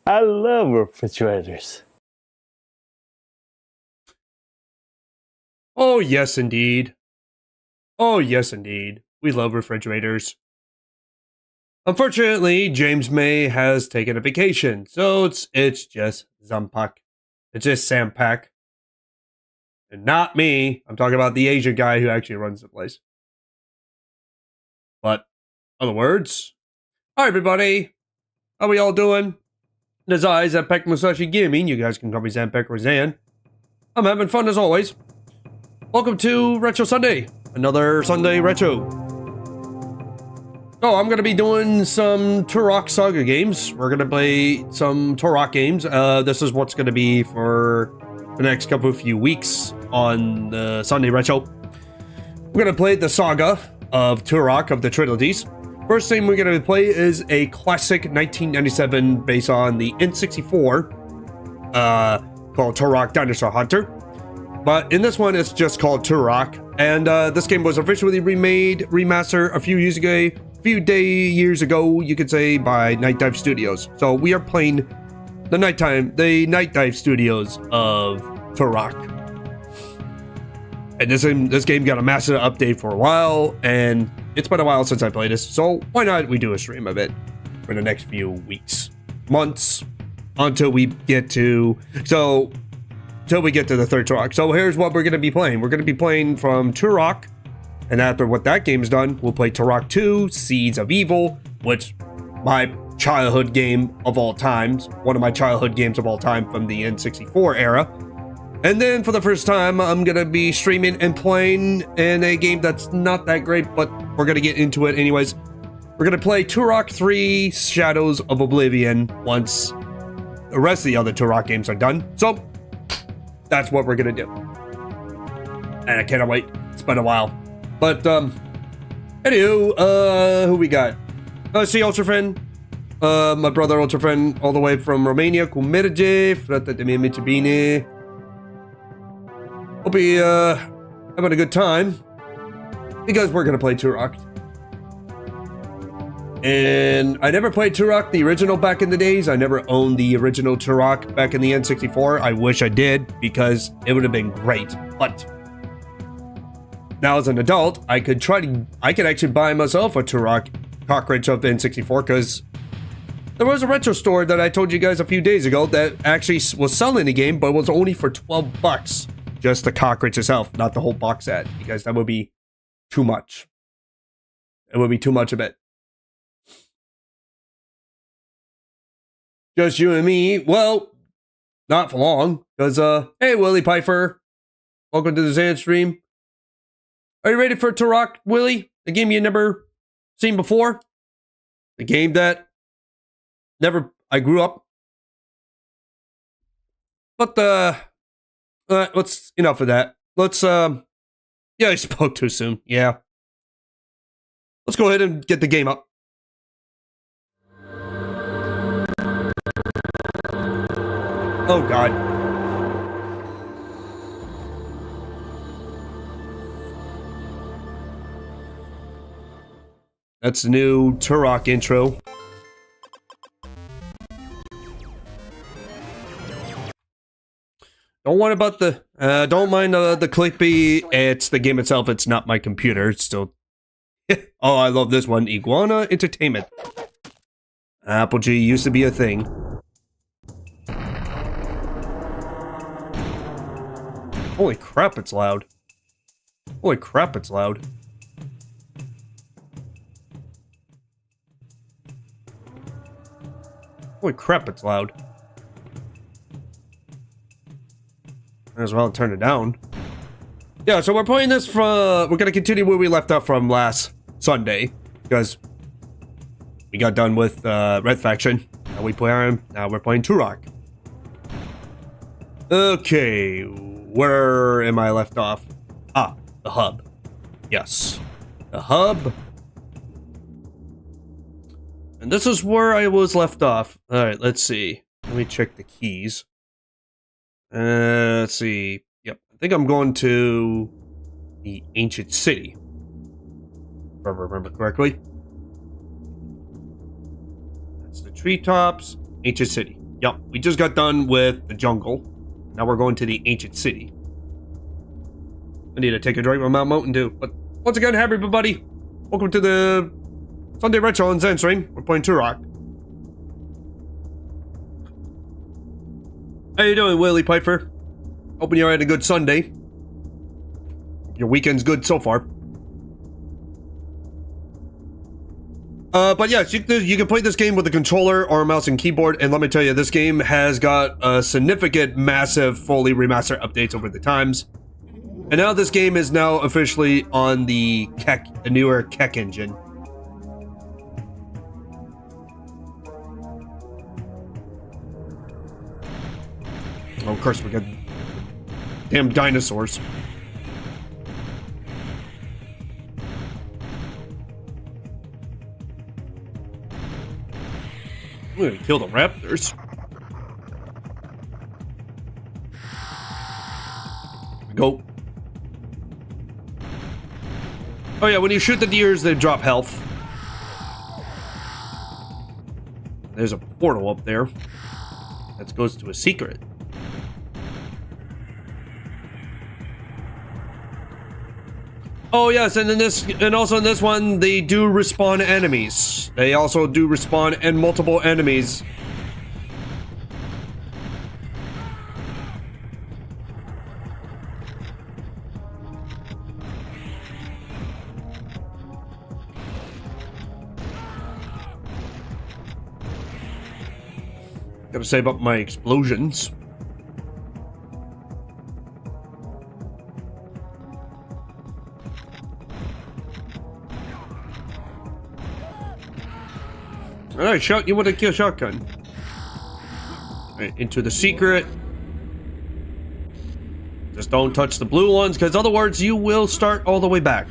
I love refrigerators. Oh, yes, indeed. Oh, yes, indeed. We love refrigerators. Unfortunately, James May has taken a vacation, so it's just Zanpact. It's just Zanpact. And not me. I'm talking about the Asian guy who actually runs the place. But, other words. Hi, everybody. How we all doing? This is Zanpact Musashi Gaming. You guys can call me Zanpact or Zan. I'm having fun as always. Welcome to Retro Sunday. Another Sunday Retro. So I'm going to be doing some Turok Saga games. We're going to play some Turok games. This is what's going to be for the next few weeks on the Sunday Retro. We're going to play the Saga of Turok of the trilogies. First thing we're going to play is a classic 1997 based on the N64 called Turok Dinosaur Hunter. But in this one, it's just called Turok. And this game was officially remastered a few years ago, you could say, by Nightdive Studios. So we are playing the Nightdive Studios of Turok. And this game got a massive update for a while, and it's been a while since I played this, so why not we do a stream of it for the next few weeks, months, until we get to the third Turok. So here's what we're going to be playing. We're going to be playing from Turok, and after what that game's done, we'll play Turok 2, Seeds of Evil, which my childhood game of all times, one of my childhood games of all time from the N64 era. And then for the first time, I'm going to be streaming and playing in a game that's not that great, but we're going to get into it anyways. We're going to play Turok 3 Shadows of Oblivion once the rest of the other Turok games are done. So that's what we're going to do. And I cannot wait. It's been a while. But, anywho, who we got? See Ultrafriend. My brother Ultrafriend all the way from Romania. Kumirje. Frata de Michabine. Hope you having a good time, because we're gonna play Turok. And I never played Turok the original back in the days. I never owned the original Turok back in the N64. I wish I did, because it would have been great. But now as an adult, I could actually buy myself a Turok cartridge of N64, because there was a retro store that I told you guys a few days ago that actually was selling the game, but was only for $12. Just the cartridge itself, not the whole box set, because that would be too much. It would be too much of it. Just you and me. Well, not for long, because, hey, Willie Piper. Welcome to the Zanstream. Are you ready for Turok, Willie? The game you never seen before? The game that I grew up. But, let's enough of that. Let's yeah, I spoke too soon. Yeah. Let's go ahead and get the game up. Oh god. That's the new Turok intro. Don't worry about don't mind the clippy. It's the game itself. It's not my computer. It's still. Oh, I love this one. Iguana Entertainment. Apogee used to be a thing. Holy crap, it's loud. Holy crap, it's loud. Holy crap, it's loud. Might as well turn it down. Yeah, so we're playing this from. We're gonna continue where we left off from last Sunday, because we got done with Red Faction. Now we're playing Turok. Okay, where am I left off? Ah, the hub. Yes, the hub. And this is where I was left off. All right, let's see. Let me check the keys. Let's see. Yep, I think I'm going to the ancient city, if I remember correctly. That's the treetops, ancient city. Yep, we just got done with the jungle. Now we're going to the ancient city. I need to take a drink from Mount Mountain Dew. But once again, happy everybody. Welcome to the Sunday Retro on Zanstream. We're playing Turok. How you doing, Willie Piper? Hoping you're having a good Sunday. Your weekend's good so far. But yes, you can play this game with a controller or a mouse and keyboard, and let me tell you, this game has got a significant, massive, fully remastered updates over the times. And now this game is now officially on the newer Keck engine. Oh, of course, we got damn dinosaurs. We're gonna kill the raptors. Go. Oh yeah, when you shoot the deers, they drop health. There's a portal up there that goes to a secret. Oh yes, and also in this one, they do respawn enemies. They also do respawn and multiple enemies. Gotta save up my explosions. Alright, shot you with a kill shotgun. Alright, into the secret. Just don't touch the blue ones, because otherwise you will start all the way back.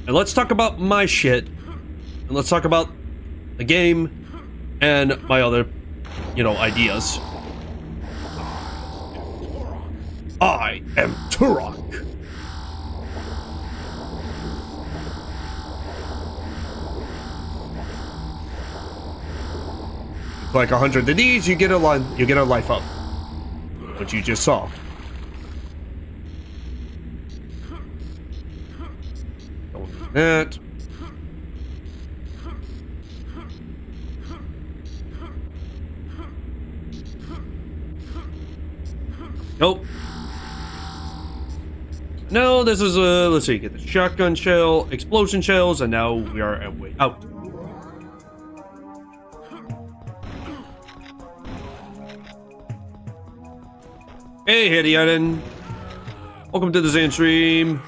And let's talk about my shit. And let's talk about the game and my other, ideas. I am Turok. Like 100 of these, you get a life up. What you just saw. Don't do that. Nope. No, this is let's see, get the shotgun shell, explosion shells, and now we are at way out. Hey, Hedionin. Welcome to the Zanstream.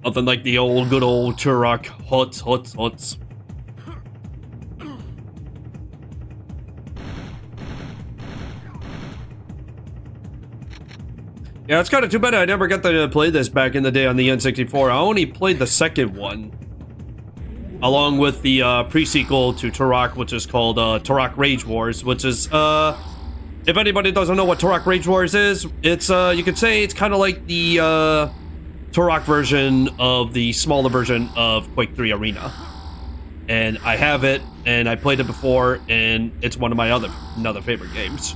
Nothing like the good old Turok huts. Yeah, it's kind of too bad I never got to play this back in the day on the N64. I only played the second one, along with the pre-sequel to Turok, which is called Turok Rage Wars, which is, if anybody doesn't know what Turok Rage Wars is, it's, you could say it's kind of like the, Turok version of the smaller version of Quake 3 Arena. And I have it, and I played it before, and it's one of my other favorite games.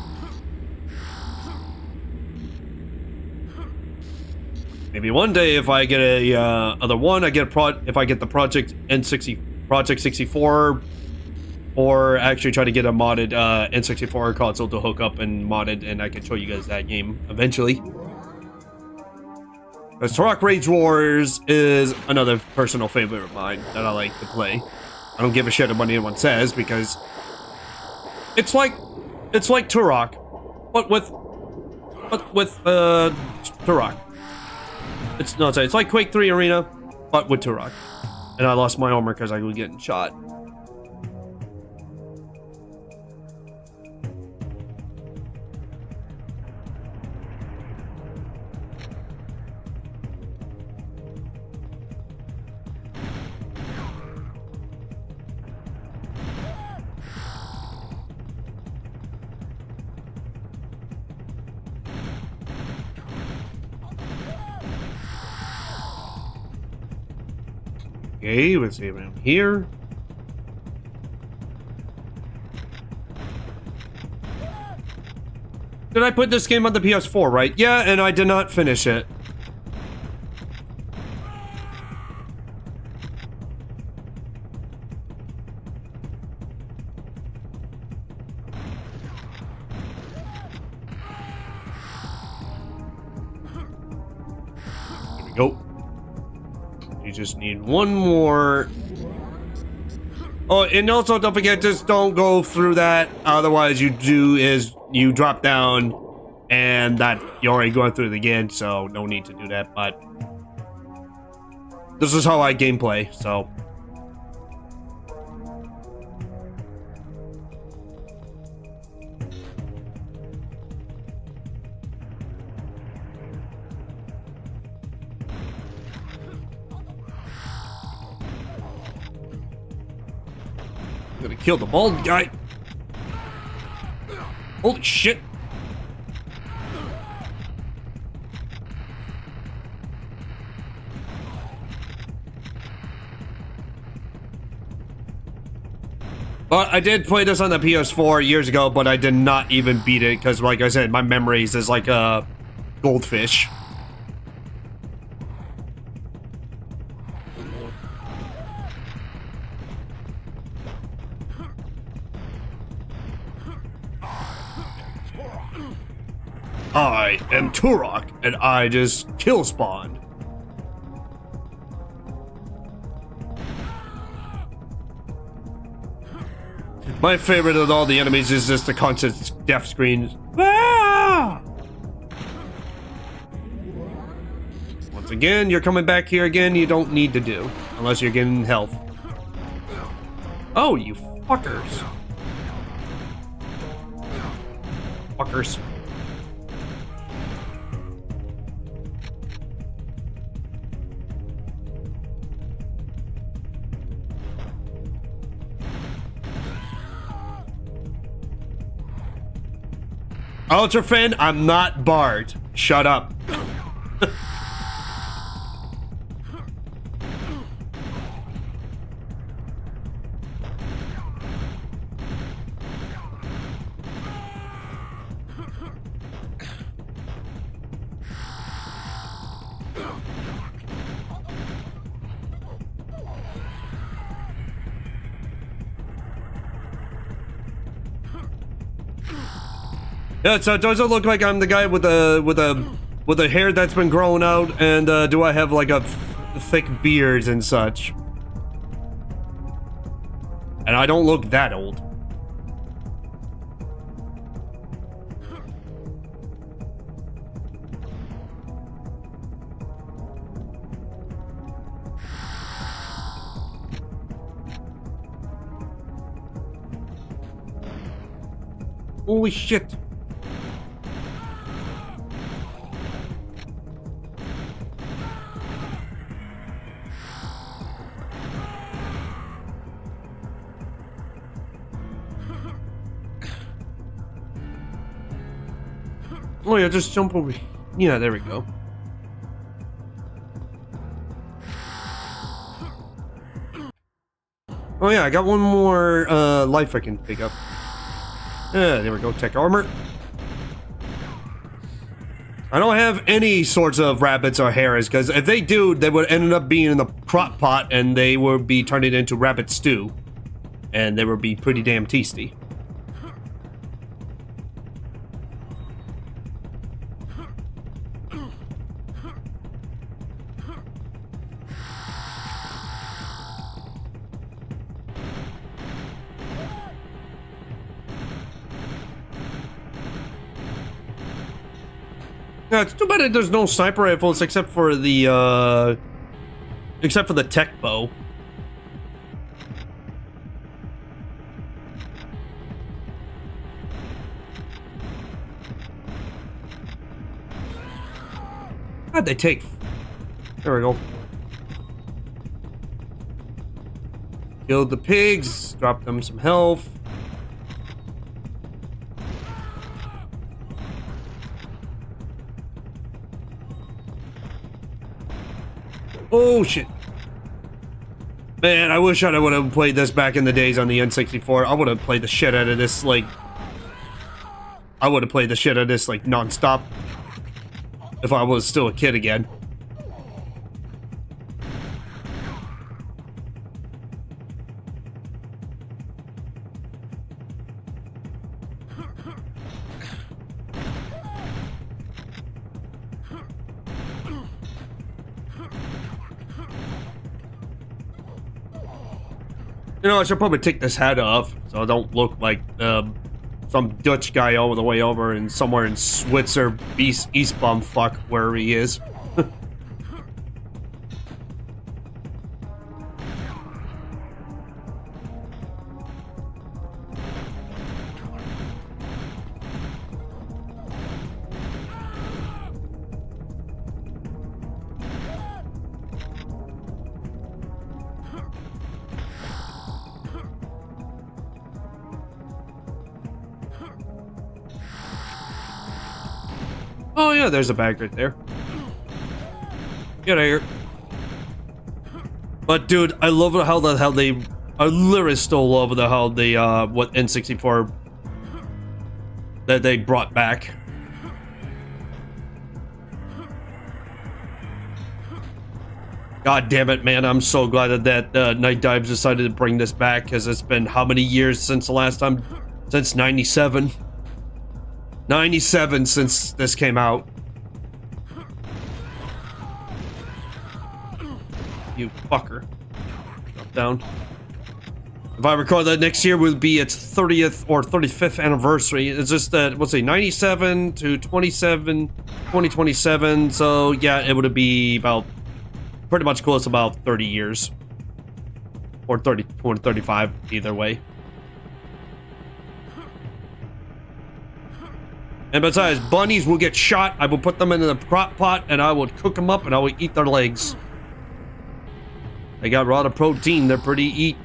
Maybe one day if I get a other one, if I get the Project 64, or actually try to get a modded N64 console to hook up and modded, and I can show you guys that game eventually. Because Turok Rage Wars is another personal favorite of mine that I like to play. I don't give a shit what anyone says, because it's like Turok, but with Turok. It's like Quake 3 Arena, but with Turok. And I lost my armor because I was getting shot. Okay, let's see if I'm here. Did I put this game on the PS4, right? Yeah, and I did not finish it. There we go. You just need one more. Oh, and also don't forget, just don't go through that. Otherwise, you drop down, and that you're already going through it again. So no need to do that. But this is how I gameplay. So I'm gonna kill the bald guy. Holy shit. But I did play this on the PS4 years ago, but I did not even beat it because, like I said, my memories is like a goldfish. I am Turok, and I just kill spawned. My favorite of all the enemies is just the constant death screens. Ah! Once again, you're coming back here again, you don't need to do. Unless you're getting health. Oh, you fuckers. Fuckers. Ultra fan, I'm not barred. Shut up. Yeah, so does it look like I'm the guy with the hair that's been growing out, and do I have like a thick beard and such? And I don't look that old. Holy shit. Oh yeah, just jump over. Yeah, there we go. Oh yeah, I got one more life I can pick up. Yeah, there we go, tech armor. I don't have any sorts of rabbits or hares, because if they do, they would end up being in the crock pot and they would be turned into rabbit stew. And they would be pretty damn tasty. Yeah, it's too bad that there's no sniper rifles except for the tech bow. How'd they take? There we go. Killed the pigs, dropped them some health. Oh shit. Man, I wish I would have played this back in the days on the N64. I would have played the shit out of this, like... I would have played the shit out of this, like, non-stop. If I was still a kid again. You know, I should probably take this hat off so I don't look like some Dutch guy all the way over and somewhere in Switzer, East bumfuck, where he is. Oh yeah, there's a bag right there. Get out of here. But dude, I love how they I literally still love how they what N64 that they brought back. God damn it, man, I'm so glad that Nightdive decided to bring this back, because it's been how many years since the last time? Since 97. 97 since this came out. You fucker. Drop down. If I recall, that next year will be its 30th or 35th anniversary. It's just that, let's say, 97 to 2027. So, yeah, it would be about pretty much close about 30 years. Or 30 or 35, either way. And besides, bunnies will get shot. I will put them in the crock pot and I will cook them up and I will eat their legs. They got a lot of protein. They're pretty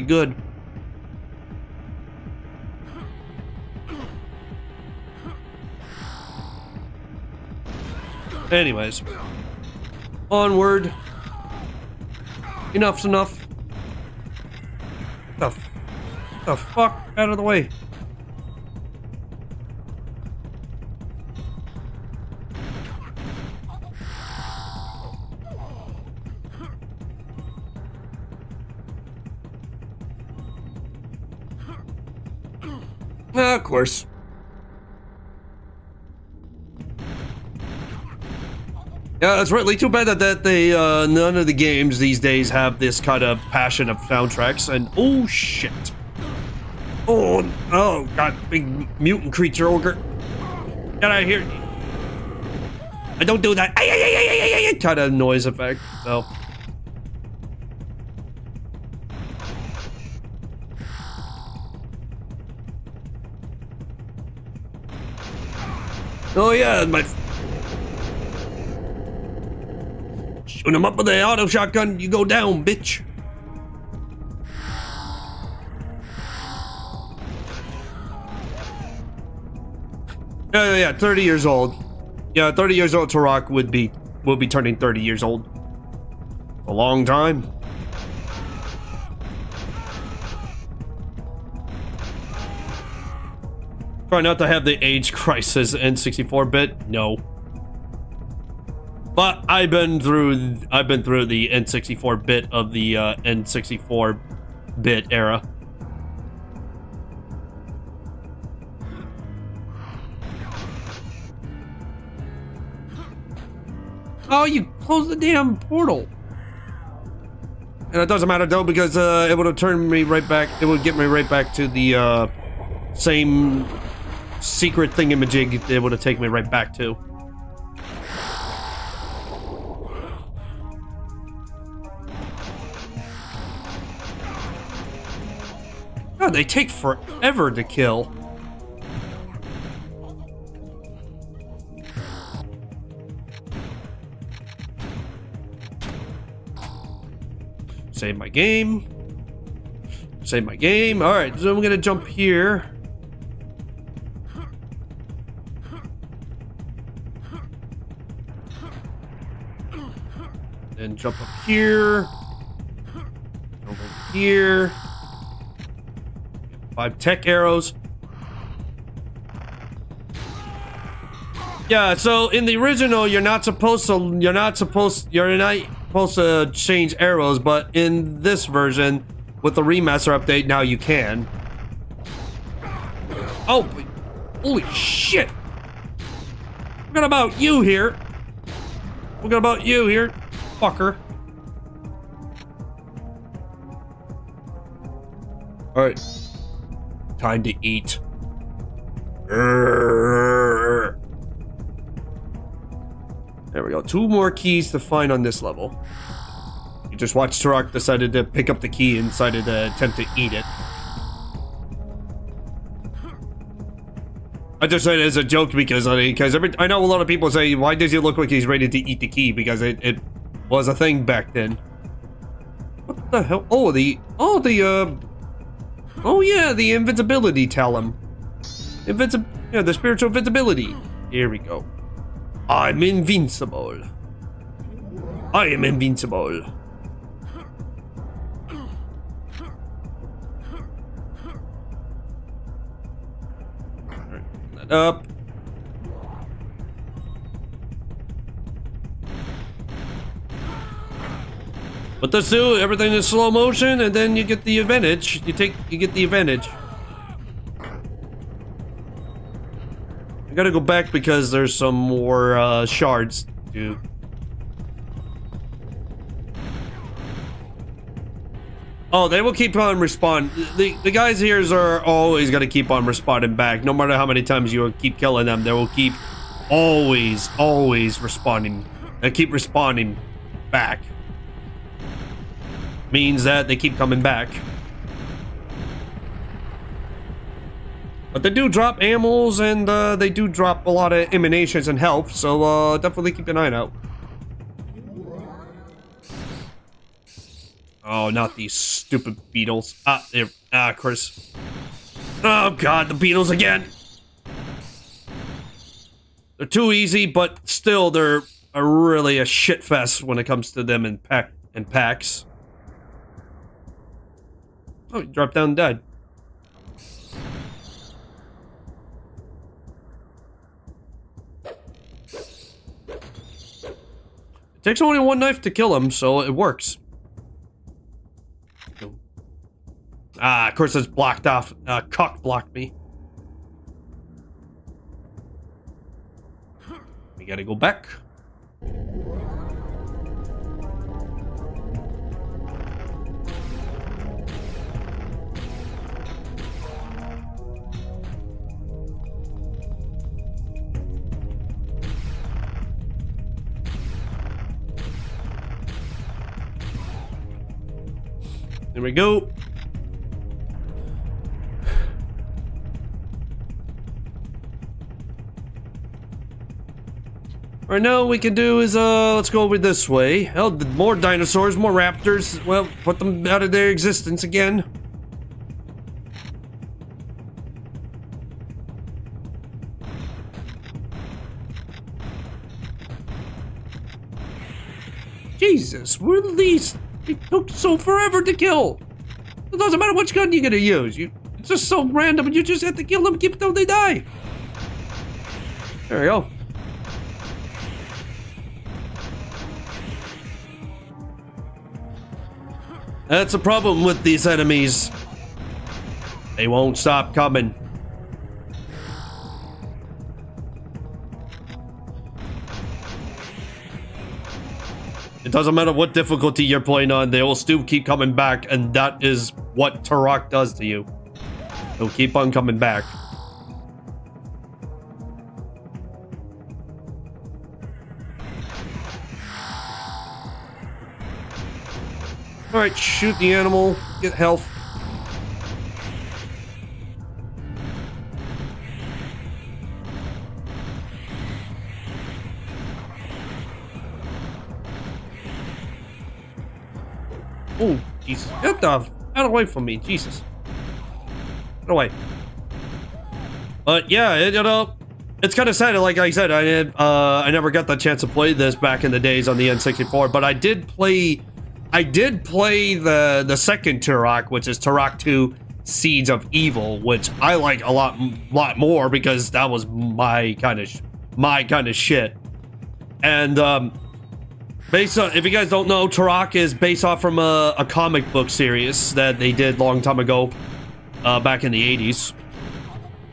good. Anyways. Onward. Enough's enough. The fuck? Out of the way. Of course. Yeah, it's really too bad that they none of the games these days have this kind of passion of soundtracks. And oh shit! Oh god, big mutant creature ogre! Get out of here! I don't do that. Kind of noise effect. So. Oh yeah, shoot him up with the auto shotgun, you go down, bitch. Yeah, 30 years old. Yeah, 30 years old Turok will be turning 30 years old. A long time. Try not to have the age crisis in 64-bit. No. But I've been through the N64-bit of the N64-bit era. Oh, you closed the damn portal. And it doesn't matter though, because it would have turned me right back. It would get me right back to the same secret thingamajig it would have taken me right back to. God, they take forever to kill. Save my game. Save my game. Alright, so I'm gonna jump here. And jump up here. Go here. 5 tech arrows. Yeah, so in the original, you're not supposed to change arrows, but in this version, with the remaster update, now you can. Oh, holy shit! What about you here? What about you here, fucker? All right, time to eat. There we go. 2 more keys to find on this level. You just watched Turok decided to pick up the key and decided to attempt to eat it. I just said it as a joke because I know a lot of people say, why does he look like he's ready to eat the key? Because it was a thing back then. What the hell? Oh, yeah, the invincibility talent. Yeah, the spiritual invincibility. Here we go. I'm invincible. I am invincible. That up. But this do everything in slow motion, and then you get the advantage. You get the advantage. I gotta go back because there's some more shards, dude. Oh, they will keep on respawning. The guys here are always gonna keep on respawning back. No matter how many times you keep killing them, they will keep always respawning. They keep respawning back. Means that they keep coming back. But they do drop ammos and they do drop a lot of emanations and health, so definitely keep an eye out. Oh, not these stupid beetles. Chris. Oh god, the beetles again. They're too easy, but still they're really a shit fest when it comes to them in packs. Oh, you dropped down and died. It takes only 1 knife to kill him, so it works. Of course it's blocked off. Cock blocked me. We gotta go back. There we go. Right now, what we can do is, let's go over this way. Oh, more dinosaurs, more raptors. Well, put them out of their existence again. Jesus, what are these? It took so forever to kill. It doesn't matter which gun you're gonna use. It's just so random, and you just have to kill them, keep them, they die. There we go. That's a problem with these enemies. They won't stop coming. It doesn't matter what difficulty you're playing on, they will still keep coming back, and that is what Turok does to you. He'll keep on coming back. Alright, shoot the animal, get health. Oh, Jesus. Get the out away from me, Jesus. Get away. But yeah, it's kind of sad. Like I said, I never got the chance to play this back in the days on the N64, but I did play I did play the second Turok, which is Turok 2 Seeds of Evil, which I like a lot more because that was my kind of shit. And based on, if you guys don't know, Turok is based off from a comic book series that they did long time ago, back in the 80s.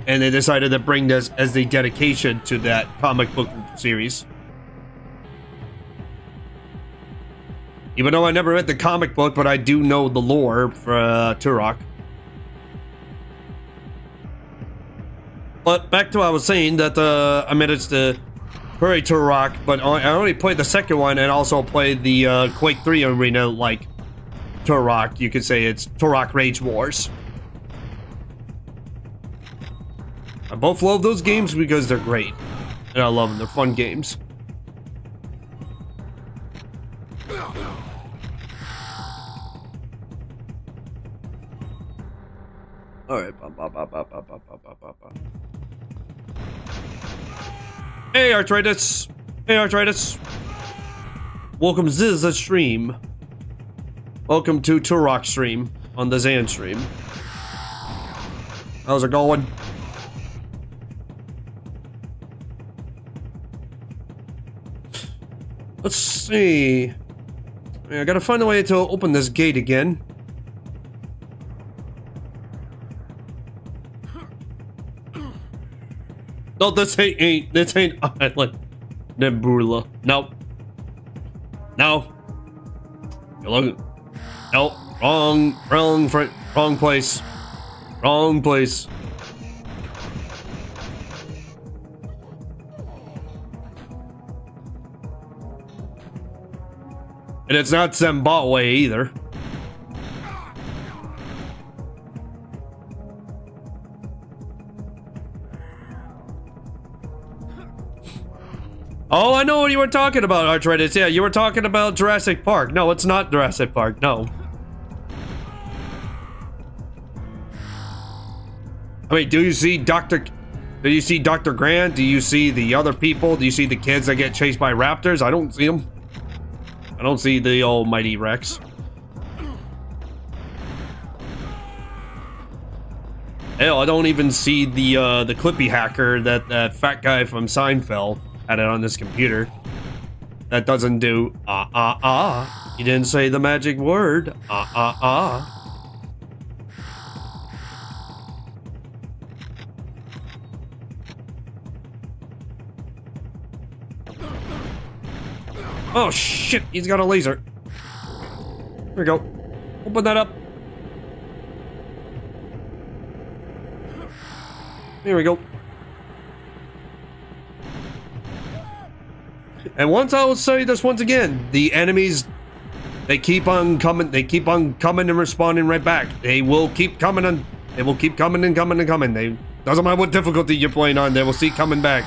And they decided to bring this as a dedication to that comic book series. Even though I never read the comic book, but I do know the lore for Turok. But back to what I was saying, that I managed to play Turok, but I only played the second one and also played the Quake 3 arena like Turok. You could say it's Turok Rage Wars. I both love those games because they're great. And I love them. They're fun games. Alright. Hey, Arthritis. Hey, Arthritis. Welcome to the stream. Welcome to Turok stream on the Zanstream. How's it going? Let's see. I gotta find a way to open this gate again. No, this ain't Island Nebula. Nope. No. You're looking. Nope. Wrong place. Wrong place. And it's not Zimbabwe either. Oh, I know what you were talking about, Arthritis. Yeah, you were talking about Jurassic Park. No, it's not Jurassic Park. No. I mean, do you see Dr. Grant? Do you see the other people? Do you see the kids that get chased by raptors? I don't see them. I don't see the almighty Rex. Hell, I don't even see the Clippy hacker that fat guy from Seinfeld had it on this computer. That doesn't do You didn't say the magic word. Oh shit, he's got a laser. Here we go. Open that up. Here we go. And once I will say this once again, the enemies, they keep on coming and responding right back. They will keep coming and coming. They doesn't matter what difficulty you're playing on, they will see coming back.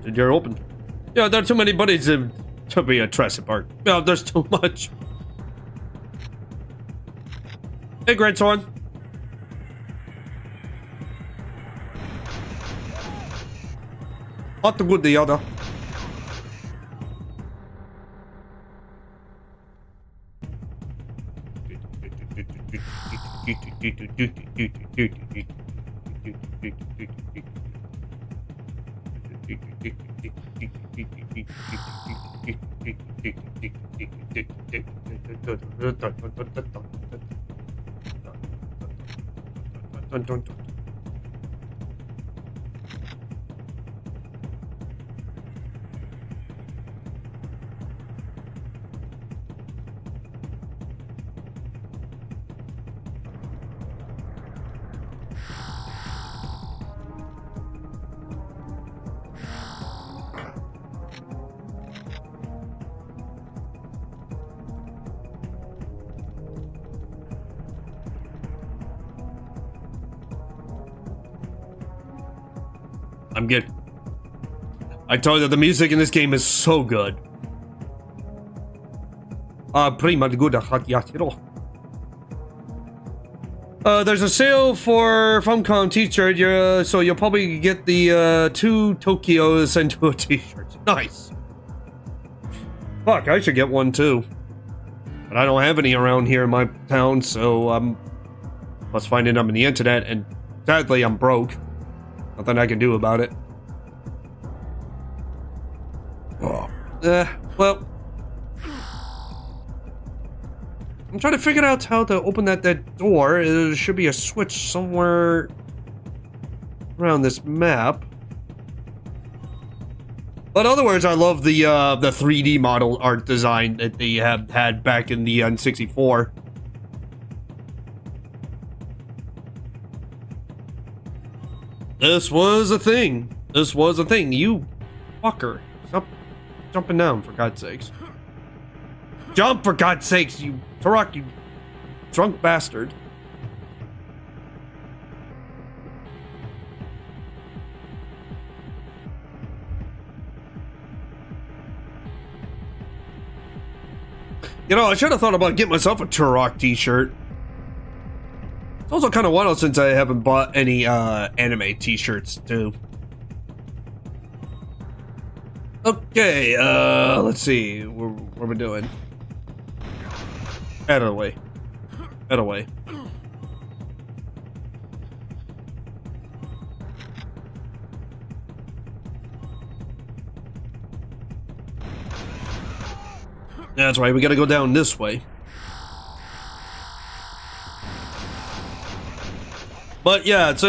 The door open. Yeah, there are too many buddies to be a Jurassic Park. Yeah, there's too much. Hey, grandson. What the good the other? I'm good. I told you the music in this game is so good. Pretty much good. There's a sale for FunCon t-shirt, so you'll probably get the 2 Tokyos and 2 t-shirts. Nice. Fuck, I should get one too. But I don't have any around here in my town, so let's find them on the internet, and sadly I'm broke. Nothing I can do about it. Oh. Well, I'm trying to figure out how to open that door. There should be a switch somewhere around this map. But in other words, I love the 3D model art design that they have had back in the N64. This was a thing. This was a thing. You fucker. Stop jumping down, for God's sakes. Jump, for God's sakes, you Turok, you drunk bastard. You know, I should have thought about getting myself a Turok t-shirt. It's also kind of wild since I haven't bought any anime t-shirts too. Okay, let's see. What are we doing? Out of the way. Out of the way. That's right, we gotta go down this way. But yeah, it's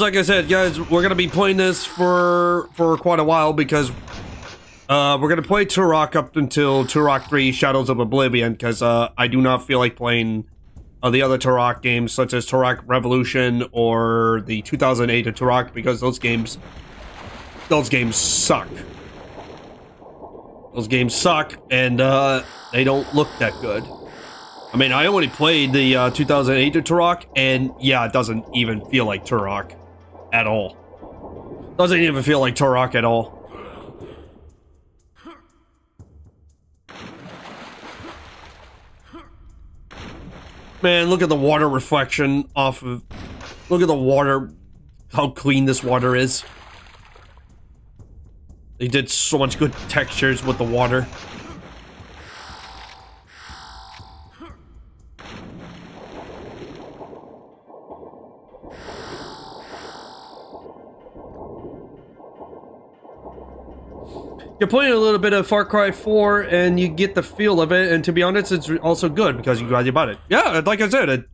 like I said, guys, we're gonna be playing this for quite a while because we're gonna play Turok up until Turok 3 Shadows of Oblivion, because I do not feel like playing the other Turok games such as Turok Revolution or the 2008 Turok, because those games suck. Those games suck, and they don't look that good. I mean, I only played the 2008 Turok, and yeah, it doesn't even feel like Turok at all. Doesn't even feel like Turok at all. Man, look at the water reflection off of... Look at the water, how clean this water is. They did so much good textures with the water. You're playing a little bit of Far Cry 4 and you get the feel of it, and to be honest, it's also good because you glad you bought it. Yeah, like I said,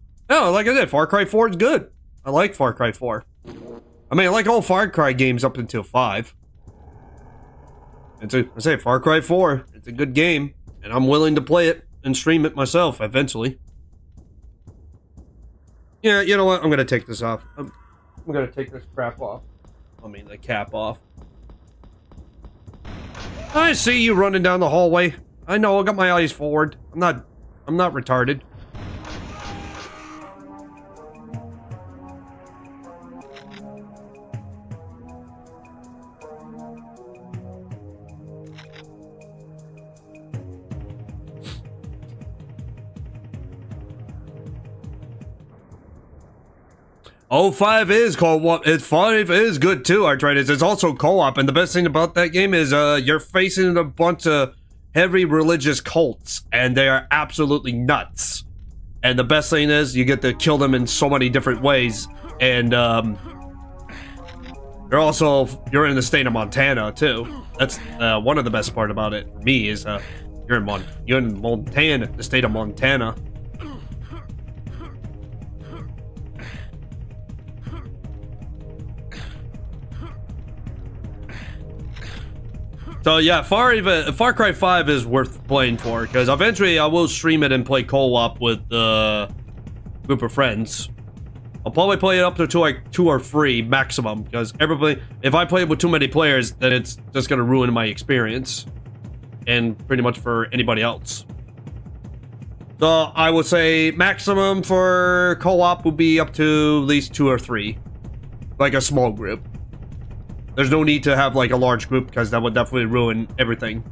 Far Cry 4 is good. I like Far Cry 4. I mean, I like all Far Cry games up until 5. Far Cry 4, it's a good game, and I'm willing to play it and stream it myself eventually. Yeah, you know what? I'm gonna take this off. I'm gonna take this crap off. I mean, the cap off. I see you running down the hallway. I know, I got my eyes forward. I'm not retarded. Oh, 5 is co-op. 5 is good too, Arthritis. It's also co-op, and the best thing about that game is you're facing a bunch of heavy religious cults, and they are absolutely nuts. And the best thing is you get to kill them in so many different ways, and you're in the state of Montana too. That's one of the best part about it for me is you're in Montana, the state of Montana. So yeah, Far Cry 5 is worth playing for, because eventually I will stream it and play co-op with a group of friends. I'll probably play it up to like 2 or 3 maximum, because if I play it with too many players, then it's just gonna ruin my experience, and pretty much for anybody else. So I would say maximum for co-op would be up to at least 2 or 3, like a small group. There's no need to have like a large group, because that would definitely ruin everything.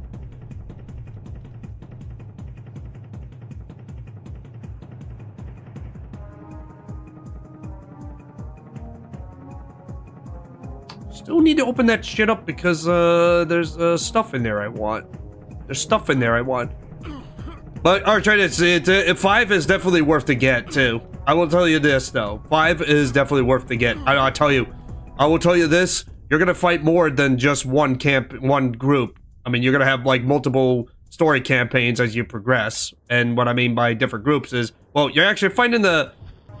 need to open that shit up because there's stuff in there I want. There's stuff in there I want. But Arthritis, 5 is definitely worth the get too. I will tell you this though, 5 is definitely worth the get. I will tell you this. You're gonna fight more than just one group. I mean, you're gonna have like multiple story campaigns as you progress. And what I mean by different groups is, well, you're actually finding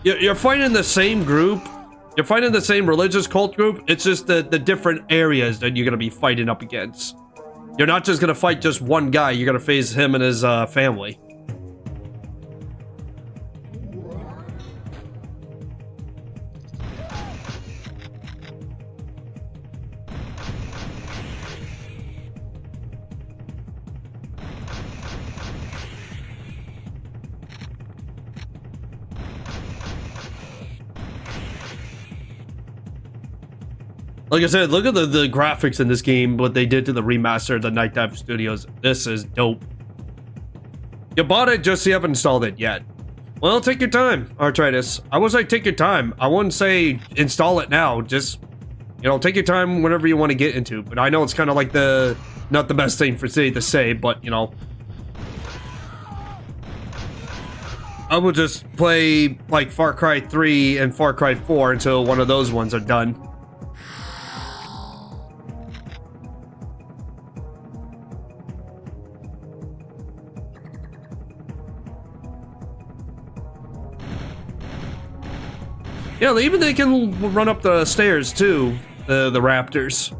you're fighting the same group. You're fighting the same religious cult group. It's just the different areas that you're gonna be fighting up against. You're not just gonna fight just one guy. You're gonna face him and his family. Like I said, look at the graphics in this game, what they did to the remaster of the Nightdive Studios. This is dope. You bought it, just you haven't installed it yet. Well, take your time, Arthritis. I would say take your time. I wouldn't say install it now. Just, you know, take your time whenever you want to get into. But I know it's kind of like not the best thing for City to say, but, you know. I will just play, like, Far Cry 3 and Far Cry 4 until one of those ones are done. Yeah, even they can run up the stairs too, the raptors.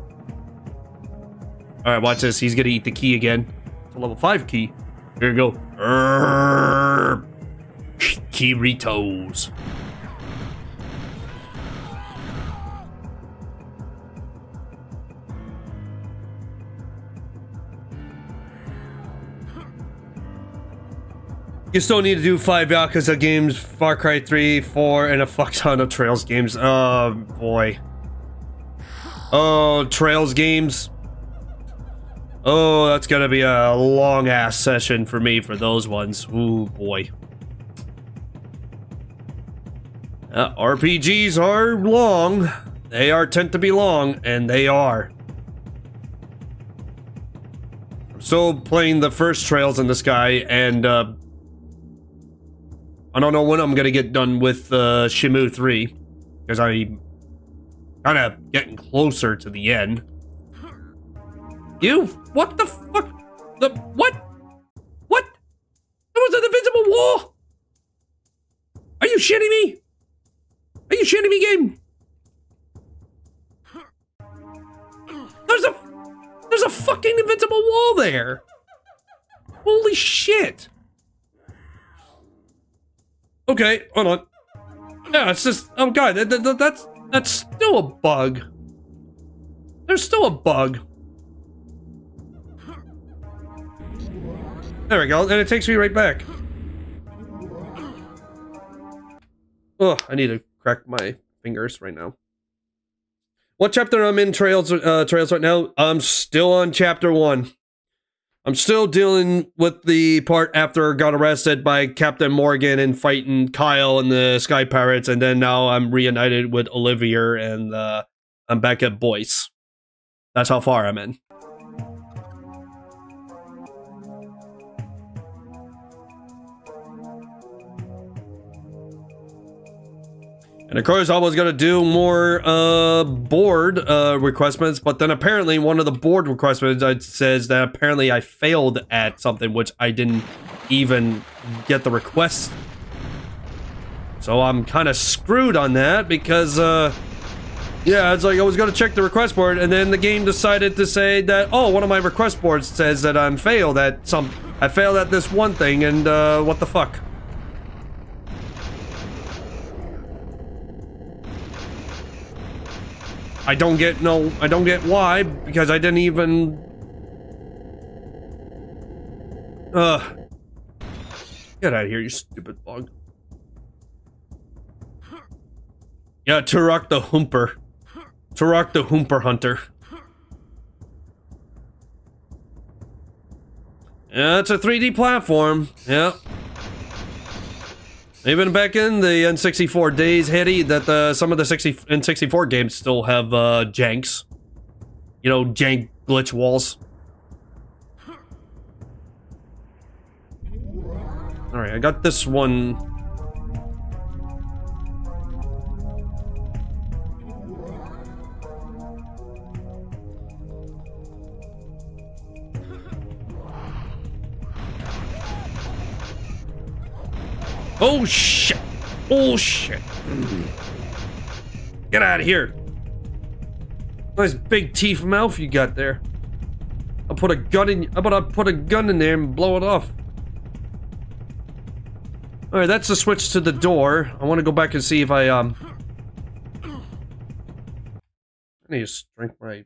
All right, watch this. He's gonna eat the key again. It's a level 5 key. Here you go. Kiritos. You still need to do 5 Yakuza games, Far Cry 3, 4, and a fuck ton of Trails games. Oh, boy. Oh, Trails games. Oh, that's gonna be a long-ass session for me for those ones. Ooh, boy. RPGs are long. They tend to be long, and they are. I'm still playing the first Trails in the Sky, and, I don't know when I'm gonna get done with Shimu 3, because I'm kind of getting closer to the end. You? What the fuck? What? What? There was an invisible wall? Are you shitting me? Are you shitting me, game? There's a fucking invincible wall there. Holy shit. Okay, hold on. Yeah, it's just, oh god, that's still a bug. There's still a bug. There we go, and it takes me right back. Oh, I need to crack my fingers right now. What chapter I'm in Trails right now? I'm still on chapter 1. I'm still dealing with the part after I got arrested by Captain Morgan and fighting Kyle and the Sky Pirates, and then now I'm reunited with Olivia and I'm back at Boyce. That's how far I'm in. And of course, I was gonna do more board requestments, but then apparently one of the board requestments says that apparently I failed at something, which I didn't even get the request. So I'm kind of screwed on that because, yeah, it's like I was gonna check the request board, and then the game decided to say that, oh, one of my request boards says that I failed at this one thing, and what the fuck. I don't get why, because I didn't even... Get out of here, you stupid bug. Yeah, Turok the Humper. Turok the Humper Hunter. Yeah, it's a 3D platform. Yeah. Even back in the N64 days, Hetty, that some of the N64 games still have janks. you know, jank glitch walls. Alright, I got this one. Oh shit! Oh shit! Get out of here! Nice big teeth mouth you got there. I'll put a gun in. How about I put a gun in there and blow it off? All right, that's the switch to the door. I want to go back and see if I I need to drink my.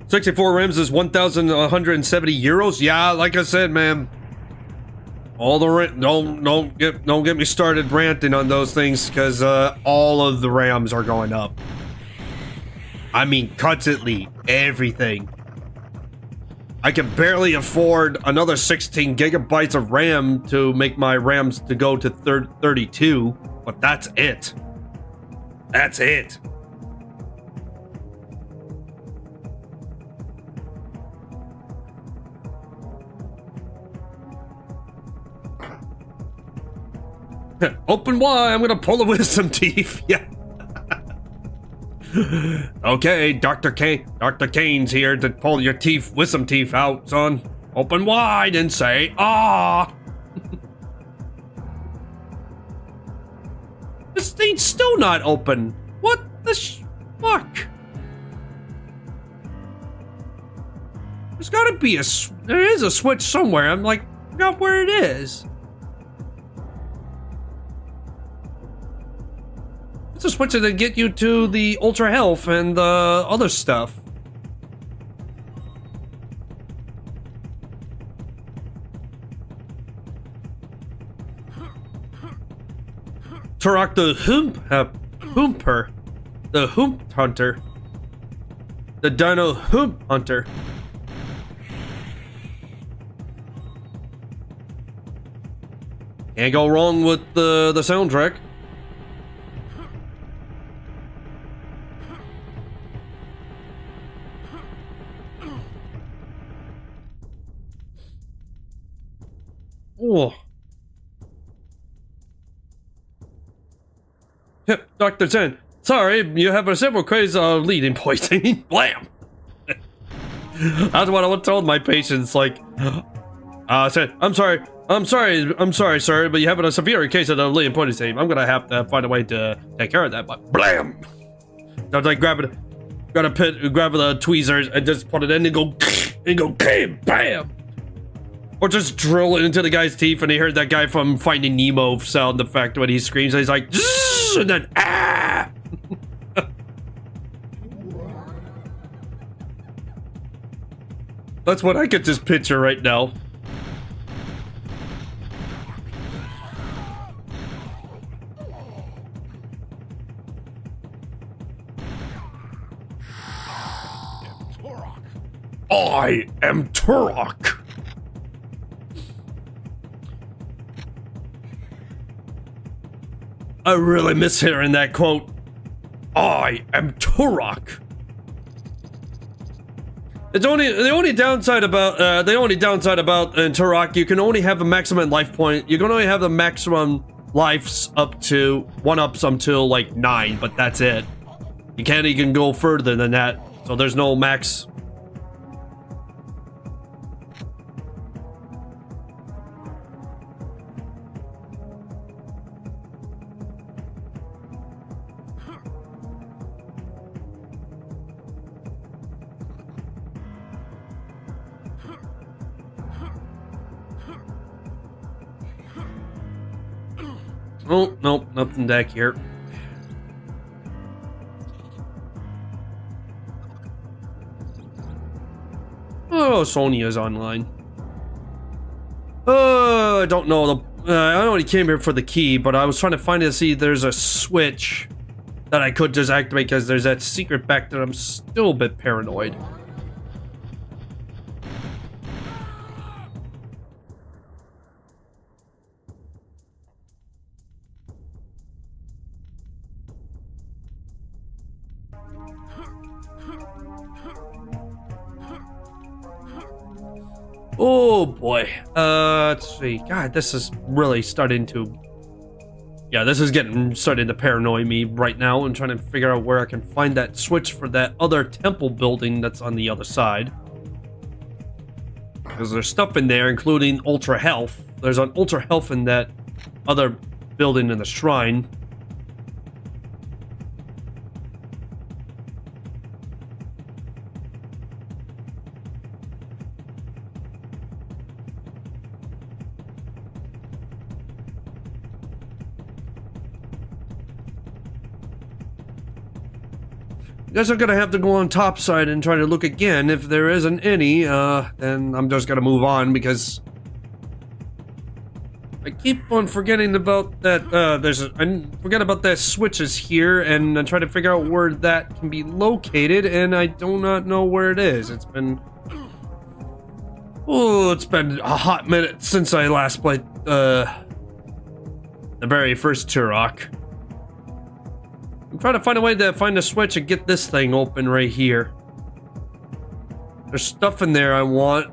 64 rims is 1,170 euros. Yeah, like I said, man. All the rent. Don't get me started ranting on those things, because all of the RAMs are going up. I mean, constantly, everything. I can barely afford another 16 gigabytes of RAM to make my RAMs to go to 32, but that's it. That's it. Open wide, I'm gonna pull the wisdom teeth. Yeah. Okay, Dr. Kane's here to pull your wisdom teeth out, son. Open wide and say, ah. This thing's still not open. What the fuck? There's gotta be there is a switch somewhere. I'm like, I forgot where it is. It's a switch to get you to the ultra health and the other stuff. Turok the Hoomper, the Hoomp Hunter, the Dino Hoomp Hunter. Can't go wrong with the soundtrack. Oh. Yep, Dr. Zen. Sorry, you have several crazy leading poisoning. Blam! That's what I told my patients, like, I said, I'm sorry, sir, but you have a severe case of the leading poisoning. I'm gonna have to find a way to take care of that, but blam! I was like, grab the tweezers and just put it in and go, bam! Or just drill it into the guy's teeth, and he heard that guy from Finding Nemo sound effect when he screams, and he's like, and then, ah! That's what I could just picture right now. I am Turok. I really miss hearing that quote. I am Turok. It's the only downside about Turok, you can only have a maximum life point. You can only have the maximum lives up to 1-ups until like 9, but that's it. You can't even go further than that. So there's no max. Oh, nope, nothing back here. Oh, Sonia's online. I don't know. I only came here for the key, but I was trying to find it to see if there's a switch that I could just activate, because there's that secret back there. I'm still a bit paranoid. Oh boy. Let's see. God, this is really starting to. Yeah, this is starting to paranoid me right now. I'm trying to figure out where I can find that switch for that other temple building that's on the other side. Because there's stuff in there, including ultra health. There's an ultra health in that other building in the shrine. Guess I'm gonna have to go on top side and try to look again. If there isn't any, then I'm just gonna move on because I keep on forgetting about that. I forget about that switches here, and I try to figure out where that can be located, and I do not know where it is. It's been a hot minute since I last played the very first Turok. I'm trying to find a way to find a switch and get this thing open right here. There's stuff in there I want.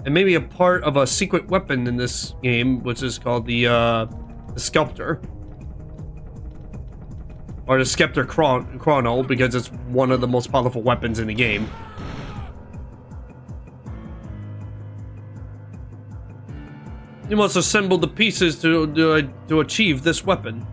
And maybe a part of a secret weapon in this game, which is called the Sculptor. Or the Scepter Chrono, because it's one of the most powerful weapons in the game. You must assemble the pieces to achieve this weapon.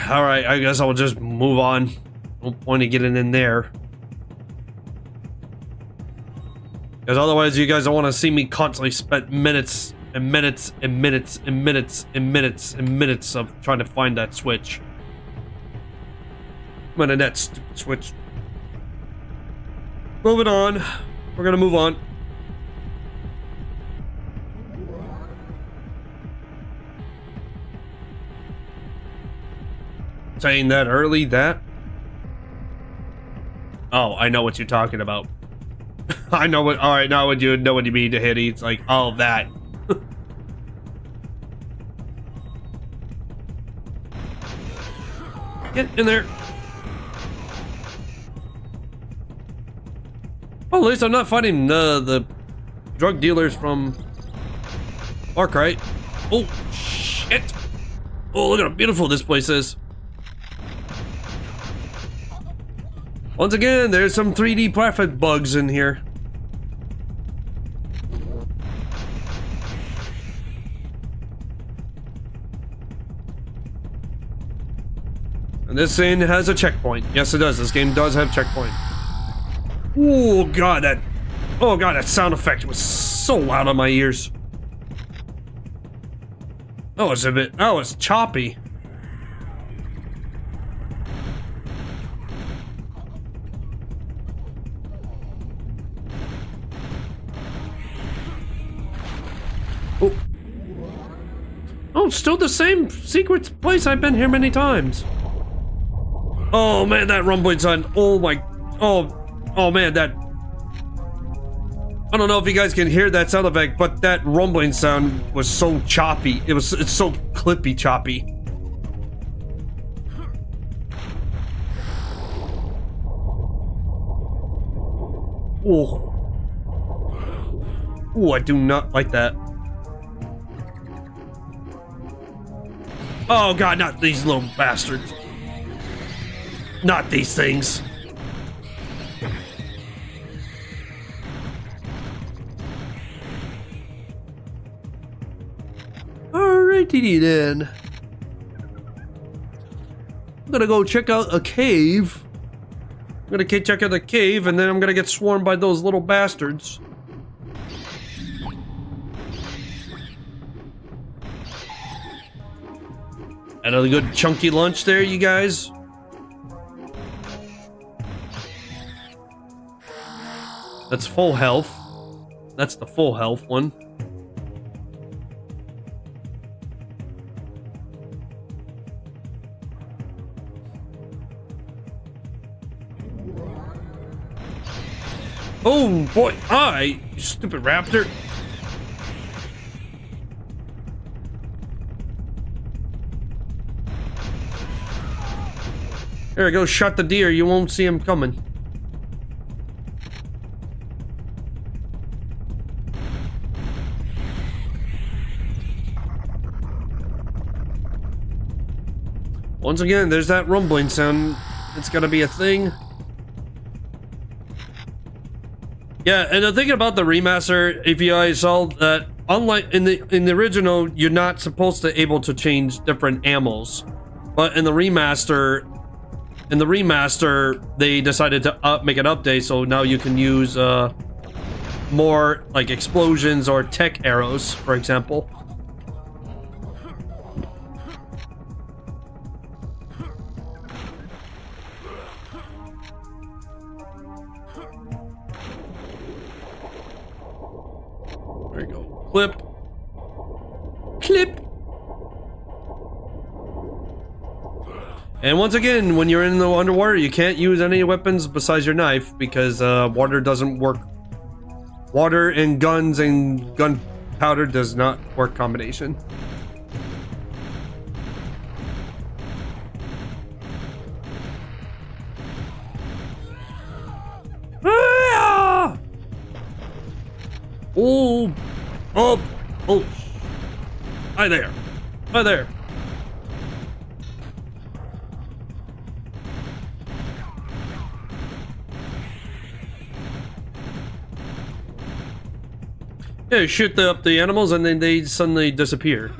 Alright, I guess I'll just move on. No point in getting in there. Because otherwise you guys don't want to see me constantly spend minutes and minutes and minutes and minutes and minutes and minutes of trying to find that switch. I'm gonna that stupid switch. Moving on. We're gonna move on. Saying that early, that? Oh, I know what you're talking about. I know what. All right, now what you know what you mean to Hitty. It's like, oh, that. Get in there. Well, at least I'm not fighting the drug dealers from Far Cry. Oh, shit. Oh, look at how beautiful this place is. Once again, there's some 3D graphic bugs in here. And this thing has a checkpoint. Yes, it does. This game does have checkpoint. Oh god, that sound effect was so loud on my ears. That was choppy. Oh, it's still the same secret place. I've been here many times. Oh man, that rumbling sound. Oh my. Oh man, that. I don't know if you guys can hear that sound effect, but that rumbling sound was so choppy. It's so clippy choppy. Oh. Oh, I do not like that. Oh god, not these little bastards. Not these things. Alrighty then. I'm gonna go check out a cave. I'm gonna check out the cave and then I'm gonna get swarmed by those little bastards. Another good chunky lunch there, you guys. That's full health. That's the full health one. Oh boy, you stupid raptor. There we go, shot the deer, you won't see him coming. Once again, there's that rumbling sound. It's gotta be a thing. Yeah, and the thing about the remaster, if you guys saw that, unlike in the original, you're not supposed to able to change different ammos, but in the remaster, they decided to make an update, so now you can use more like explosions or tech arrows, for example. There you go. Clip. And once again, when you're in the underwater, you can't use any weapons besides your knife because water doesn't work. Water and guns and gunpowder does not work combination. Ah! Oh! Hi there. Hi there. Yeah, shoot up the animals and then they suddenly disappear.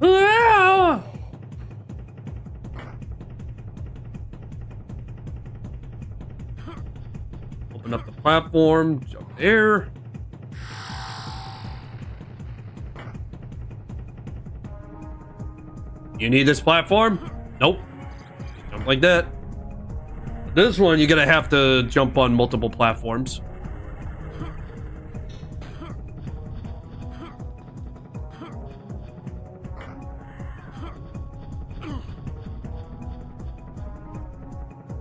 Ah! Open up the platform, jump there. You need this platform? Nope. Jump like that. This one, you're gonna have to jump on multiple platforms.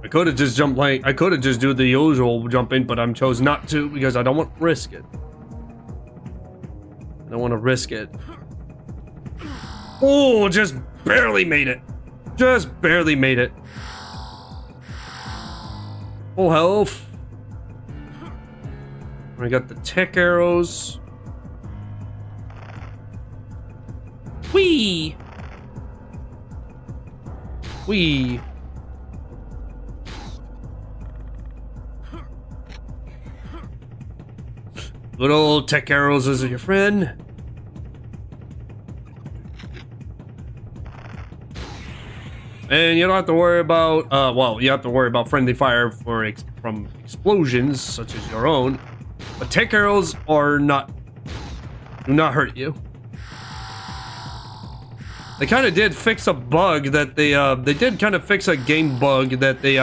I could have just jumped I could have just do the usual jumping, but I chose not to because I don't want to risk it. I don't want to risk it. Oh, just barely made it. Just barely made it. Full health. I got the tech arrows. Whee! Whee! Good old tech arrows is your friend. And you don't have to worry about, well, you have to worry about friendly fire from explosions, such as your own. But tech arrows do not hurt you. They kind of did fix a bug that they did kind of fix a game bug that they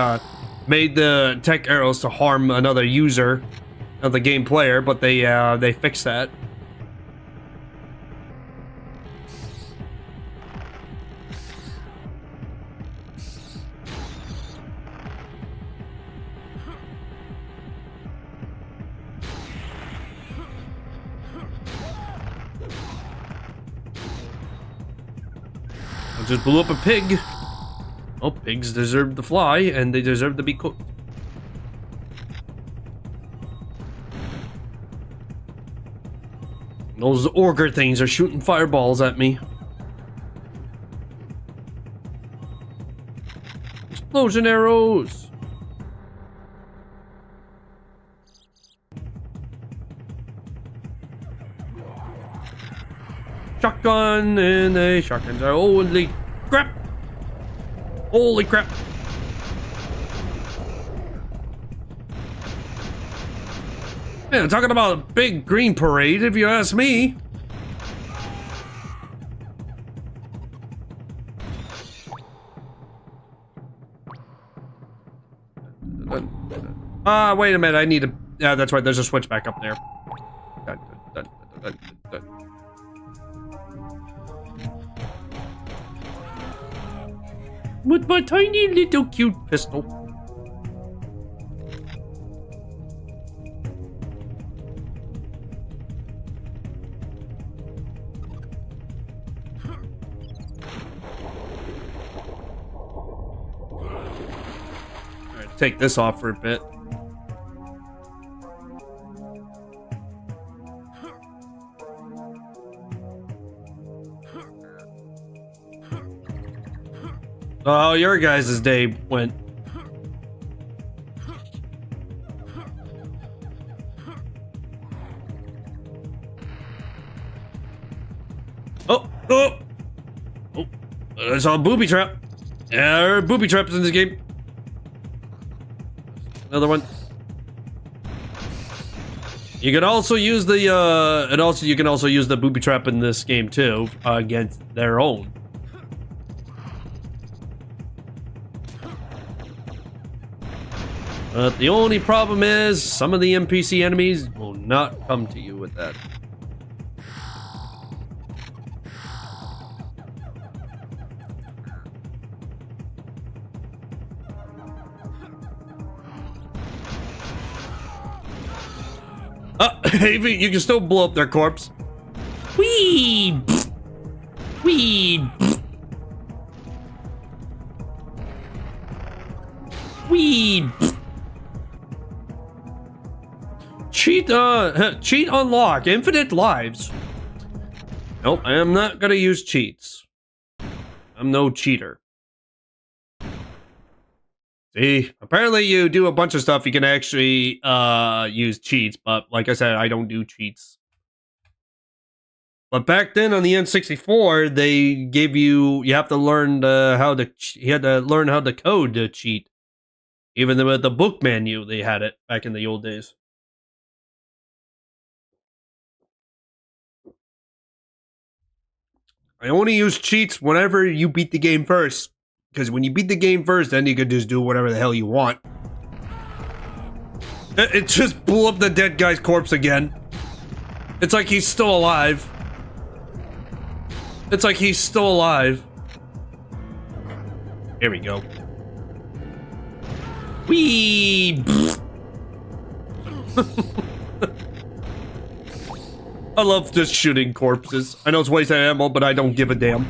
made the tech arrows to harm another user, of the game player, but they fixed that. I just blew up a pig. Oh, pigs deserve to fly, and they deserve to be cooked. Those ogre things are shooting fireballs at me. Explosion arrows! Shotgun, and the shotguns are holy crap! Holy crap! Man, talking about a big green parade, if you ask me. Wait a minute, I need to... Yeah, that's right, there's a switch back up there. With my tiny little cute pistol. take this off for a bit. Oh, your guys' day went. Oh, I saw a booby trap. Yeah, there are booby traps in this game. Another one. You can also use the you can also use the booby trap in this game too against their own. But the only problem is some of the NPC enemies will not come to you with that. You can still blow up their corpse. Whee! Whee! Whee! Cheat unlock infinite lives. Nope, I am not gonna use cheats. I'm no cheater. See, apparently you do a bunch of stuff you can actually use cheats, but like I said, I don't do cheats. But back then on the N64, they gave you have to learn you had to learn how to code to cheat. Even with the book menu, they had it back in the old days. I only use cheats whenever you beat the game first. Because when you beat the game first, then you can just do whatever the hell you want. It just blew up the dead guy's corpse again. It's like he's still alive. It's like he's still alive. Here we go. Whee! I love just shooting corpses. I know it's wasting ammo, but I don't give a damn.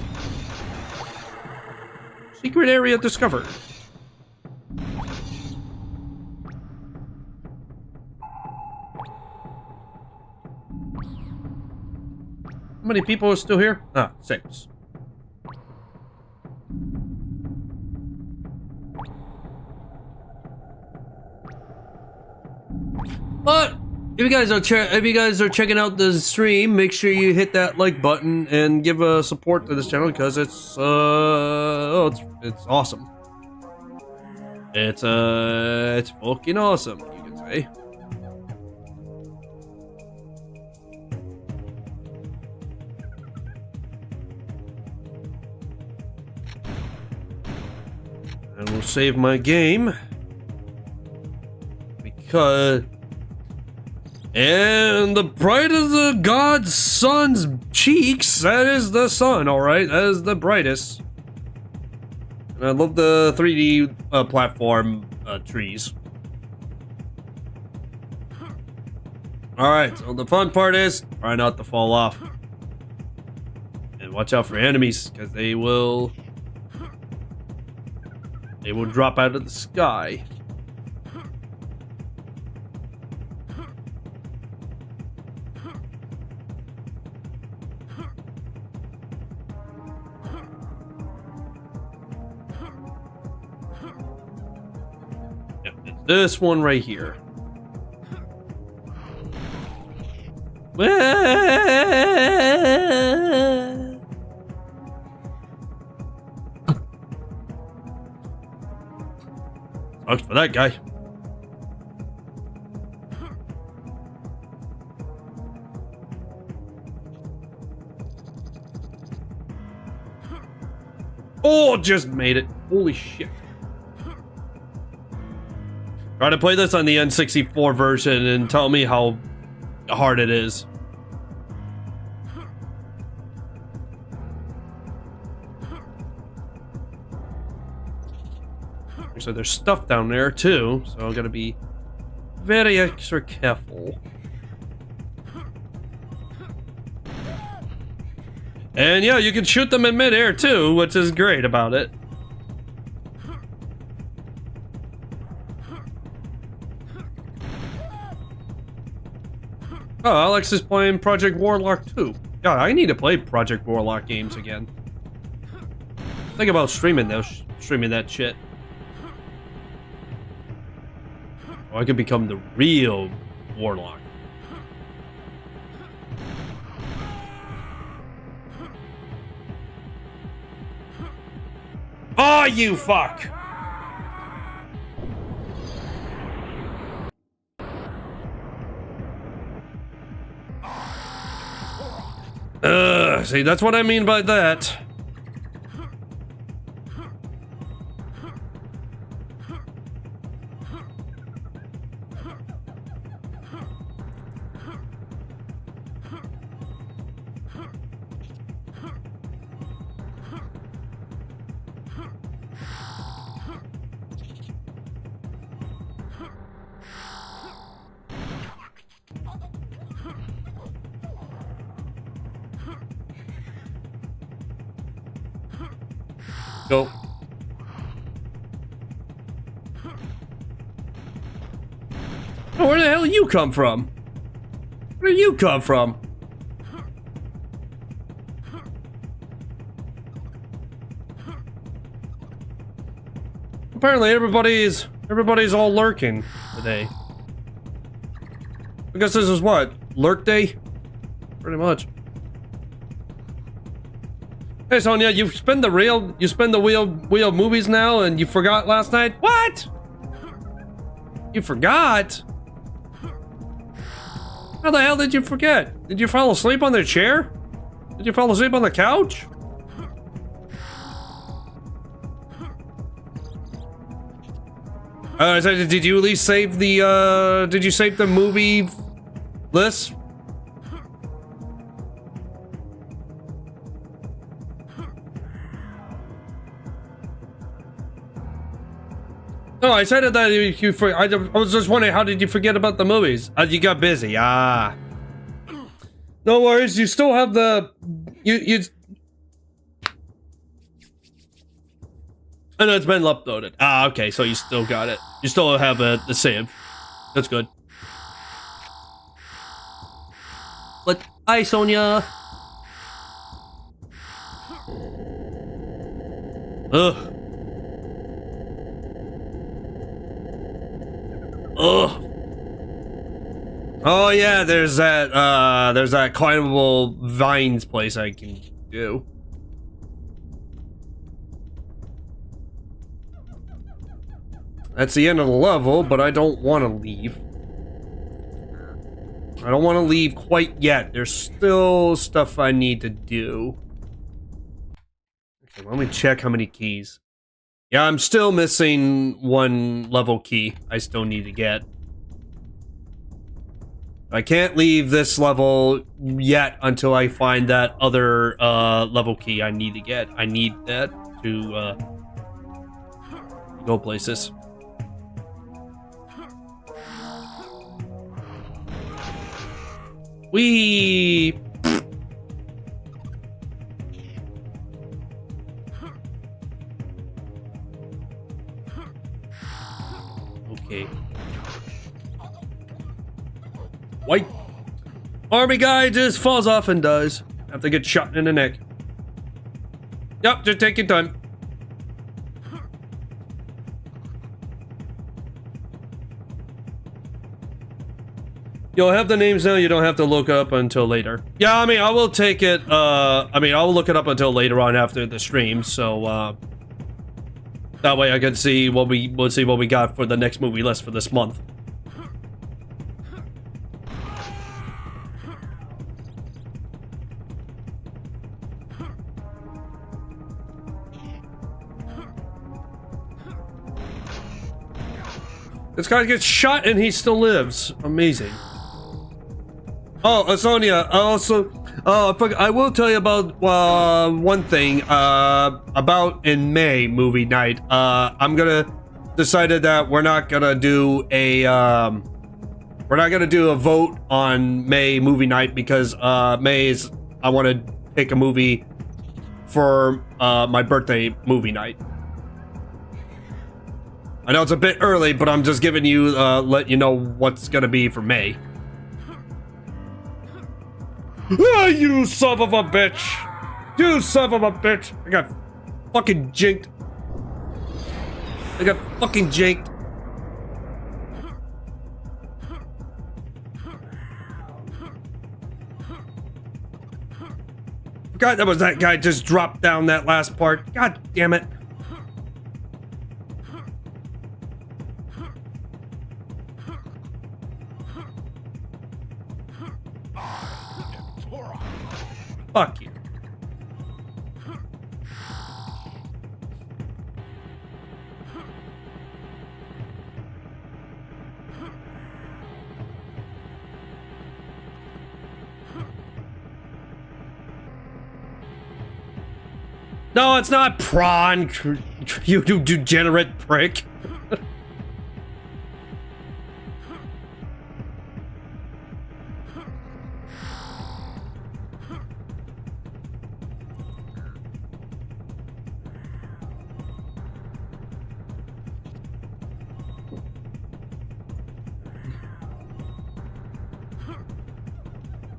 Secret area discovered. How many people are still here? Ah, 6. But if you guys are checking out the stream, make sure you hit that like button and give support to this channel because it's awesome. It's fucking awesome, you can say. And we'll save my game because. And the bright as the god's sun's cheeks, that is the sun, alright? That is the brightest. And I love the 3D platform trees. Alright, so the fun part is try not to fall off. And watch out for enemies, because they will drop out of the sky. This one right here. Sucks for that guy. Oh, just made it. Holy shit. Try to play this on the N64 version and tell me how hard it is. So there's stuff down there too, so I'm gonna be very extra careful. And yeah, you can shoot them in midair too, which is great about it. Oh, Alex is playing Project Warlock too. God, I need to play Project Warlock games again. Think about streaming that shit. Oh, I could become the real Warlock. Oh, you fuck! See, that's what I mean by that. Go. Oh, where the hell you come from? Where do you come from? Apparently everybody's all lurking today. I guess this is what? Lurk day? Pretty much. Hey Sonia, you spend the wheel movies now and you forgot last night? What? You forgot? How the hell did you forget? Did you fall asleep on the chair? Did you fall asleep on the couch? So did you at least save the did you save the movie list? No, I said that I was just wondering, how did you forget about the movies? You got busy. Ah. No worries, you still have the... You... I know it's been uploaded. Ah, okay, so you still got it. You still have the save. That's good. But, hi, Sonia. Ugh. Ugh. Oh yeah, there's that climbable vines place I can do. That's the end of the level, but I don't want to leave. I don't want to leave quite yet. There's still stuff I need to do. Okay, let me check how many keys. Yeah, I'm still missing one level key I still need to get. I can't leave this level yet until I find that other level key I need to get. I need that to go places. Whee! Okay. White army guy just falls off and dies after get shot in the neck. Yep, just take your time. You'll have the names now, you don't have to look up until later. Yeah, I mean, I will take it, I mean, I'll look it up until later on after the stream, so, that way I can see what we got for the next movie list for this month. This guy gets shot and he still lives. Amazing. Oh, Sonia, also, I will tell you about one thing about in May movie night. I'm gonna decided that we're not gonna do a vote on May movie night because May is I want to pick a movie for my birthday movie night. I know it's a bit early, but I'm just giving you let you know what's gonna be for May. Ah, you son of a bitch! You son of a bitch! I got fucking jinked. I got fucking jinked. God, that was that guy just dropped down that last part. God damn it. Fuck you. No, it's not prawn, you degenerate prick.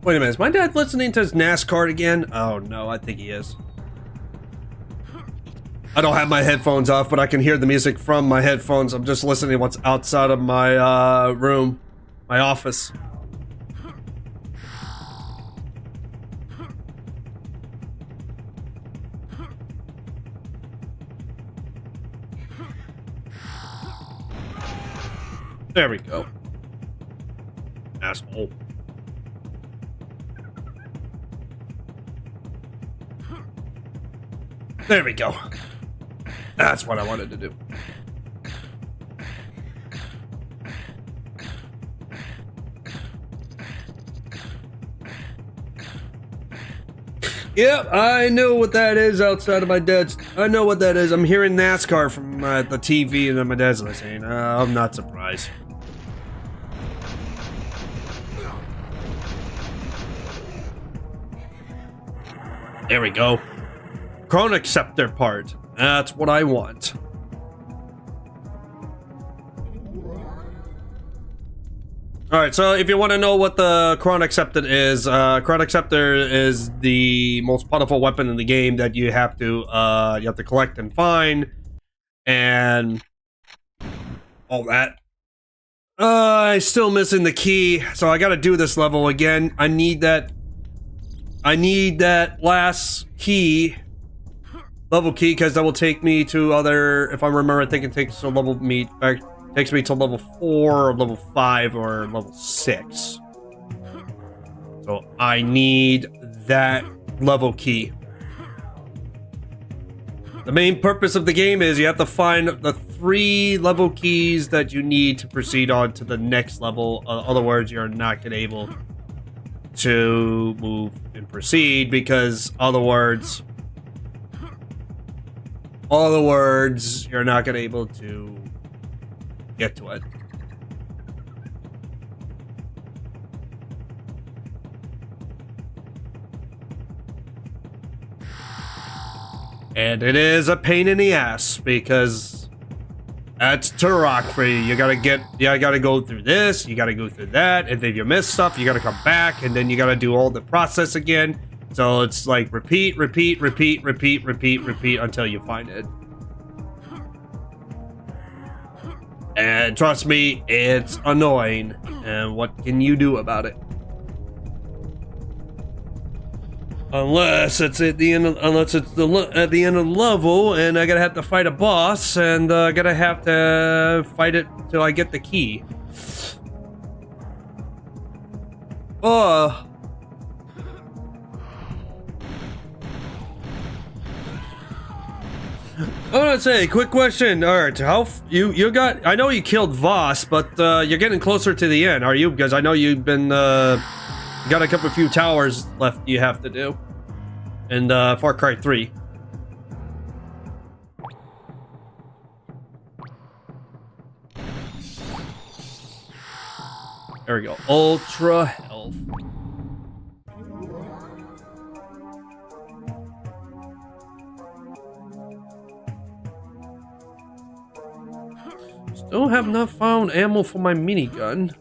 Wait a minute, is my dad listening to his NASCAR again? Oh no, I think he is. I don't have my headphones off, but I can hear the music from my headphones. I'm just listening to what's outside of my room, my office. There we go. Asshole. There we go. That's what I wanted to do. Yep, I know what that is outside of my dad's. I know what that is. I'm hearing NASCAR from the TV and then my dad's listening. I'm not surprised. There we go. Chron acceptor part. That's what I want. Alright, so if you want to know what the Chron acceptor is the most powerful weapon in the game that you have to collect and find and all that. I'm still missing the key, so I gotta do this level again. I need that last key, level key, because that will take me to other, if I remember, I think it takes to takes me to level 4 or level 5 or level 6. So I need that level key. The main purpose of the game is you have to find the 3 level keys that you need to proceed on to the next level. Other words, you're not gonna be able to move and proceed, because other words, you're not gonna be able to get to it. And it is a pain in the ass, because that's Turok for you. You gotta go through this, you gotta go through that, and if you miss stuff, you gotta come back, and then you gotta do all the process again. So it's like repeat until you find it. And trust me, it's annoying. And what can you do about it? Unless it's at the end of, at the end of the level, and I gotta have to fight a boss, and I gotta have to fight it till I get the key. I want to say, quick question. All right, how you got? I know you killed Voss, but you're getting closer to the end, are you? Because I know you've been got a few towers left you have to do, in Far Cry 3. There we go. Ultra health. Still have not found ammo for my minigun.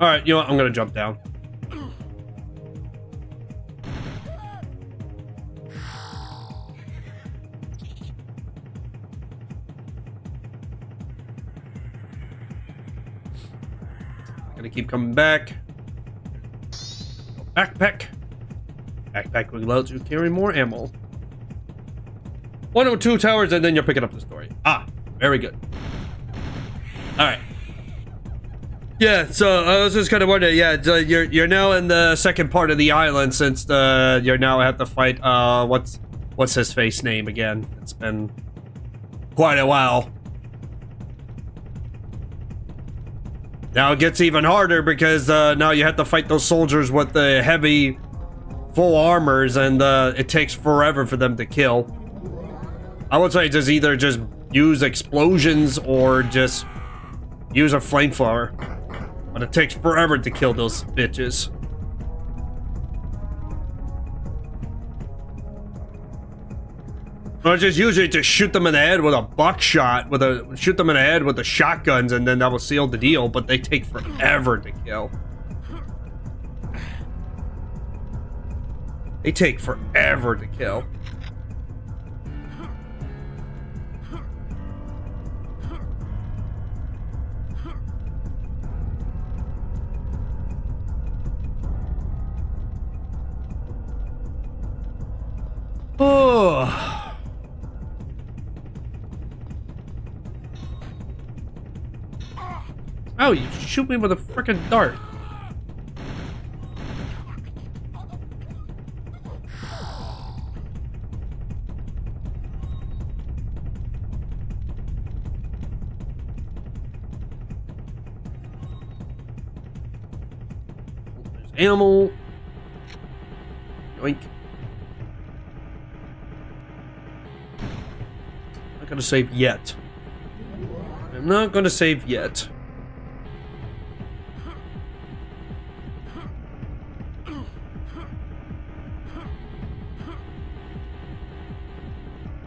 Alright, you know what? I'm gonna jump down. Gonna keep coming back. Backpack. Backpack will allow you to carry more ammo. 1 or 2 towers, and then you're picking up the story. Ah, very good. Alright. Yeah, so I was just kind of wondering, yeah, you're now in the second part of the island since you're now at the fight, what's his face name again? It's been quite a while. Now it gets even harder because now you have to fight those soldiers with the heavy full armors, and it takes forever for them to kill. I would say just either just use explosions or just use a flamethrower. But it takes forever to kill those bitches. Or just usually just shoot them in the head with a buckshot, shoot them in the head with the shotguns, and then that will seal the deal, but they take forever to kill. They take forever to kill. Oh. Oh, you shoot me with a frickin' dart. There's animal. Yoink. Not gonna save yet. I'm not gonna save yet.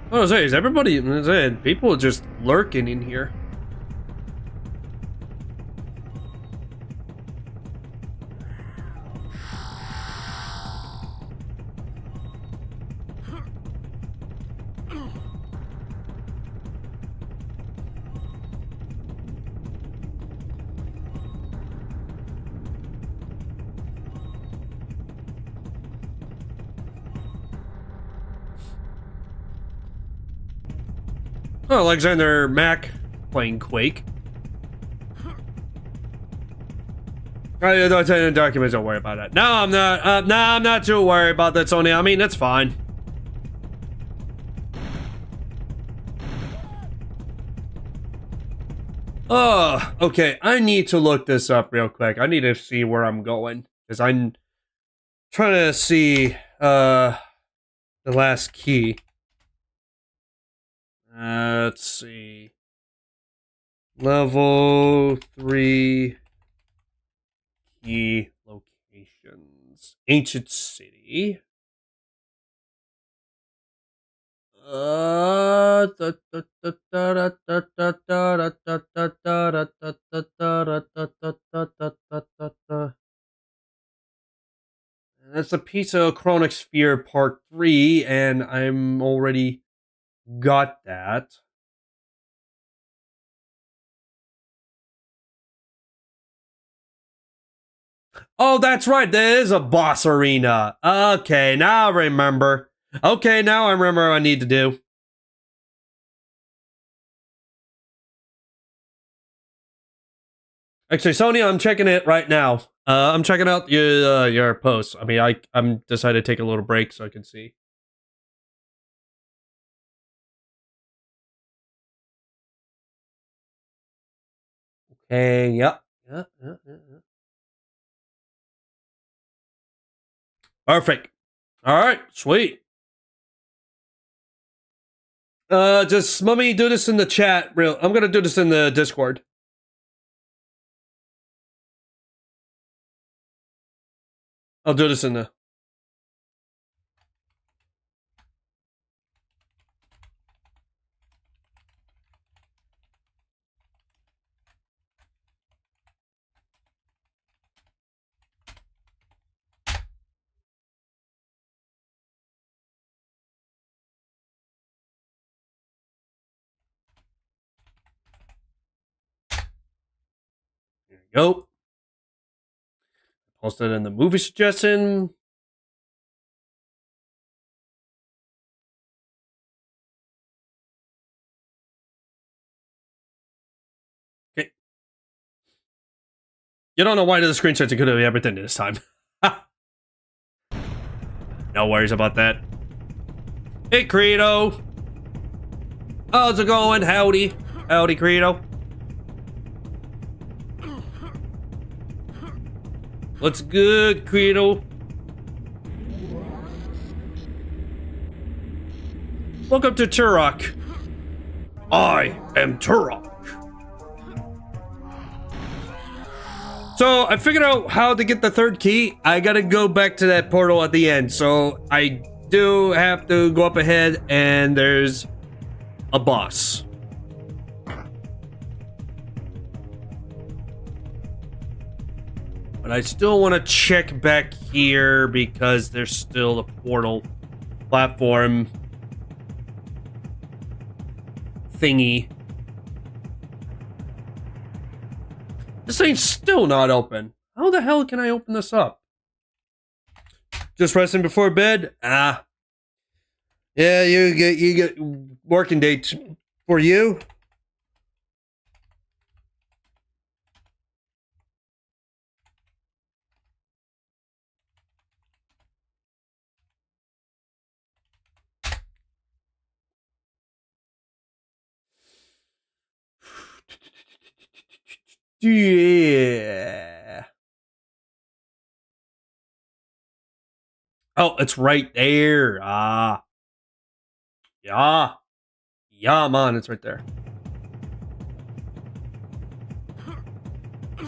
What I was saying is everybody, people are just lurking in here. Oh, Alexander Mack playing Quake. Documents, don't worry about that. No, I'm not. No, I'm not too worried about that, Sony. I mean, that's fine. Oh, okay. I need to look this up real quick. I need to see where I'm going because I'm trying to see the last key. Let's see. Level 3 key locations. Ancient City. That's the Pizza Chronic Sphere Part 3, and I'm already got that. Oh, that's right. There is a boss arena. Okay, now I remember. Okay, now I remember what I need to do. Actually, Sony, I'm checking it right now. I'm checking out your posts. I mean, I'm decided to take a little break so I can see. Okay, yep. Yeah. Perfect. All right, sweet. Just let me do this in the chat. I'm gonna do this in the Discord. I'll do this in the. go. Posted in the movie suggestion. Okay. You don't know why the screenshots are good at everything this time. No worries about that. Hey, Credo. How's it going? Howdy. Howdy, Credo. What's good, Credo? Welcome to Turok. I am Turok. So I figured out how to get the third key. I gotta go back to that portal at the end. So I do have to go up ahead and there's a boss. But I still want to check back here because there's still a portal platform thingy. This thing's still not open. How the hell can I open this up? Just resting before bed? Ah. Yeah, you get working dates for you. Yeah. Oh, it's right there. Ah. Yeah. Yeah, man, it's right there.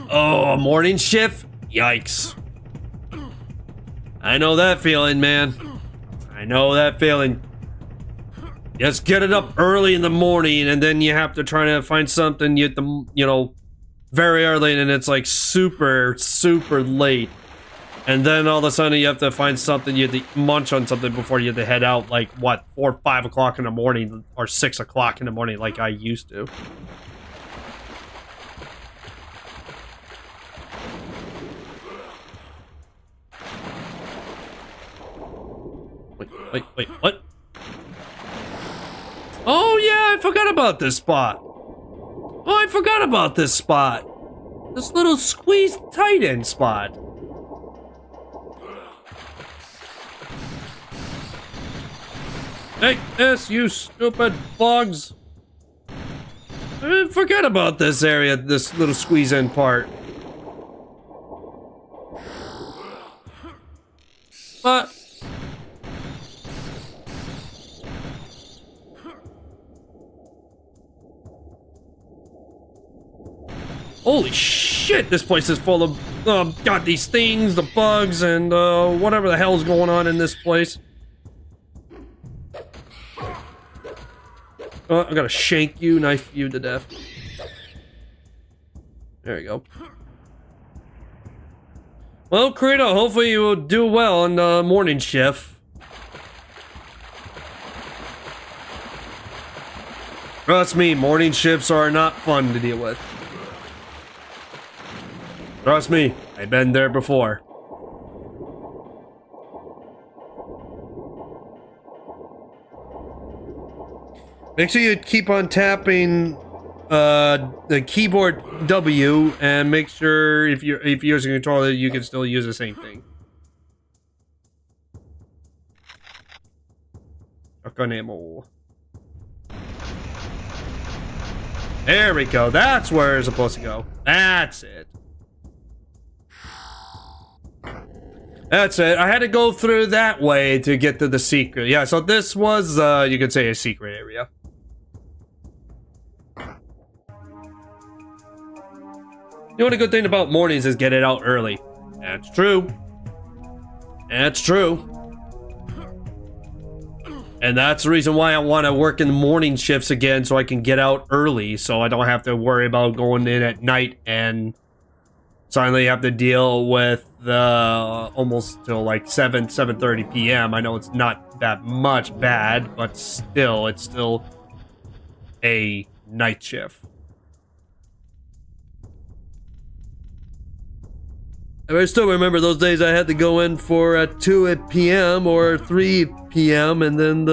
Oh, morning shift? Yikes. I know that feeling, man. I know that feeling. Just get it up early in the morning and then you have to try to find something very early and it's like super late. And then all of a sudden you have to find something, you have to munch on something before you have to head out, like, what, 4 or 5 o'clock in the morning, or 6 o'clock in the morning like I used to. Wait, what? Oh yeah, I forgot about this spot. Oh, I forgot about this spot. This little squeeze tight end spot. Take this, you stupid bugs. I forgot about this area, this little squeeze in part. But holy shit, this place is full of got these things, the bugs, and whatever the hell's going on in this place. I'm gonna shank you, knife you to death. There you go. Well, Credo, hopefully you will do well on the morning shift. Trust me, morning shifts are not fun to deal with. Trust me, I've been there before. Make sure you keep on tapping the keyboard W and make sure if you're using a controller you can still use the same thing. Shotgun ammo. There we go. That's where it's supposed to go. That's it. That's it. I had to go through that way to get to the secret. Yeah, so this was, you could say, a secret area. You know what a good thing about mornings is get it out early. That's true. That's true. And that's the reason why I want to work in the morning shifts again, so I can get out early, so I don't have to worry about going in at night and suddenly have to deal with almost till like 7:30 p.m. I know it's not that much bad, but still, it's still a night shift. I still remember those days I had to go in for at 2 p.m. or 3 p.m. and then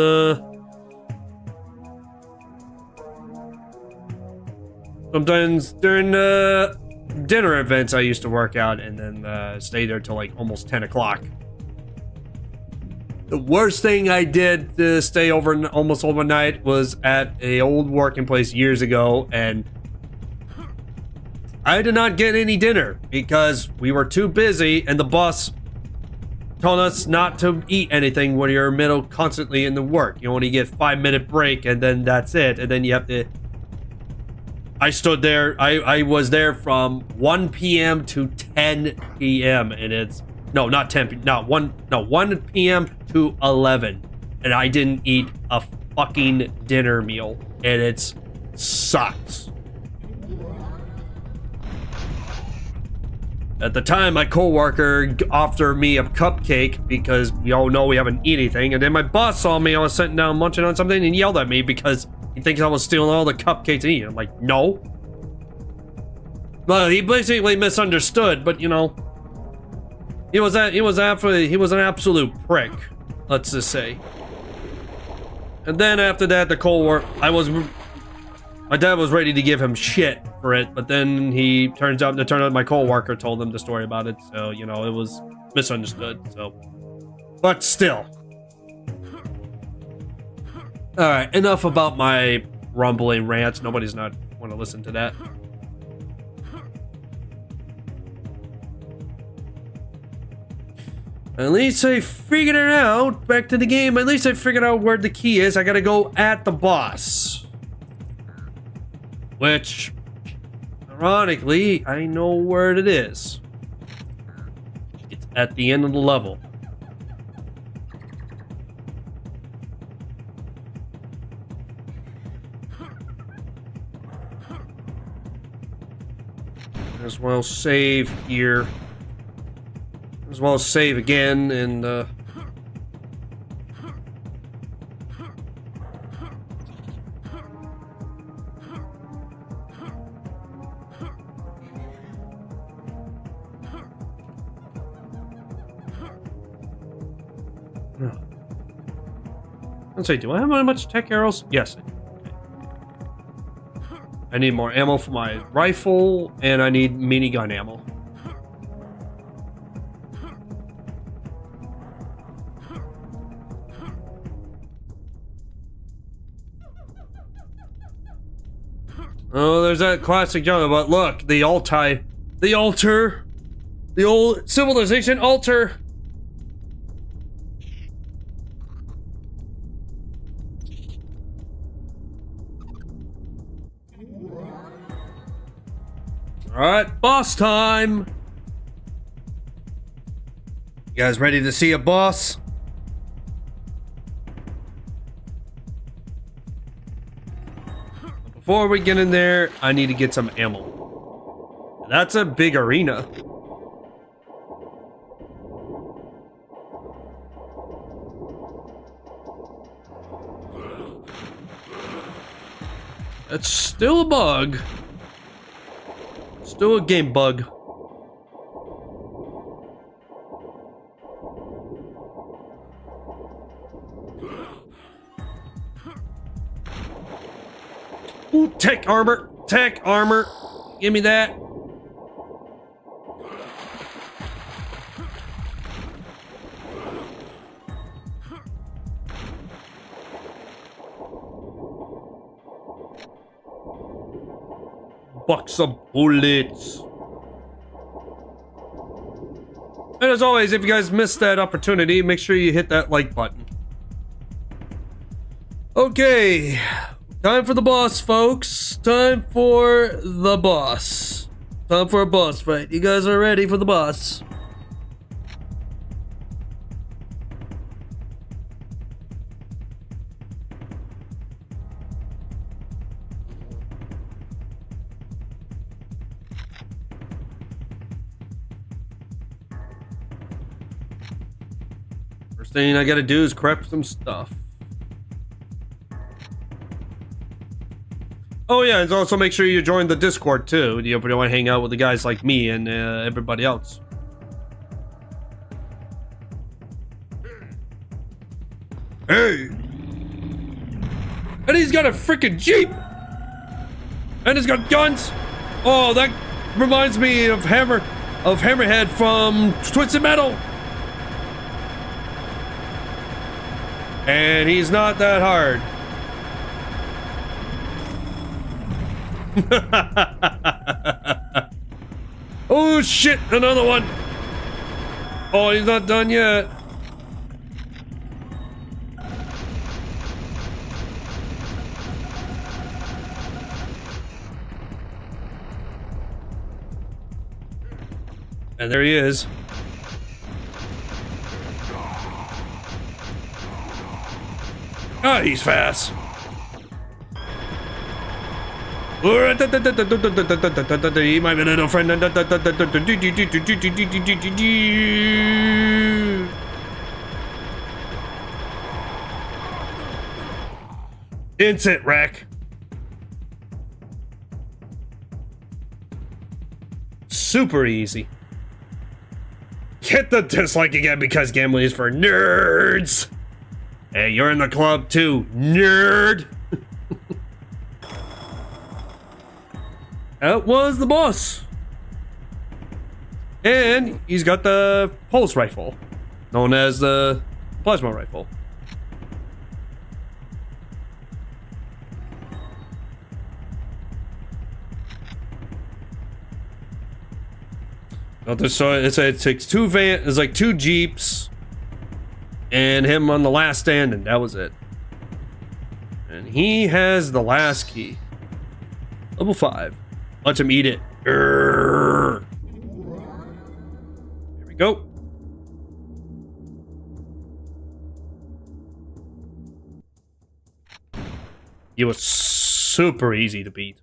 sometimes during dinner events I used to work out and then stay there till like almost 10 o'clock. The worst thing I did to stay over almost overnight was at a old working place years ago, and I did not get any dinner because we were too busy, and the boss told us not to eat anything when you're constantly in the work. You only get 5-minute break, and then that's it. And then you have to. I stood there. I was there from 1 p.m. to 10 p.m. and it's not 10. Not 1 p.m. to 11, and I didn't eat a fucking dinner meal, and it sucks. At the time, my coworker offered me a cupcake because we all know we haven't eaten anything, and then my boss saw me. I was sitting down munching on something and yelled at me because he thinks I was stealing all the cupcakes and eating. I'm like, no. Well, he basically misunderstood, but you know, he was an absolute prick, let's just say. And then after that, my dad was ready to give him shit for it, but then it turned out my coworker told him the story about it, so you know, it was misunderstood. So, but still. All right, enough about my rumbling rants. Nobody's not want to listen to that. At least I figured it out. Back to the game. At least I figured out where the key is. I gotta go at the boss. Which, ironically, I know where it is. It's at the end of the level. As well save here. As well as save again and let's see, do I have much tech arrows? Yes. I need more ammo for my rifle and I need minigun ammo. Oh, there's that classic genre, but look, the old civilization altar. All right, boss time. You guys ready to see a boss? Before we get in there, I need to get some ammo. That's a big arena. That's still a bug. Still a game bug. Ooh, tech armor! Tech armor! Give me that! Box of bullets. And as always, if you guys missed that opportunity, make sure you hit that like button. Okay. Time for the boss, folks. Time for the boss. Time for a boss fight. You guys are ready for the boss? First thing I gotta do is craft some stuff. Oh yeah, and also make sure you join the Discord too. You want to hang out with the guys like me and everybody else. Hey! And he's got a freaking Jeep! And he's got guns! Oh, that reminds me of Hammerhead from Twisted Metal! And he's not that hard. Oh shit, another one! Oh, he's not done yet. And there he is. Ah, he's fast. He might be a little friend. Instant wreck. Super easy. Hit the dislike again because gambling is for nerds. Hey, you're in the club too, nerd. That was the boss. And he's got the pulse rifle, known as the plasma rifle. So it takes it's like two Jeeps and him on the last stand, and that was it. And he has the last key. Level 5. Let him eat it. Here we go. It was super easy to beat.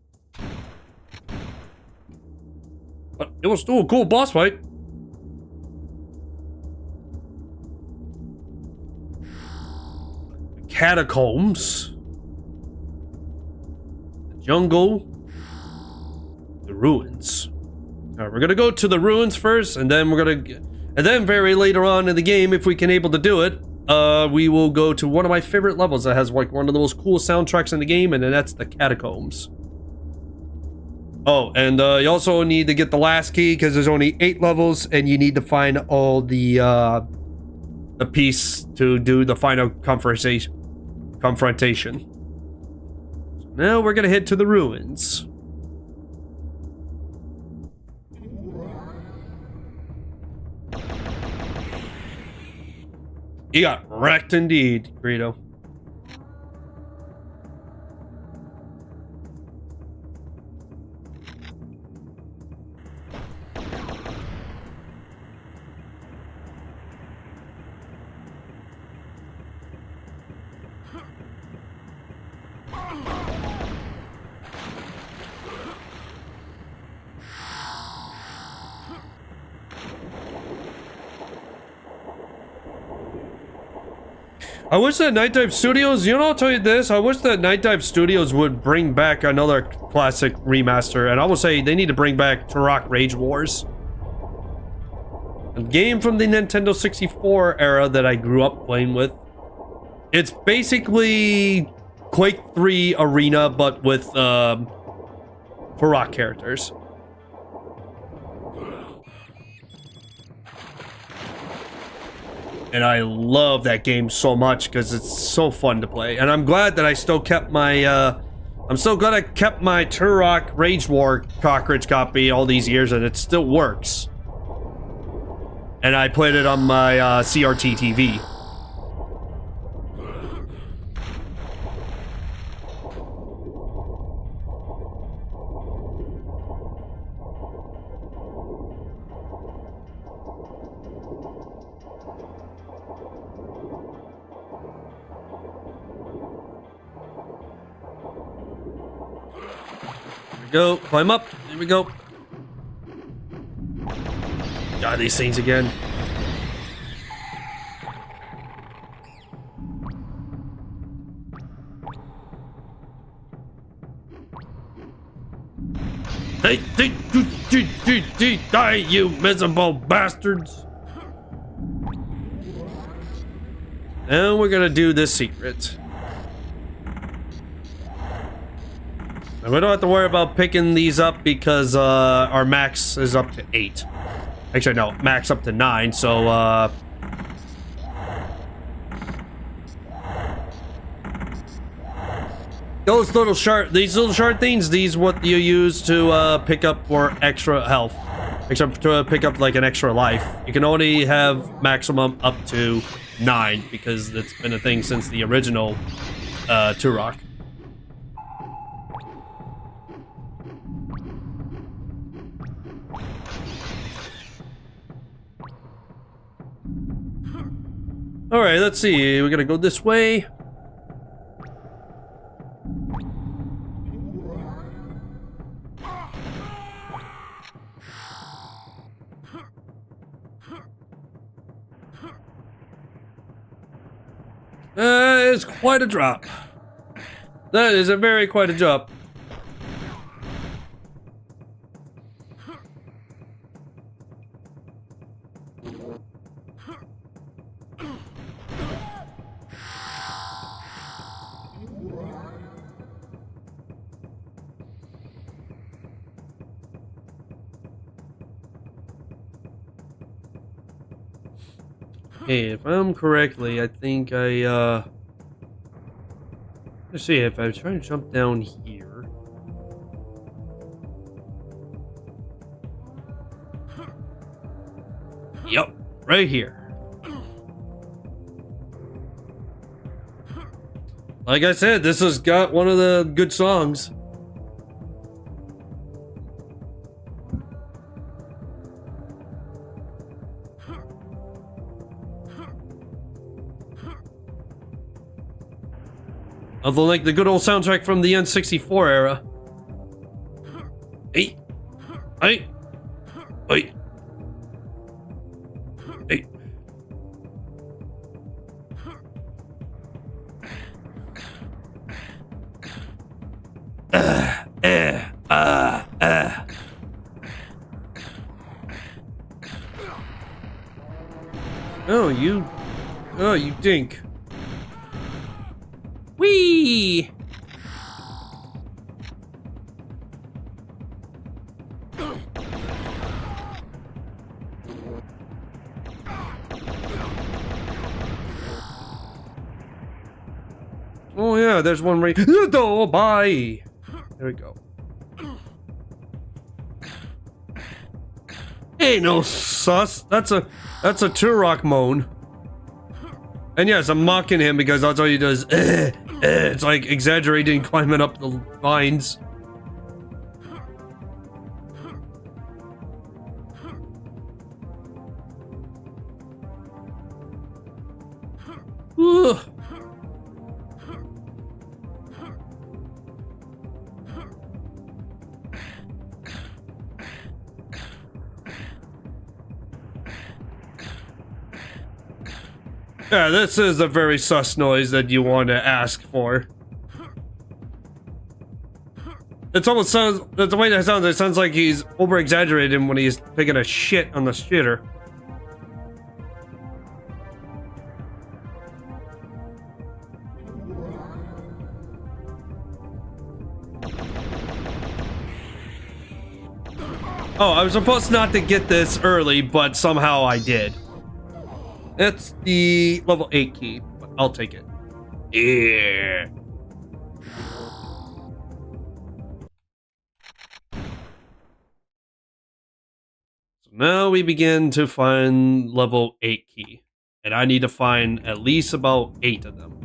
But it was still a cool boss fight. Catacombs. The jungle. The ruins. Alright, we're gonna go to the ruins first, and then very later on in the game, if we can able to do it, we will go to one of my favorite levels that has like one of the most cool soundtracks in the game, and then that's the Catacombs. Oh, and you also need to get the last key because there's only 8 levels, and you need to find all the piece to do the final confrontation. So now we're gonna head to the ruins. You got wrecked indeed, Greedo. I wish that Nightdive Studios, you know, I'll tell you this, I wish that Nightdive Studios would bring back another classic remaster, and I will say they need to bring back Turok Rage Wars. A game from the Nintendo 64 era that I grew up playing with. It's basically Quake 3 Arena, but with Turok characters. And I love that game so much because it's so fun to play. And I'm glad that I still kept my, I'm so glad I kept my Turok Rage War cartridge copy all these years and it still works. And I played it on my CRT TV. Go, climb up. Here we go. God, these things again. Die, you miserable bastards. And we're gonna do this secret. And we don't have to worry about picking these up because our max is up to 8. Actually, no, max up to 9, so these little shard things, these what you use to pick up for extra health. Except to pick up like an extra life. You can only have maximum up to 9 because it's been a thing since the original Turok. Alright, let's see. We're gonna go this way. It's quite a drop. That is a very quite a jump. Hey, if I'm correctly, I think let's see, if I try to jump down here. Yep, right here. Like I said, this has got one of the good songs. Although, like the good old soundtrack from the N64 era. Hey, hey, hey, hey. Oh, you dink. Whee! Oh yeah, there's one right. Oh, bye. There we go. Ain't no sus. That's a Turok moan. And yes, I'm mocking him because that's all he does. It's like exaggerating climbing up the vines. Ugh. Yeah, this is a very sus noise that you want to ask for. It's almost sounds, the way that sounds, it sounds like he's over-exaggerating when he's taking a shit on the shitter. Oh, I was supposed not to get this early, but somehow I did. It's the level 8 key, but I'll take it. Yeah. So now we begin to find level 8 key. And I need to find at least about 8 of them.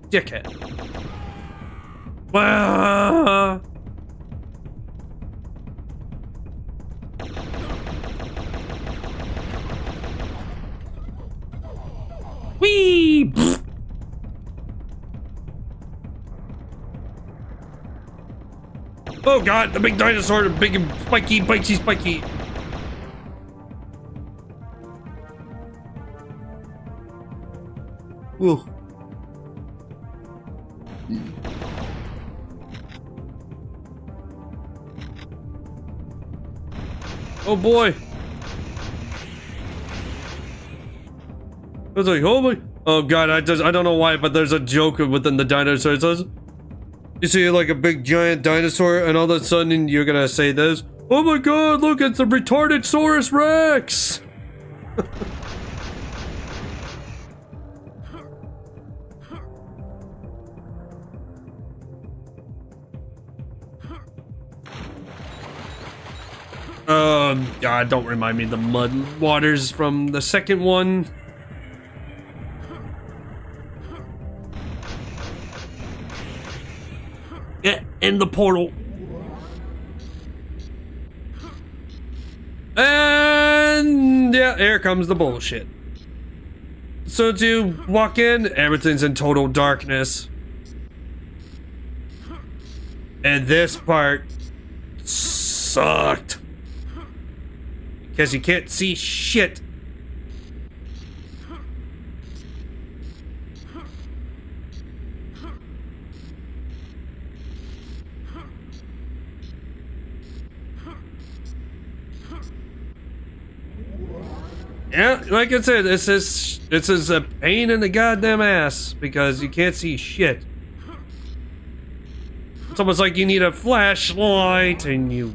Dickhead. Wow. Whee! Oh god, the big dinosaur, the big and spiky, spiky. Ooh. Oh boy. I was like, oh my. Oh god, I don't know why, but there's a joke within the dinosaur. It says, you see like a big giant dinosaur, and all of a sudden you're gonna say this. Oh my god, look, it's the retarded Saurus Rex! God, don't remind me of the mud waters from the second one. Yeah, in the portal. And yeah, here comes the bullshit. So to walk in, everything's in total darkness. And this part sucked. Because you can't see shit. Yeah, like I said, this is a pain in the goddamn ass because you can't see shit. It's almost like you need a flashlight and you...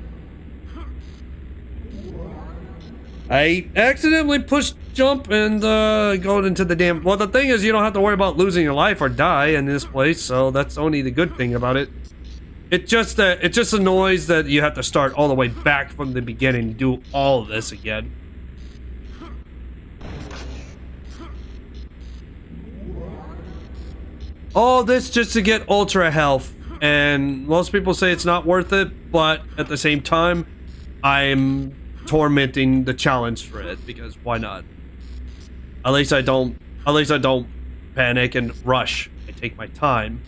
I accidentally pushed jump and go into the damn... Well, the thing is, you don't have to worry about losing your life or die in this place, so that's only the good thing about it. It just annoys that you have to start all the way back from the beginning and do all of this again. All this just to get ultra health, and most people say it's not worth it, but at the same time, I'm tormenting the challenge for it because why not? At least I don't panic and rush. I take my time.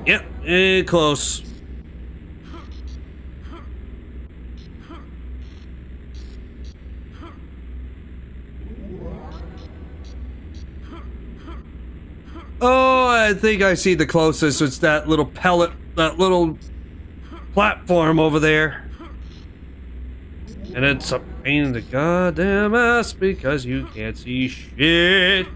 Yep, close. Oh, I think I see the closest. It's that little pellet, that little platform over there. And it's a pain in the goddamn ass because you can't see shit.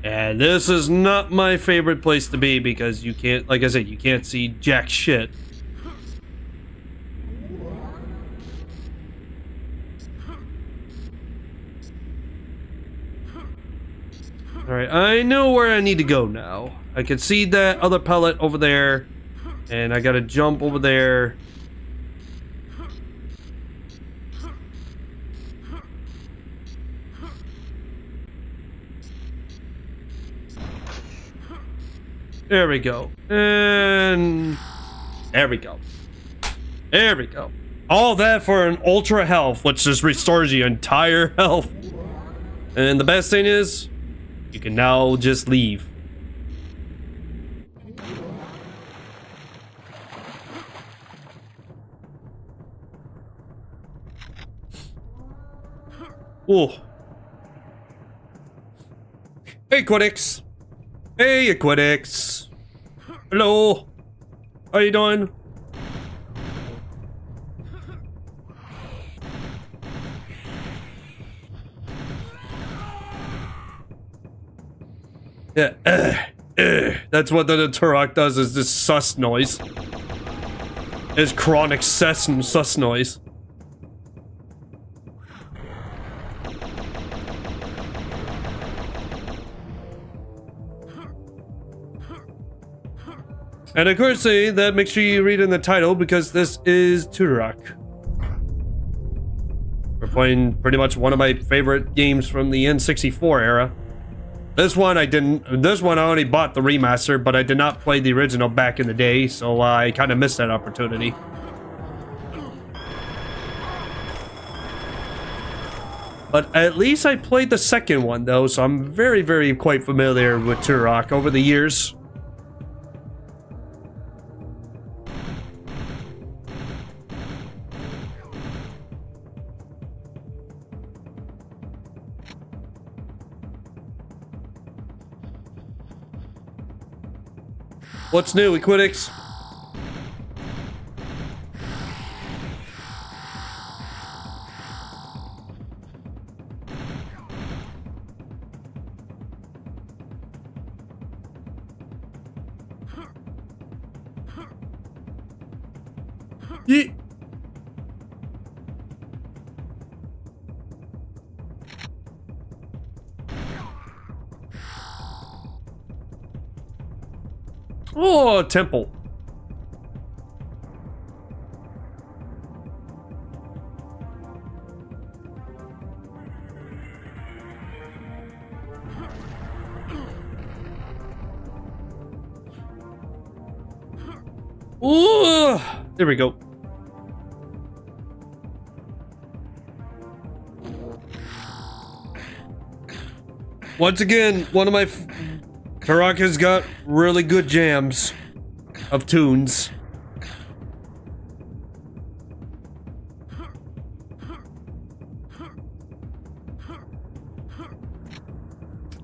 And this is not my favorite place to be because you can't, like I said, you can't see jack shit. Alright, I know where I need to go now. I can see that other pellet over there, and I gotta jump over there. There we go. And there we go. There we go. All that for an ultra health, which just restores your entire health. And the best thing is, you can now just leave. Oh. Hey, Quidix. Hey, Quidix. Hello. How you doing? Yeah, that's what the Turok does, is this sus noise. It's chronic sus noise. And of course, that make sure you read in the title because this is Turok. We're playing pretty much one of my favorite games from the N64 era. This one I didn't. This one I only bought the remaster, but I did not play the original back in the day, so I kind of missed that opportunity. But at least I played the second one, though, so I'm very, very quite familiar with Turok over the years. What's new, Equidix? Yeet. Oh, temple. Ooh, there we go. Once again, one of my Turok has got really good jams of tunes.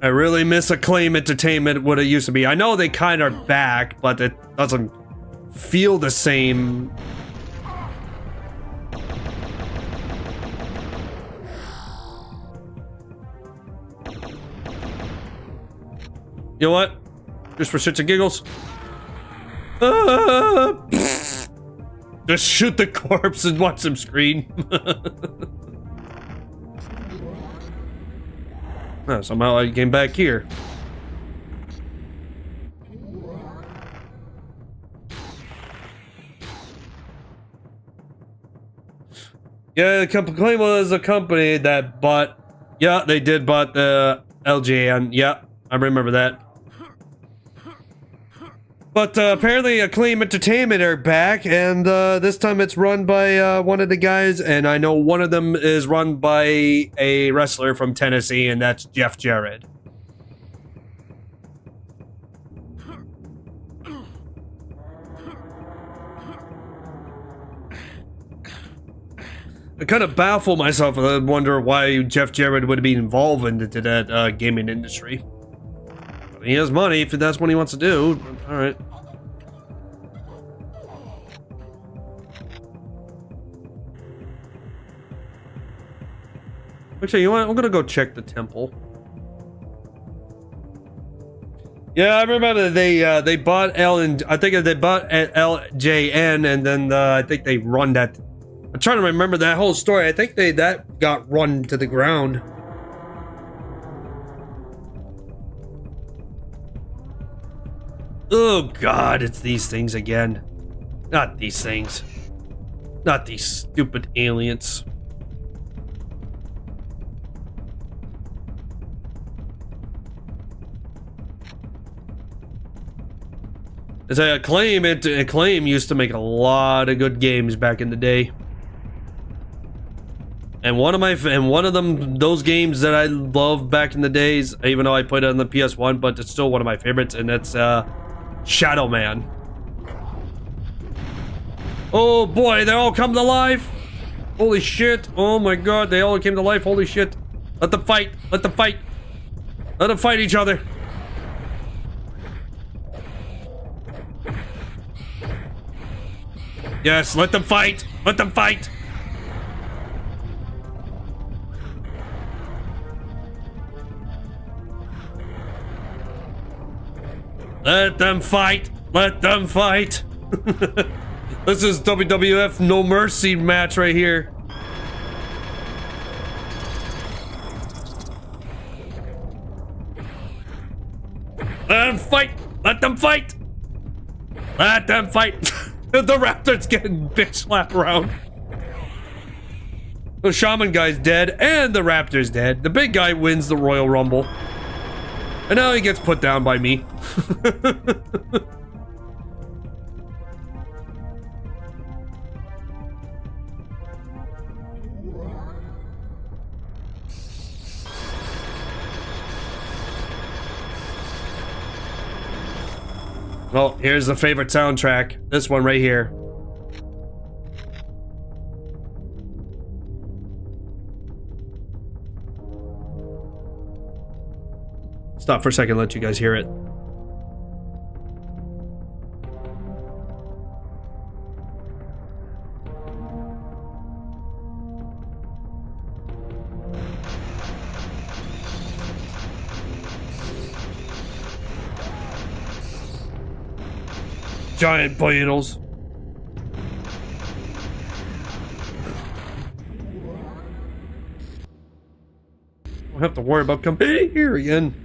I really miss Acclaim Entertainment, what it used to be. I know they kind of are back, but it doesn't feel the same. You know what? Just for shits and giggles. Just shoot the corpse and watch them scream. Oh, somehow I came back here. Yeah, Acclaim was a company that bought. Yeah, they did bought the LJN. Yeah, I remember that. But apparently Acclaim Entertainment are back, and this time it's run by one of the guys, and I know one of them is run by a wrestler from Tennessee, and that's Jeff Jarrett. I kind of baffle myself and wonder why Jeff Jarrett would be involved into that gaming industry. He has money if that's what he wants to do. All right. Actually, you know what? I'm gonna go check the temple. Yeah, I remember they bought L and I think they bought LJN, and then I think they run that. I'm trying to remember that whole story. I think that got run to the ground. Oh God, it's these things again. Not these things. Not these stupid aliens. As Acclaim used to make a lot of good games back in the day. And one of them, those games that I loved back in the days, even though I played it on the PS1, but it's still one of my favorites, and that's Shadow Man. Oh boy, they all come to life! Holy shit! Oh my God, they all came to life! Holy shit! Let them fight! Let them fight! Let them fight each other! Yes, let them fight! Let them fight! Let them fight! Let them fight! This is WWF No Mercy match right here. Let them fight! Let them fight! Let them fight! The Raptors getting bitch slapped around. The shaman guy's dead and the raptor's dead. The big guy wins the Royal Rumble. And now he gets put down by me. Well, here's the favorite soundtrack. This one right here. Stop for a second, let you guys hear it. Giant beetles. Don't have to worry about coming here again.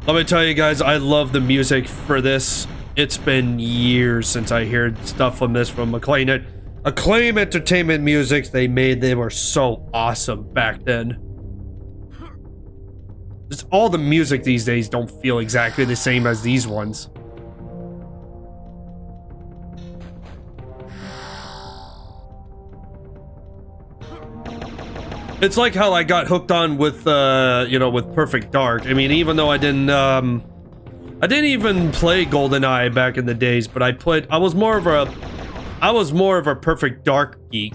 Let me tell you guys, I love the music for this. It's been years since I heard stuff from this from Acclaim Entertainment music they made. They were so awesome back then. Just all the music these days don't feel exactly the same as these ones. It's like how I got hooked on with, you know, with Perfect Dark. I mean, even though I didn't even play GoldenEye back in the days, but I was more of a Perfect Dark geek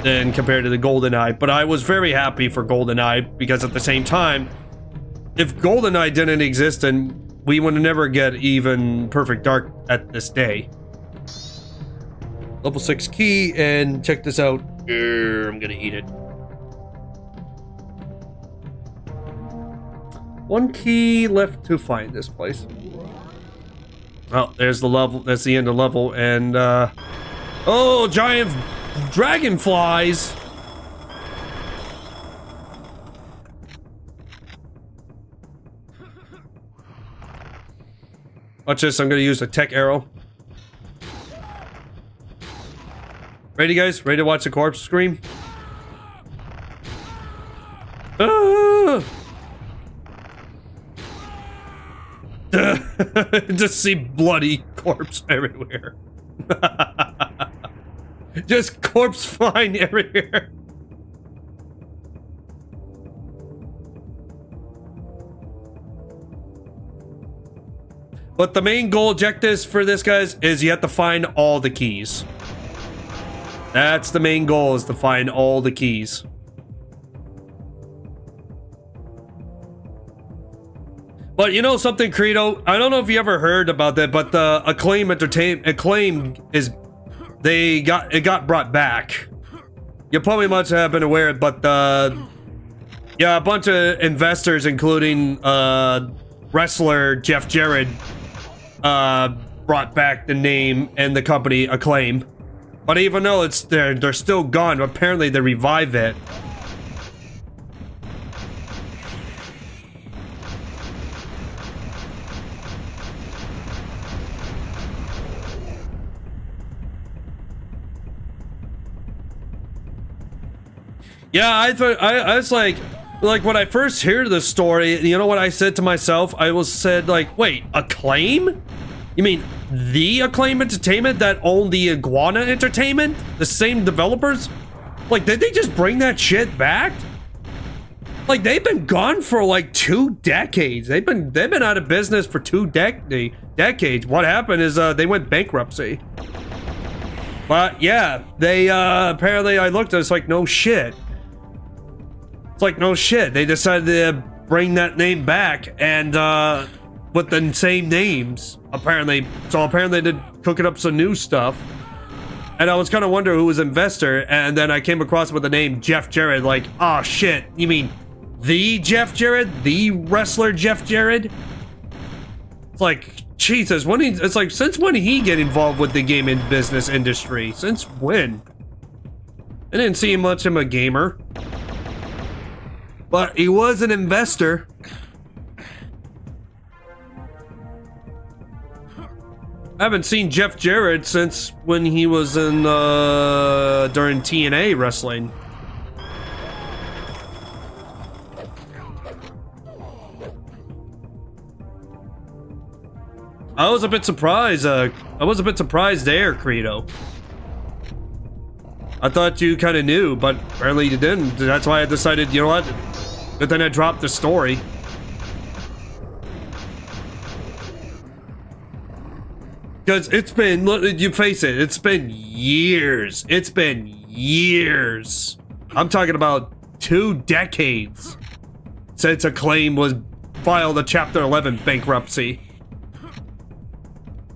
than compared to the GoldenEye. But I was very happy for GoldenEye because at the same time, if GoldenEye didn't exist, then we would never get even Perfect Dark at this day. Level 6 key, and check this out. I'm gonna eat it. One key left to find this place. Well, there's the level. That's the end of the level, and oh, giant dragonflies! Watch this. I'm gonna use a tech arrow. Ready, guys? Ready to watch the corpse scream? Ah! Just see bloody corpse everywhere. Just corpse flying everywhere. But the main goal objectives for this, guys, is you have to find all the keys. That's the main goal, is to find all the keys. But you know something, Credo? I don't know if you ever heard about that, but the Acclaim is it got brought back. You probably must have been aware, but yeah, a bunch of investors, including wrestler Jeff Jarrett, brought back the name and the company Acclaim. But even though they're still gone, apparently they revived it. Yeah, I was like when I first heard the story, you know what I said to myself? I said like, wait, Acclaim? You mean the Acclaim Entertainment that owned the Iguana Entertainment? The same developers? Like, did they just bring that shit back? Like, they've been gone for like 2 decades. They've been out of business for 2 decades. What happened is they went bankruptcy. But yeah, they apparently I looked at it's like no shit. It's like no shit. They decided to bring that name back and with the same names, apparently. So apparently they're cooking up some new stuff. And I was kind of wondering who was investor, and then I came across with the name Jeff Jarrett, like, oh shit, you mean the Jeff Jarrett? The wrestler Jeff Jarrett? It's like, Jesus, it's like, since when did he get involved with the gaming business industry? Since when? I didn't see much of a gamer. But he was an investor. I haven't seen Jeff Jarrett since when he was in during TNA wrestling. I was a bit surprised. I was a bit surprised there, Credo. I thought you kind of knew, but apparently you didn't. That's why I decided, you know what? But then I dropped the story. Because it's been, look, you face it, it's been years. It's been years. I'm talking about 2 decades since Acclaim was filed a Chapter 11 bankruptcy.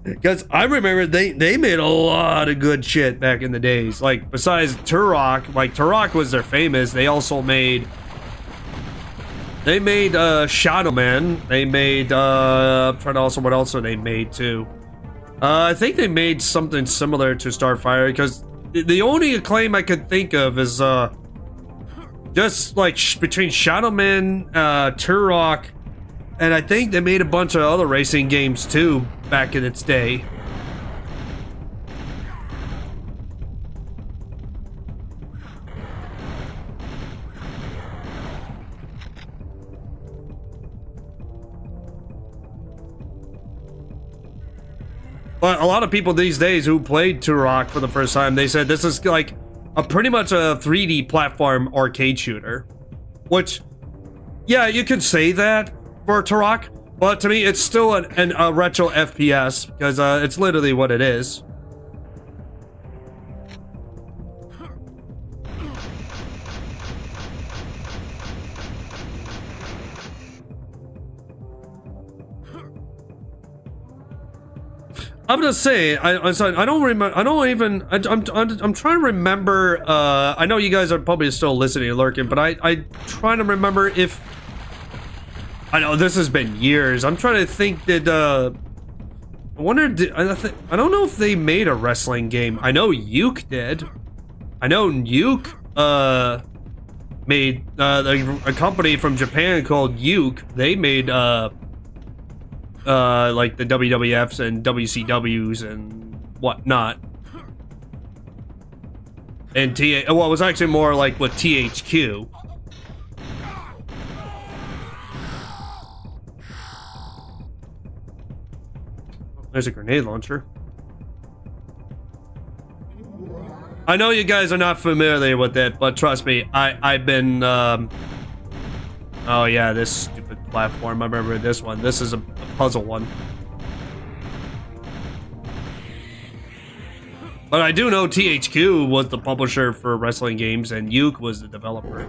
Because I remember they made a lot of good shit back in the days. Like, besides Turok, like, Turok was their famous. They also made... They made Shadow Man. They made... I'm trying to also... What else are they made, too? I think they made something similar to Starfire, because the only Acclaim I could think of is, just, like, between Shadow Man, Turok, and I think they made a bunch of other racing games, too, back in its day. But a lot of people these days who played Turok for the first time, they said this is like a pretty much a 3D platform arcade shooter. Which, yeah, you could say that for Turok, but to me it's still a retro FPS, because it's literally what it is. I'm just saying. I don't remember. I don't even. I'm trying to remember. I know you guys are probably still listening and lurking, but I trying to remember if. I know this has been years. I'm trying to think that. I wonder. I don't know if they made a wrestling game. I know Uke did. I know Uke made a company from Japan called Uke. They made like the WWFs and WCWs and whatnot. And well, it was actually more like with THQ. There's a grenade launcher. I know you guys are not familiar with it, but trust me, I've been, oh yeah, this stupid platform. I remember this one. This is a puzzle one. But I do know THQ was the publisher for wrestling games and Uke was the developer.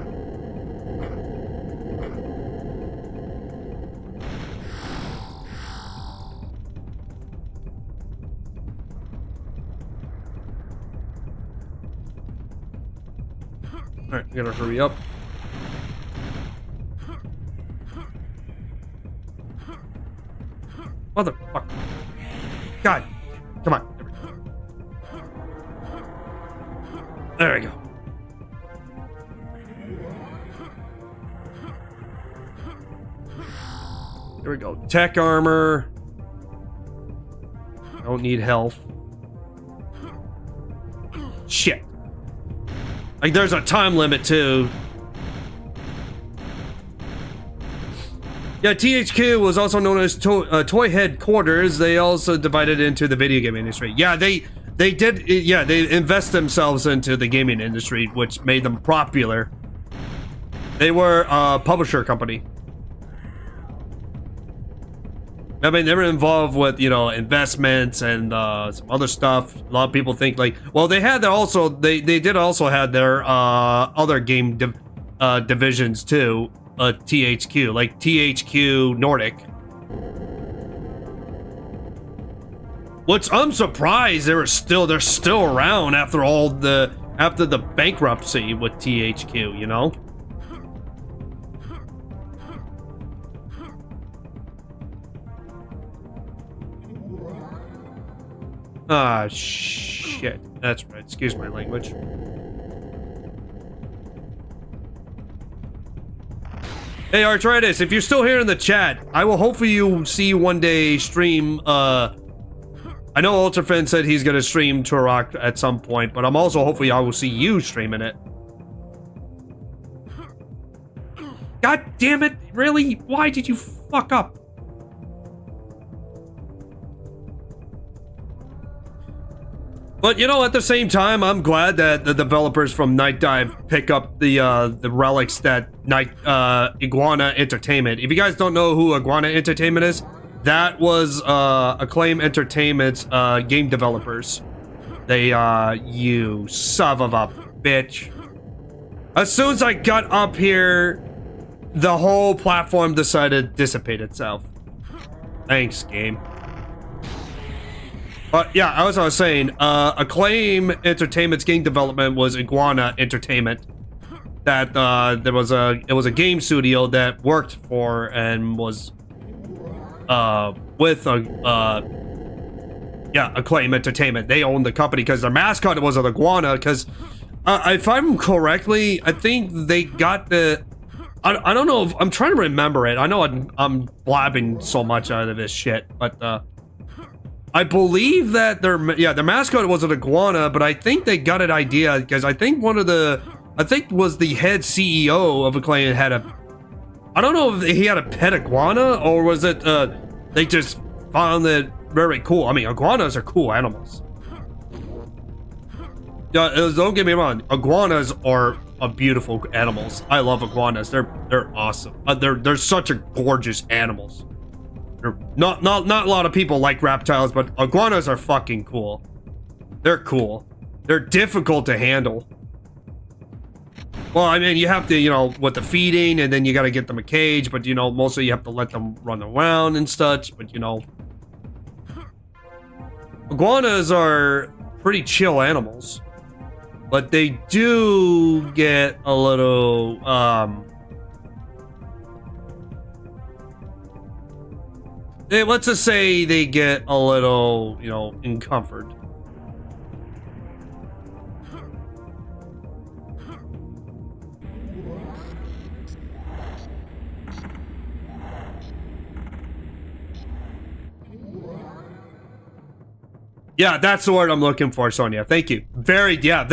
Alright, I gotta hurry up. Motherfucker. God. Come on. There we go. There we go. Tech armor. Don't need health. Shit. Like, there's a time limit, too. Yeah, THQ was also known as Toy Headquarters. They also divided into the video game industry. Yeah, they did. Yeah, they invest themselves into the gaming industry, which made them popular. They were a publisher company. I mean, they were involved with, you know, investments and some other stuff. A lot of people think, like, well, they had their also, they did also have their other game divisions too. THQ, like THQ Nordic. Which I'm surprised they're still around after the bankruptcy with THQ, you know? Ah, shit. That's right. Excuse my language. Hey, Arthritis, if you're still here in the chat, I will hopefully see you one day stream, I know Ultrafin said he's gonna stream Turok at some point, but I'm also hopefully I will see you streaming it. God damn it, really? Why did you fuck up? But you know, at the same time, I'm glad that the developers from Nightdive pick up the relics that Iguana Entertainment. If you guys don't know who Iguana Entertainment is, that was Acclaim Entertainment's game developers. They you son of a bitch. As soon as I got up here, the whole platform decided to dissipate itself. Thanks, game. But yeah, as I was saying, Acclaim Entertainment's game development was Iguana Entertainment. That it was a game studio that worked for and was with Acclaim Entertainment. They owned the company because their mascot was an iguana. Because if I'm correctly, I think they got the. I don't know if I'm trying to remember it. I know I'm blabbing so much out of this shit, but I believe that their mascot was an iguana, but I think they got an idea because I think was the head CEO of Acclaim had a. I don't know if he had a pet iguana or was it they just found it very cool. I mean, iguanas are cool animals. Yeah, don't get me wrong. Iguanas are beautiful animals. I love iguanas. They're awesome. They're such a gorgeous animals. They're not a lot of people like reptiles, but iguanas are fucking cool. They're cool. They're difficult to handle. Well, I mean, you have to, you know, with the feeding, and then you got to get them a cage, but, you know, mostly you have to let them run around and such, but, you know. Iguanas are pretty chill animals, but they do get a little, let's just say they get a little, you know, encumbered. Yeah, that's the word I'm looking for, Sonia. Thank you. They're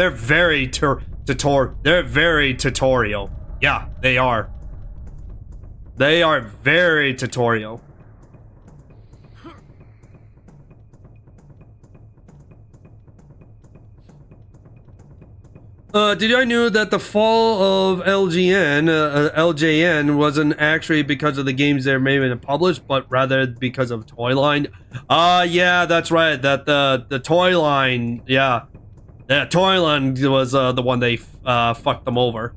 very tutorial. Yeah, they are. They are very tutorial. Did I know that the fall of LJN wasn't actually because of the games they're maybe published, but rather because of Toyline? Yeah, that's right. That the Toyline, yeah, that Toyline was the one they fucked them over.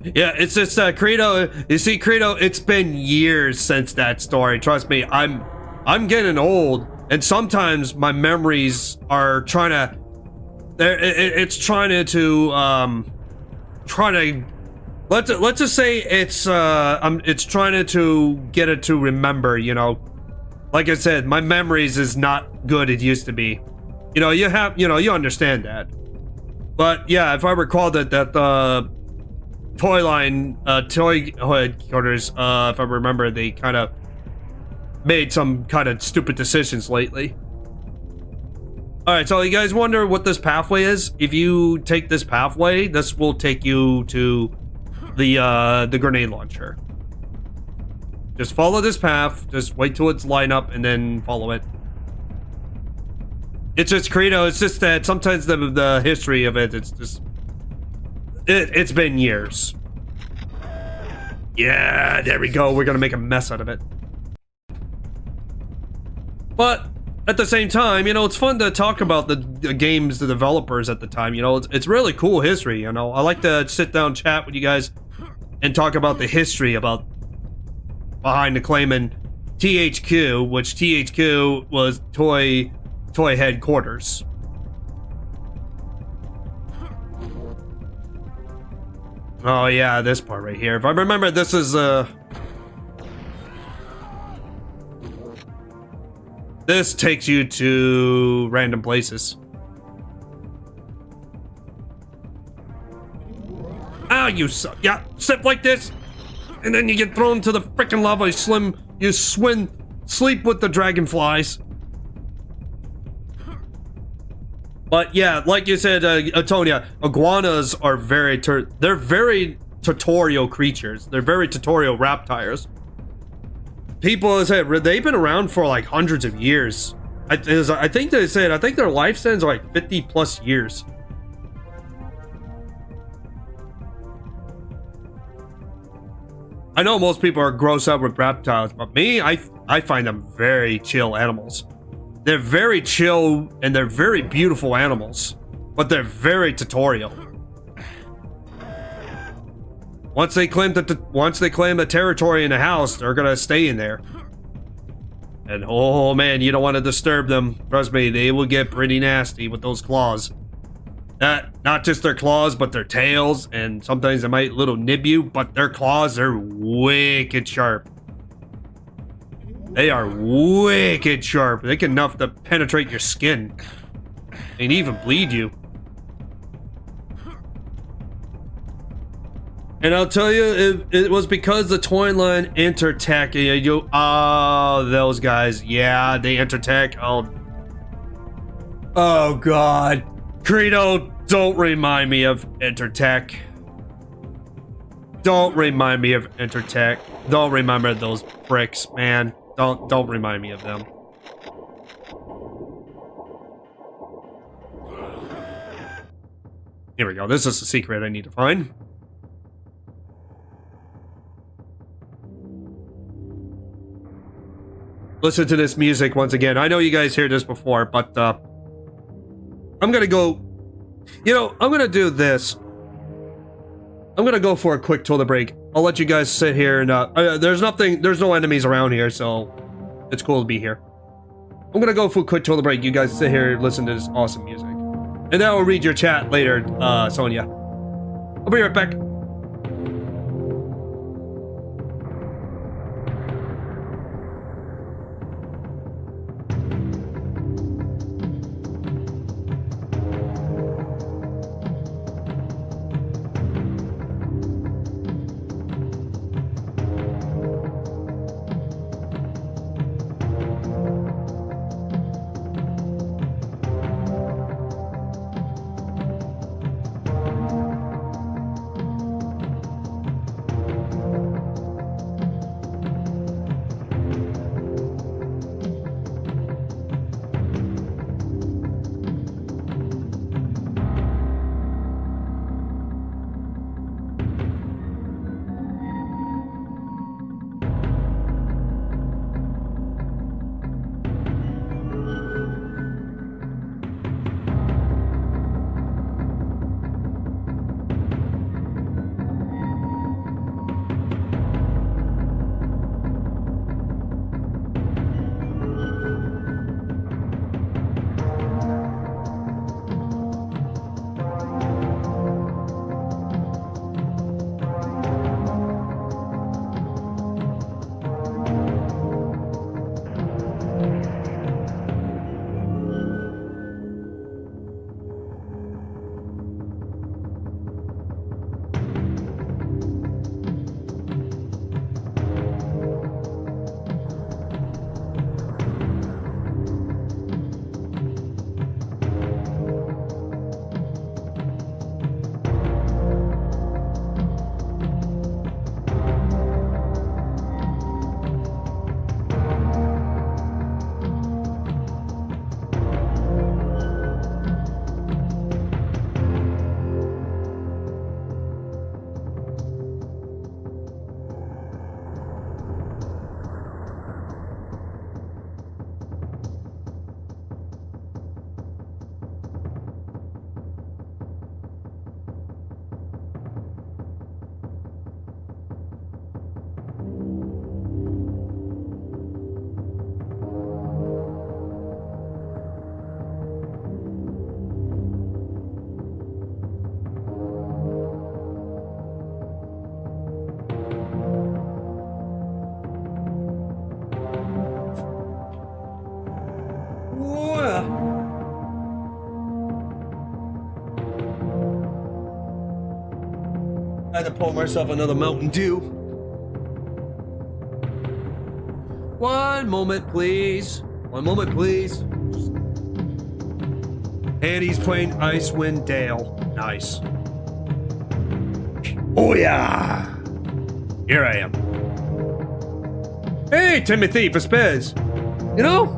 Yeah, it's just Credo. You see, Credo, it's been years since that story. Trust me, I'm getting old, and sometimes my memories are trying to. It's trying to let's just say it's trying to get it to remember, you know. Like I said, my memories is not good it used to be. You know, you understand that. But yeah, if I recall that Toyline toy headquarters, if I remember, they kind of made some kind of stupid decisions lately. Alright, so you guys wonder what this pathway is? If you take this pathway, this will take you to the grenade launcher. Just follow this path, just wait till it's line up and then follow it. It's just Credo, it's just that sometimes the history of it, it's just it's been years. Yeah, there we go, we're gonna make a mess out of it. But at the same time, you know, it's fun to talk about the games, the developers at the time. You know, it's really cool history, you know. I like to sit down, chat with you guys, and talk about the history about behind Acclaim and THQ, which THQ was toy headquarters. Oh yeah, this part right here. If I remember, this is this takes you to random places. Ah, you suck. Yeah, step like this, and then you get thrown to the freaking lava. You sleep with the dragonflies. But yeah, like you said, Antonia, iguanas are they're very tutorial creatures. They're very tutorial reptiles. People said they've been around for like hundreds of years. I think they said, I think their lifespans are like 50 plus years. I know most people are grossed out with reptiles, but me, I find them very chill animals. They're very chill and they're very beautiful animals, but they're very tutorial. Once they claim the territory in the house, they're gonna stay in there. And oh man, you don't want to disturb them. Trust me, they will get pretty nasty with those claws. Not just their claws, but their tails, and sometimes they might little nib you, but their claws are wicked sharp. They are wicked sharp. They can enough to penetrate your skin and even bleed you. And I'll tell you, it was because the toy line Intertech. Oh, those guys. Yeah, they Intertech. Oh God. Credo, don't remind me of Intertech. Don't remind me of Intertech. Don't remember those pricks, man. Don't remind me of them. Here we go. This is a secret I need to find. Listen to this music once again. I know you guys heard this before, but I'm gonna go. You know, I'm gonna do this. I'm gonna go for a quick toilet break. I'll let you guys sit here and there's no enemies around here, so it's cool to be here. I'm gonna go for a quick toilet break. You guys sit here and listen to this awesome music, and then I'll read your chat later, Sonia. I'll be right back. I had to pour myself another Mountain Dew. One moment, please. One moment, please. And he's playing Icewind Dale. Nice. Oh yeah! Here I am. Hey, Timothy Vespez. You know,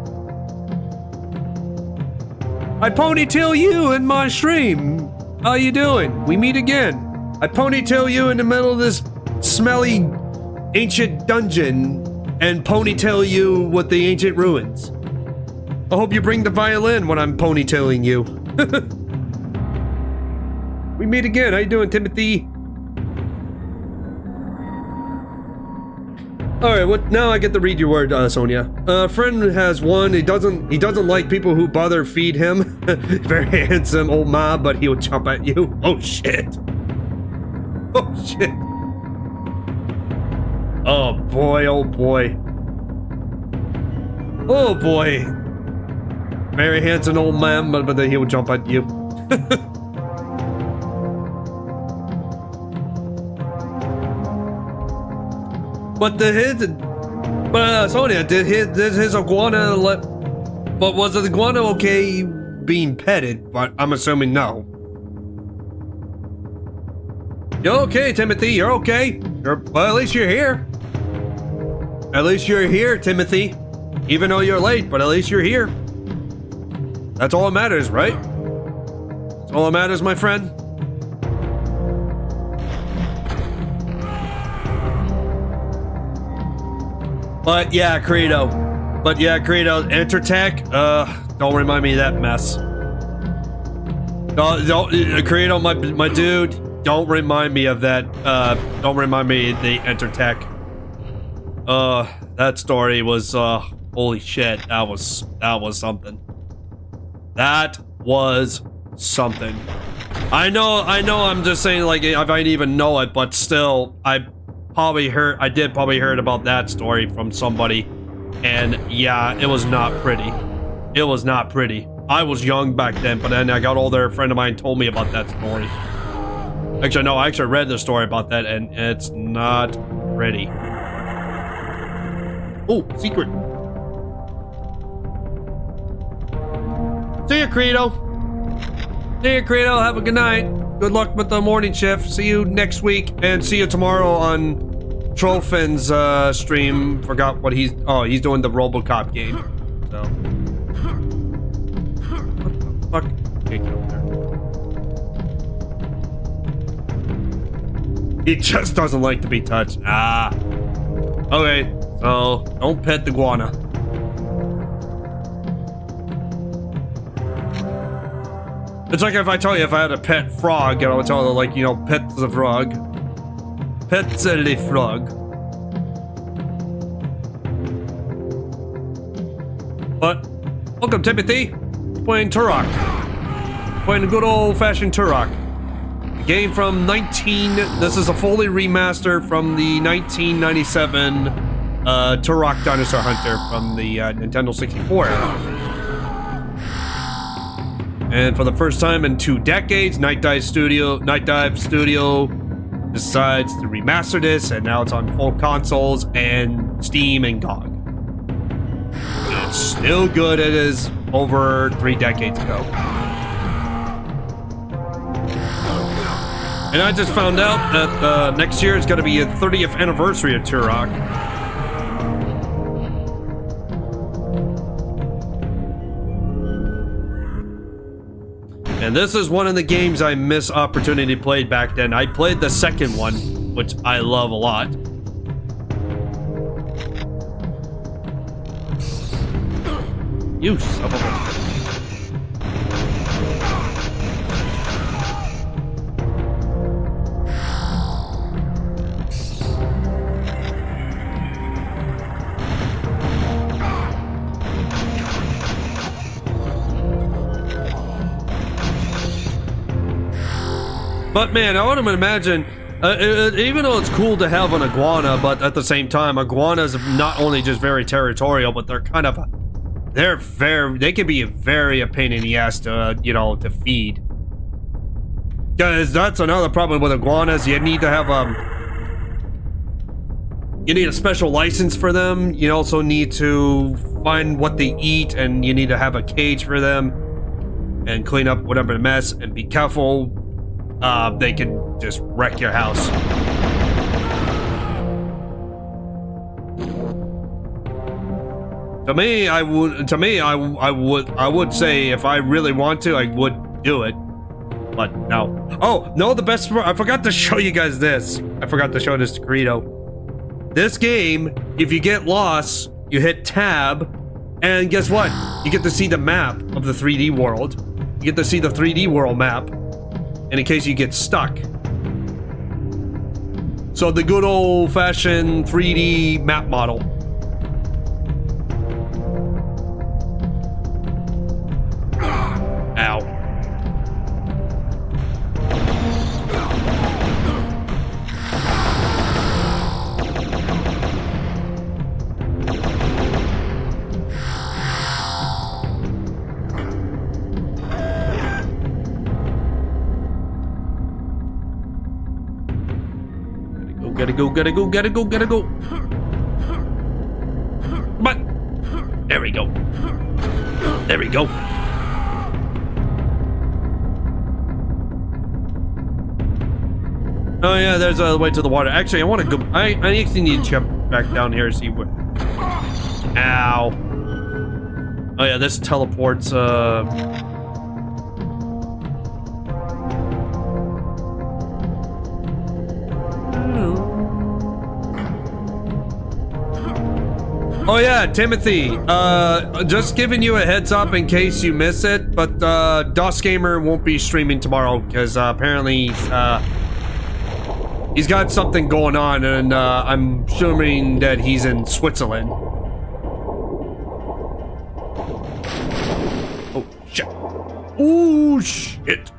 I ponytail you in my stream. How you doing? We meet again. I ponytail you in the middle of this smelly ancient dungeon and ponytail you with the ancient ruins. I hope you bring the violin when I'm ponytailing you. We meet again. How you doing, Timothy? All right, what now? I get to read your word, Sonia. A friend has one. He doesn't like people who bother feed him. Very handsome old mob, but he'll jump at you. Oh shit! Oh shit! Oh boy! Oh boy! Oh boy! Very handsome old man, but then he'll jump at you. Sonia, did his iguana but was the iguana okay being petted? But I'm assuming no. You're okay, Timothy, you're okay. Well, at least you're here. At least you're here, Timothy. Even though you're late, but at least you're here. That's all that matters, right? That's all that matters, my friend. But yeah, Credo, enter tech. Don't remind me of that mess. Don't Credo, my dude. Don't remind me of that. Don't remind me of the enter tech. That story was holy shit. That was something. That was something. I know. I'm just saying, like, I might even know it, but still, I did probably heard about that story from somebody, and yeah, it was not pretty. It was not pretty. I was young back then, but then I got older. A friend of mine told me about that story. Actually, no, I actually read the story about that, and it's not pretty. Oh, secret. See ya, Credo. See ya, Credo. Have a good night. Good luck with the morning shift. See you next week, and see you tomorrow on Trofin's stream. Forgot what he's doing the RoboCop game. So what the fuck? Can't get up there. He just doesn't like to be touched. Ah. Okay, so don't pet the iguana. It's like if I tell you if I had a pet frog, and I would tell her, like, you know, pet the frog. Pet the frog. But, welcome, Timothy. Playing Turok. Playing a good old-fashioned Turok. A game from this is a fully remaster from the 1997 Turok Dinosaur Hunter from the Nintendo 64 era. And for the first time in 2 decades, Nightdive Studio decides to remaster this, and now it's on full consoles and Steam and GOG. It's still good. It is over 3 decades ago. And I just found out that next year is going to be a 30th anniversary of Turok. And this is one of the games I missed opportunity played back then. I played the second one, which I love a lot. You son of a... But man, I want to imagine, even though it's cool to have an iguana, but at the same time, iguanas are not only just very territorial, but they're kind of, they can be very a pain in the ass to, you know, to feed. Because that's another problem with iguanas. You need to have, you need a special license for them. You also need to find what they eat, and you need to have a cage for them. and clean up whatever mess and be careful. They can just wreck your house. To me, I would say if I really want to, I would do it. But no. Oh, no, the best part, I forgot to show you guys this. I forgot to show this to Greedo. This game, if you get lost, you hit tab, and guess what? You get to see the map of the 3D world. You get to see the 3D world map, and in case you get stuck. So the good old-fashioned 3D map model. Ow. Gotta go. But there we go. Oh yeah, there's a way to the water. Actually, I want to go. I actually need to jump back down here and see what. Ow. Oh yeah, this teleports. Oh yeah, Timothy, just giving you a heads up in case you miss it, but DOS Gamer won't be streaming tomorrow because apparently he's got something going on, and I'm assuming that he's in Switzerland. Oh shit. Oh shit.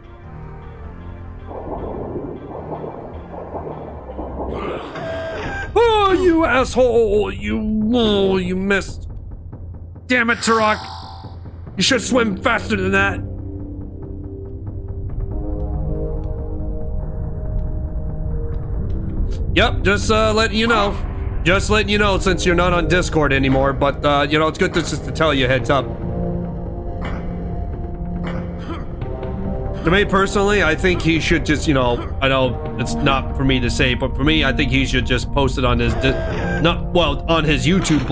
Oh, you asshole! You missed. Damn it, Turok! You should swim faster than that. Yep, just letting you know. Just letting you know since you're not on Discord anymore, but you know, it's good just to tell you heads up. To me personally, I think he should just, you know, I know it's not for me to say, but for me, I think he should just post it on his, on his YouTube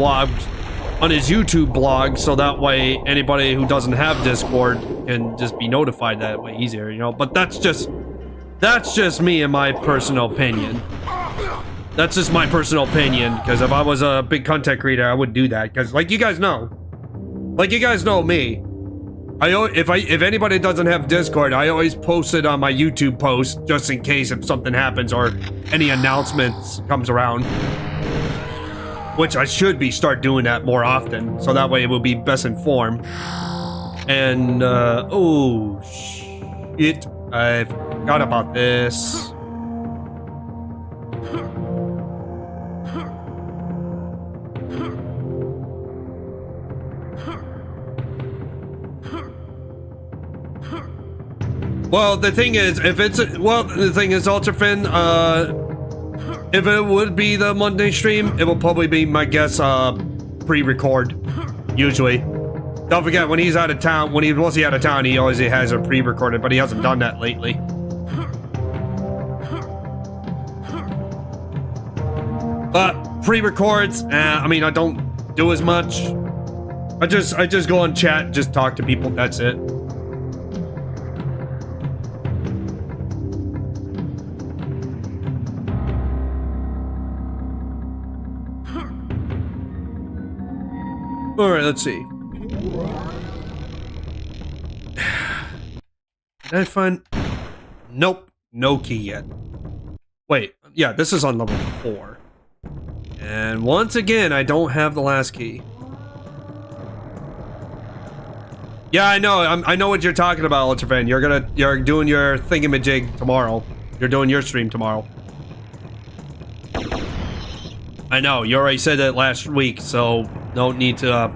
blog, so that way anybody who doesn't have Discord can just be notified that way easier, you know. But that's just me and my personal opinion. That's just my personal opinion, because if I was a big content creator, I would do that, because like you guys know me. If anybody doesn't have Discord, I always post it on my YouTube post just in case if something happens or any announcements comes around. Which I should start doing that more often, so that way it will be best informed. And oh shit, I forgot about this. Well, the thing is, Ultrafin, if it would be the Monday stream, it will probably be, my guess, pre-record, usually. Don't forget, when he's out of town, once he's out of town, he always has it pre-recorded, but he hasn't done that lately. But pre-records, I mean, I don't do as much. I just go on chat and just talk to people, that's it. All right, let's see. Did I find? Nope, no key yet. Wait, yeah, this is on level 4. And once again, I don't have the last key. Yeah, I know. I know what you're talking about, Ultrafan. You're doing your thingamajig tomorrow. You're doing your stream tomorrow. I know, you already said that last week, so don't need to,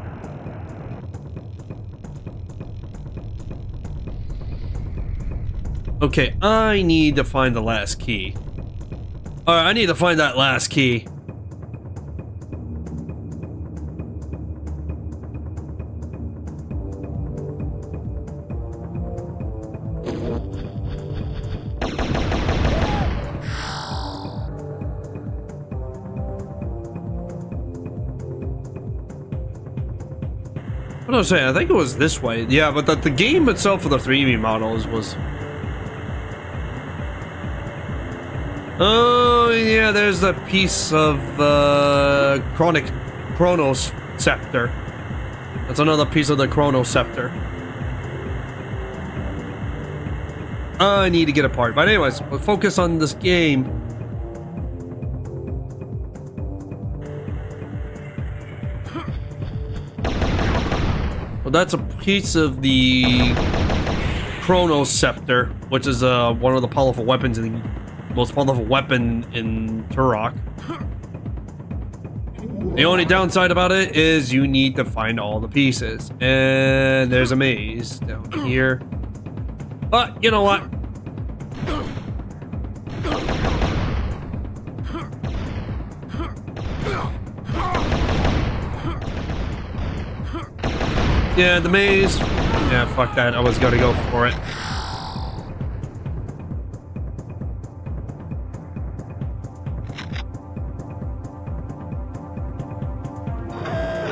Okay, I need to find the last key. Alright, I need to find that last key. What was I saying? I think it was this way. Yeah, but the game itself for the 3D models was... Oh, yeah, there's the piece of Chronos Scepter. That's another piece of the Chronos Scepter. I need to get a part. But anyways, we'll focus on this game. Well, that's a piece of the Chronos Scepter, which is one of the powerful weapons in the most powerful weapon in Turok. The only downside about it is you need to find all the pieces. And there's a maze down here. But you know what? Yeah, the maze. Yeah, fuck that. I was gonna go for it.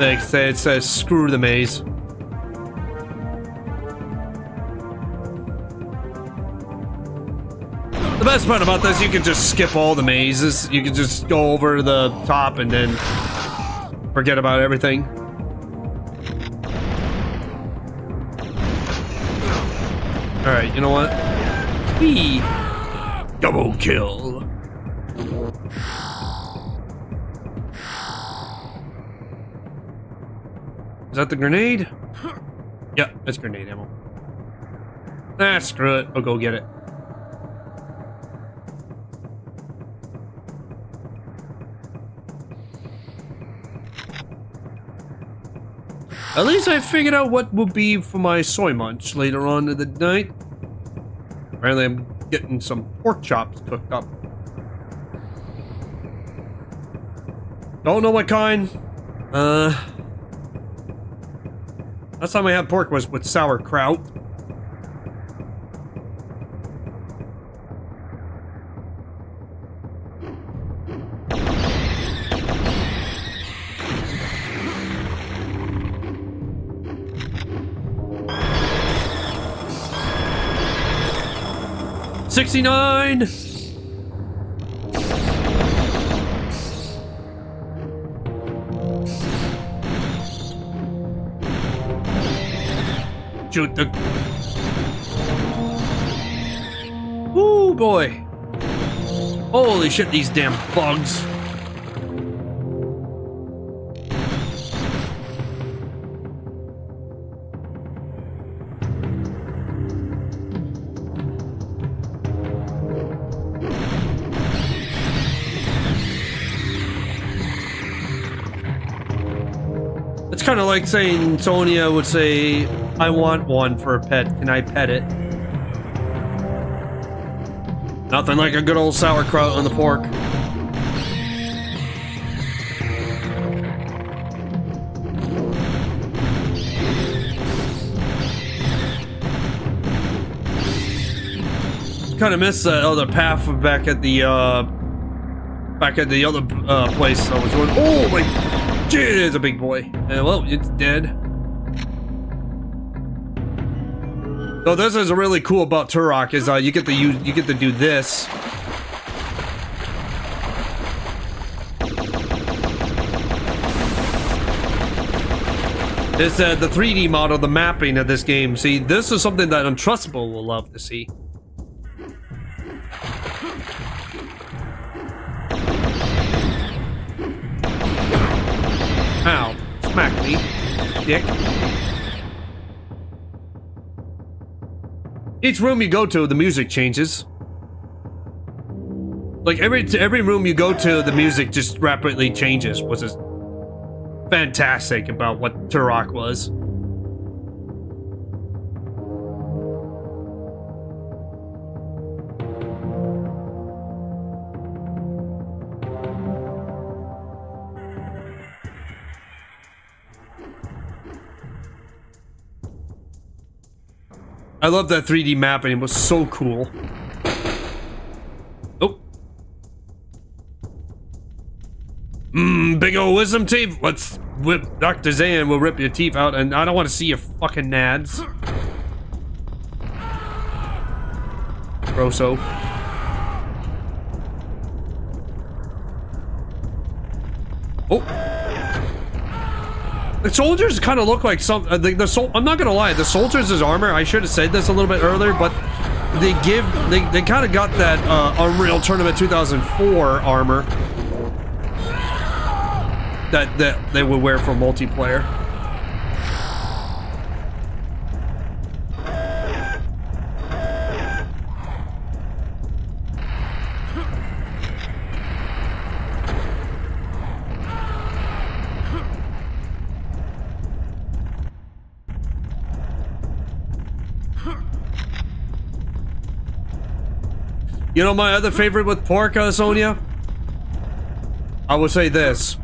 It says screw the maze. The best part about this, you can just skip all the mazes. You can just go over the top and then forget about everything. Alright, you know what? Whee! Double kill. Is that the grenade? Yeah, that's grenade ammo. Ah, screw it. I'll go get it. At least I figured out what will be for my soy munch later on in the night. Apparently I'm getting some pork chops cooked up. Don't know what kind. Last time I had pork was with sauerkraut. $69. Shoot the... Ooh, boy. Holy shit, these damn bugs. It's kind of like saying Sonia would say, I want one for a pet. Can I pet it? Nothing like a good old sauerkraut on the pork. Kind of missed that other path back at the other place I was going. Oh my! Shit, it is a big boy. Well, it's dead. So this is really cool about Turok is you get to do this. It's the 3D model, the mapping of this game. See, this is something that Untrustable will love to see. Ow. Smack me, dick. Each room you go to, the music changes. Like every room you go to, the music just rapidly changes, which is fantastic about what Turok was. I love that 3D mapping, it was so cool. Oh. Big ol' wisdom teeth. Let's Dr. Zan will rip your teeth out, and I don't want to see your fucking nads. Grosso. Oh. The soldiers kind of look like some. I'm not gonna lie. The soldiers' armor. I should have said this a little bit earlier, but they kind of got that Unreal Tournament 2004 armor that they would wear for multiplayer. You know my other favorite with pork, Sonia? I would say this.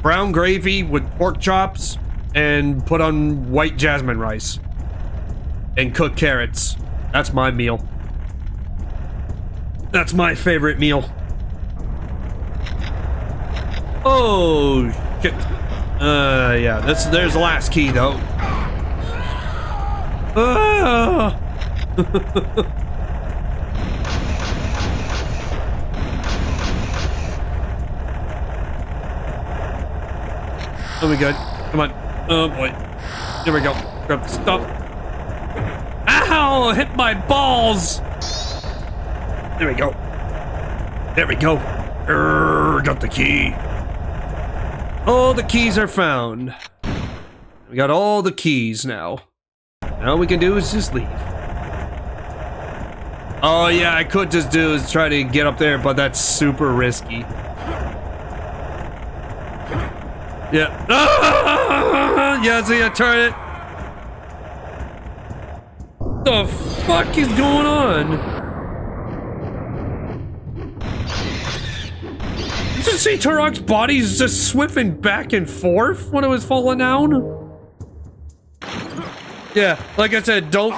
Brown gravy with pork chops and put on white jasmine rice. And cooked carrots. That's my meal. That's my favorite meal. Oh, shit. Yeah, there's the last key, though. Ah! Oh, we good. Come on. Oh, boy. Here we go. Grab the stuff. Ow! Hit my balls! There we go. There we go. Got the key. All the keys are found. We got all the keys now. Now all we can do is just leave. Oh, yeah, I could just do is try to get up there, but that's super risky. Yeah. Ah! Yeah, see, I turn it. The fuck is going on? Did you see Turok's body's just swipping back and forth when it was falling down? Yeah, like I said, don't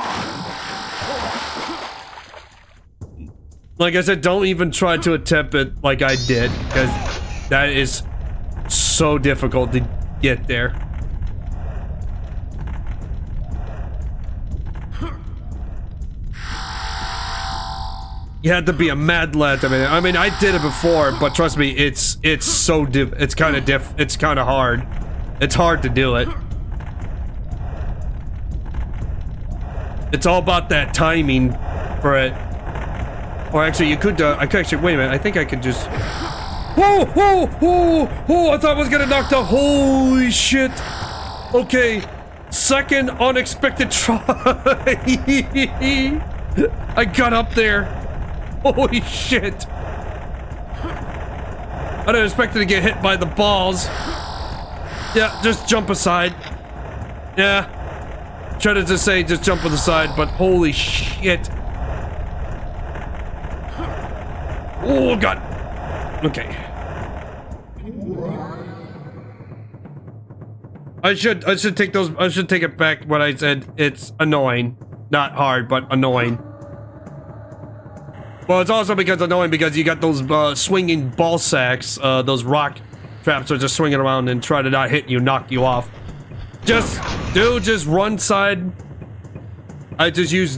even try to attempt it like I did, because that is so difficult to get there. You had to be a mad lad. I mean, I did it before, but trust me, it's kind of hard. It's hard to do it. It's all about that timing for it. Or actually, you could. I could actually. Wait a minute. I think I could just. Whoa! Whoa! Whoa! Whoa! I thought I was gonna knock down. Holy shit! Okay, second unexpected try. I got up there. Holy shit! I didn't expect to get hit by the balls. Yeah, just jump aside. Yeah. Try to just say just jump on the side, but holy shit. Oh god. Okay. I should take those. I should take it back when I said it's annoying. Not hard, but annoying. Well, it's also annoying because you got those swinging ball sacks, those rock traps are just swinging around and try to not hit you, knock you off. Just run side. I use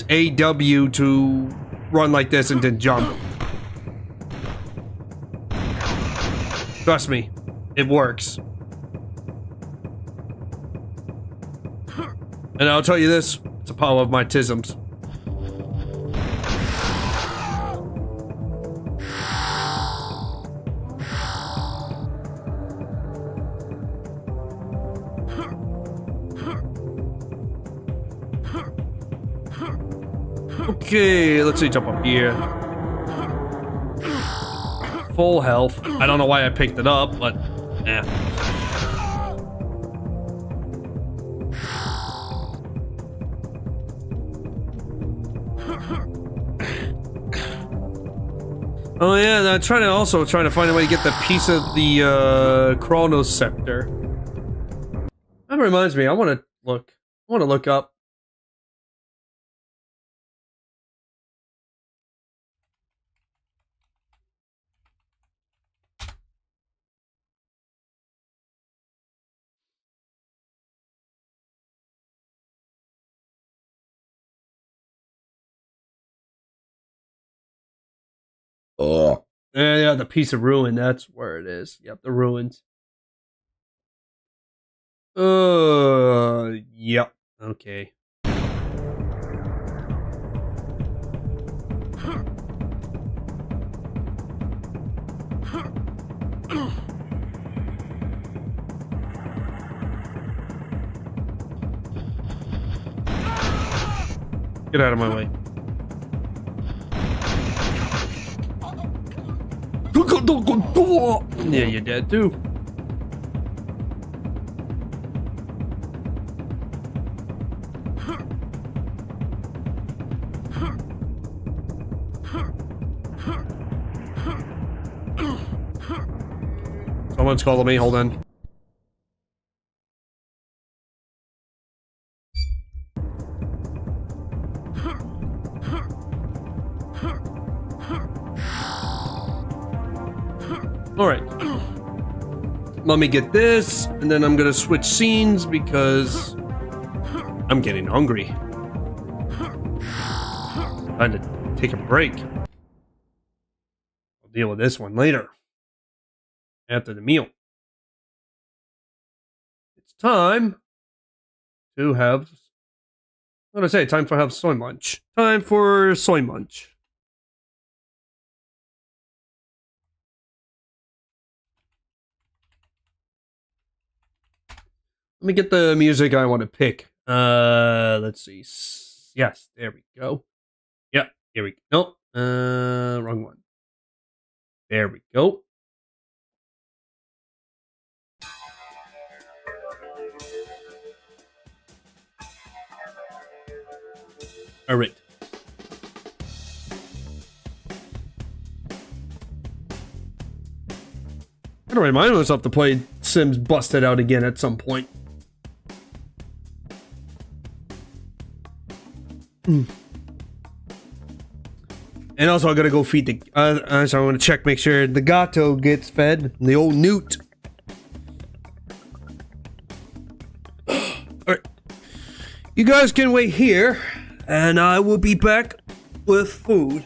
AW to run like this and then jump. Trust me, it works. And I'll tell you this, it's the power of my tisms. Okay, let's see, jump up here. Full health. I don't know why I picked it up, but yeah. Oh yeah, I'm trying to find a way to get the piece of the Chronos Scepter. That reminds me, I want to look up. Oh. Yeah, the piece of ruin. That's where it is. Yep, the ruins. Yep. Okay. Get out of my way. Yeah, you're dead too. Someone's calling me. Hold on. All right. Let me get this, and then I'm gonna switch scenes because I'm getting hungry. Time to take a break. I'll deal with this one later. After the meal. It's time to have... What did I say? Time for have soy munch. Time for soy munch. Let me get the music I want to pick. Let's see. Yes, there we go. Yeah, here we go. Nope. Wrong one. There we go. All right. I gotta remind myself to play Sims Busted Out again at some point. And also, I gotta go feed the. So I want to check, make sure the gato gets fed. The old newt. Alright. You guys can wait here, and I will be back with food.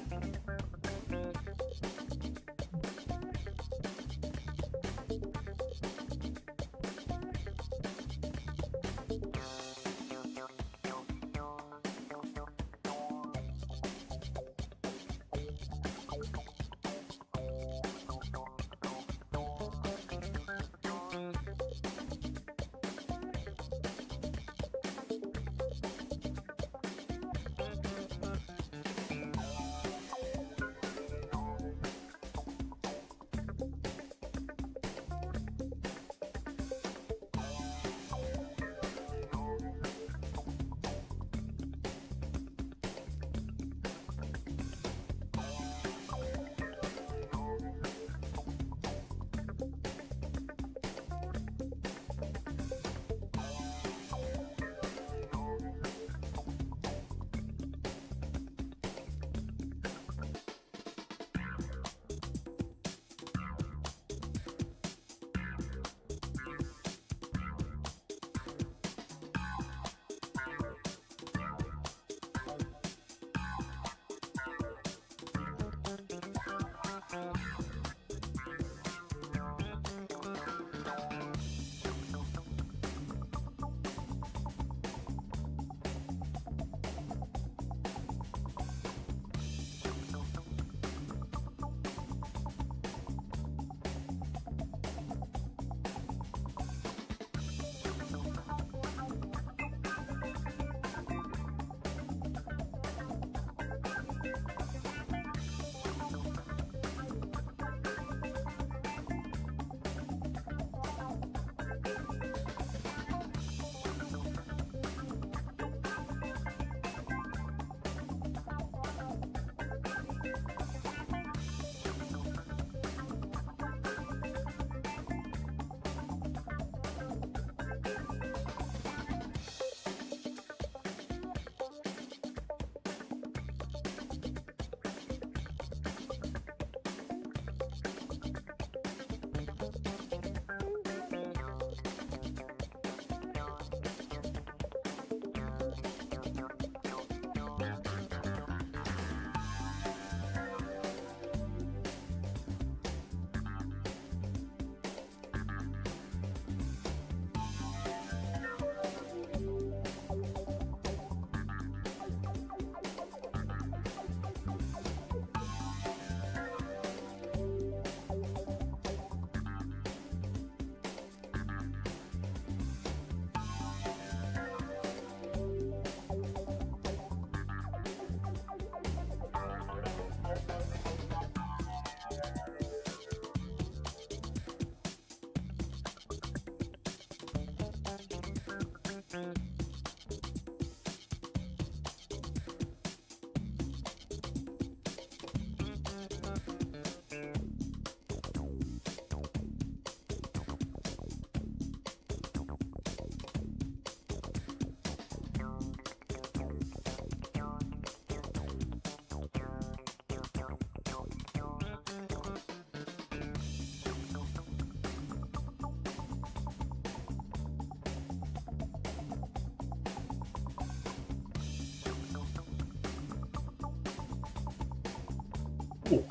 Ooh.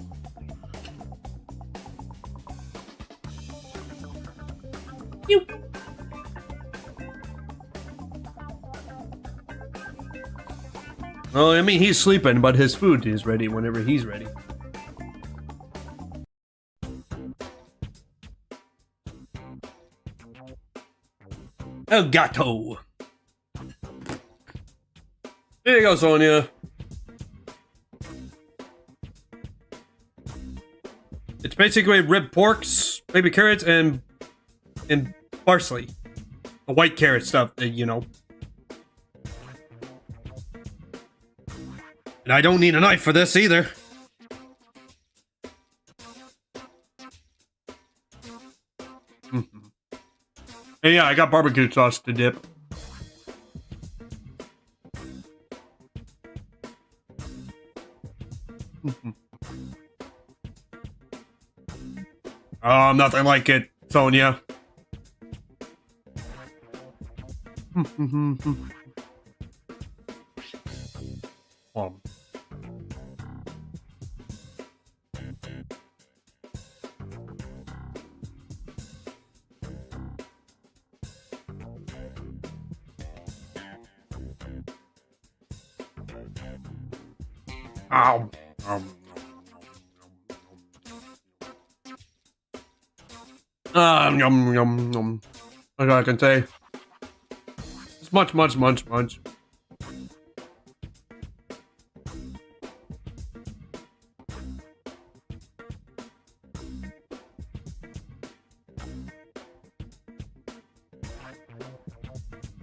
You. Well, I mean, he's sleeping, but his food is ready whenever he's ready. El gato. There you go, Sonia. It's basically ribbed porks, baby carrots, and parsley. The white carrot stuff, you know. And I don't need a knife for this either. And yeah, I got barbecue sauce to dip. Oh, nothing like it, Sonia. Ow. Yum, yum, yum. That's all I can say. It's munch. The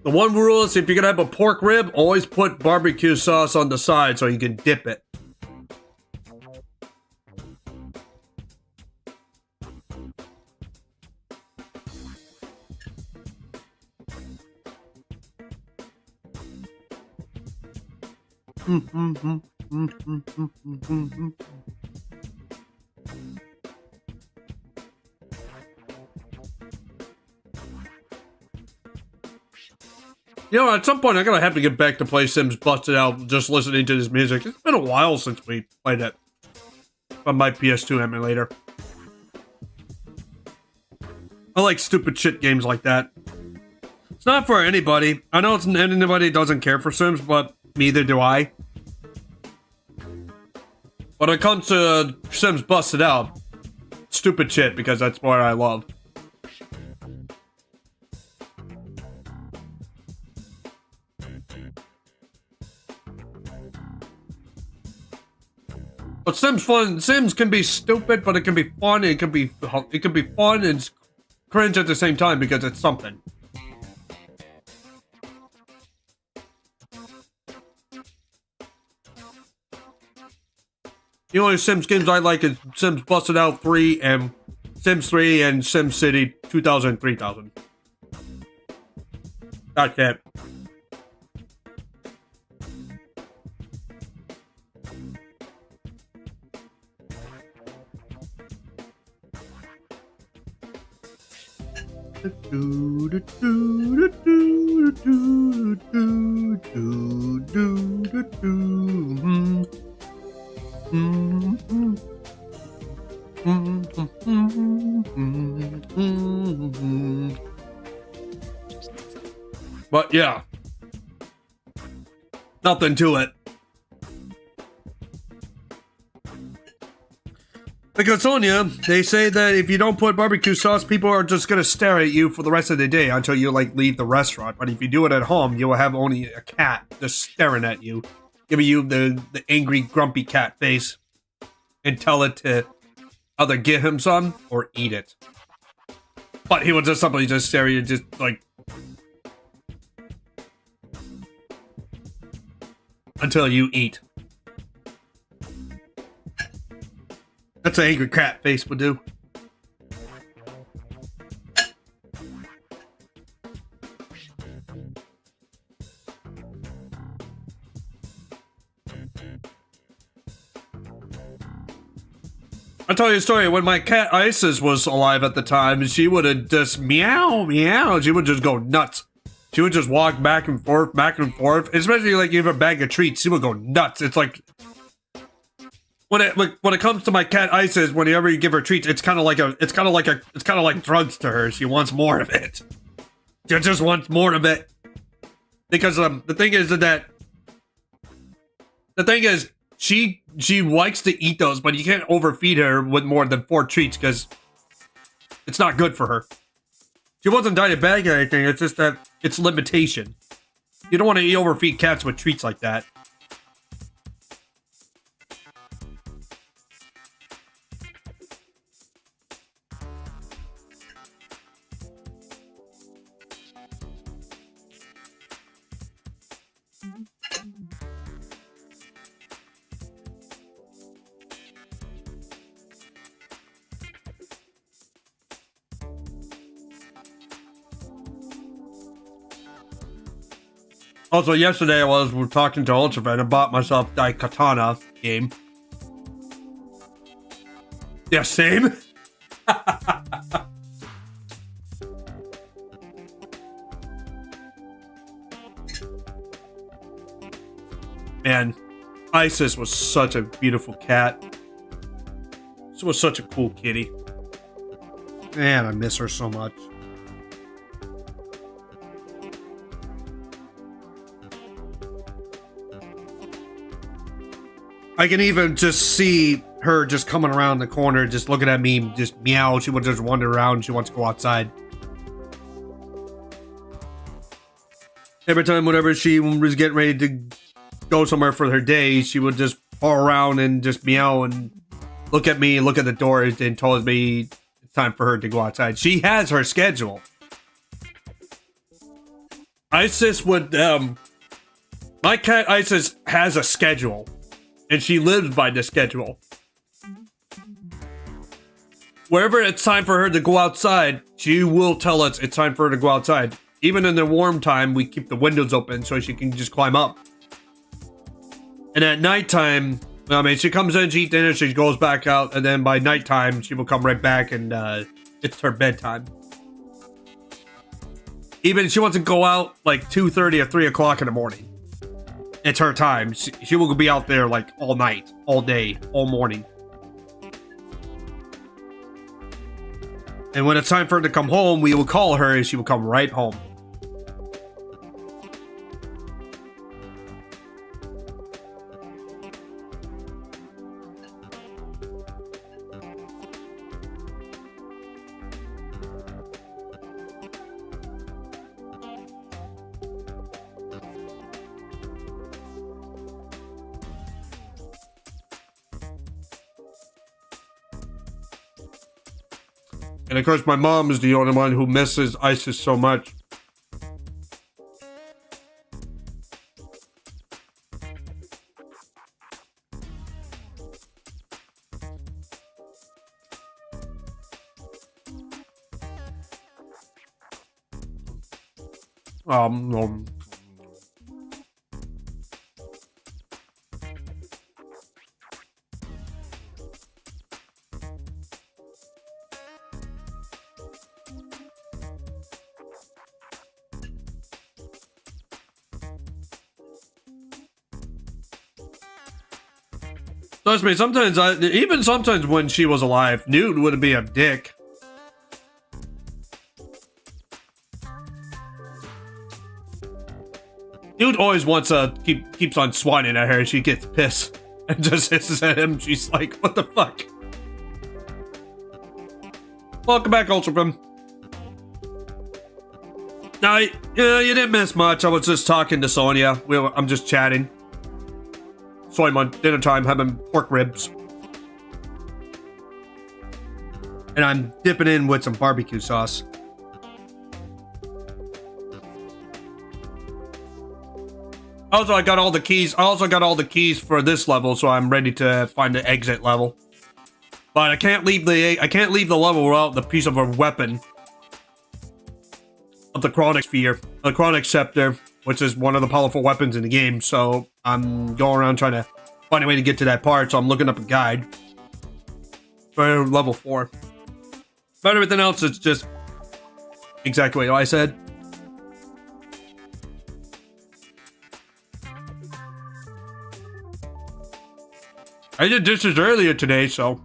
one rule is if you're gonna have a pork rib, always put barbecue sauce on the side so you can dip it. You know, at some point I'm gonna have to get back to play Sims Busted Out just listening to this music. It's been a while since we played it on my PS2 emulator. I like stupid shit games like that. It's not for anybody. I know anybody doesn't care for Sims, but neither do I. When it comes to Sims Busted Out, stupid shit, because that's what I love. But Sims can be stupid, but it can be fun. It can be fun and cringe at the same time because it's something. The only Sims games I like is Sims Busted Out 3 and Sims 3 and Sim City 2000 3000. That's it. But yeah, nothing to it. Because Sonia, they say that if you don't put barbecue sauce, people are just gonna stare at you for the rest of the day until you like leave the restaurant. But if you do it at home, you will have only a cat just staring at you, giving you the angry, grumpy cat face, and tell it to either give him some or eat it. But he will just simply just stare at you, just like until you eat. That's an angry cat face would do. I'll tell you a story. When my cat Isis was alive at the time, she would have just meow, meow. She would just go nuts. She would just walk back and forth, especially like give her a bag of treats. She would go nuts. It's like when it comes to my cat Isis, whenever you give her treats, it's kind of like drugs to her. She wants more of it. She just wants more of it. Because the thing is she likes to eat those, but you can't overfeed her with more than 4 treats because it's not good for her. She wasn't diabetic or anything. It's just that it's limitation. You don't want to overfeed cats with treats like that. Also, yesterday I was talking to Ultravan and bought myself Daikatana game. Yeah, same. Man, Isis was such a beautiful cat. She was such a cool kitty. Man, I miss her so much. I can even just see her just coming around the corner, just looking at me, just meow. She would just wander around. She wants to go outside. Every time, whenever she was getting ready to go somewhere for her day, she would just paw around and just meow and look at me, look at the door, and told me it's time for her to go outside. She has her schedule. Isis would, my cat Isis has a schedule. And she lives by the schedule. Wherever it's time for her to go outside, she will tell us it's time for her to go outside. Even in the warm time, we keep the windows open so she can just climb up. And at nighttime, I mean, she comes in, she eats dinner, she goes back out, and then by nighttime, she will come right back and it's her bedtime. Even if she wants to go out like 2:30 or 3 o'clock in the morning. It's her time. She will be out there like all night, all day, all morning. And when it's time for her to come home, we will call her and she will come right home. And of course, my mom is the only one who misses Isis so much. No. Trust me, even sometimes when she was alive, Newt would be a dick. Newt always wants keeps on swatting at her and she gets pissed and just hisses at him. She's like, what the fuck? Welcome back, Ultrapim. Now, you didn't miss much. I was just talking to Sonia. I'm just chatting. So I'm on dinner time having pork ribs. And I'm dipping in with some barbecue sauce. Also, I got all the keys. I also got all the keys for this level, so I'm ready to find the exit level. But I can't leave the level without the piece of a weapon of the chronic sphere, the chronic scepter, which is one of the powerful weapons in the game. So I'm going around trying to find a way to get to that part. So I'm looking up a guide for level 4. But everything else is just exactly what I said. I did dishes earlier today, so.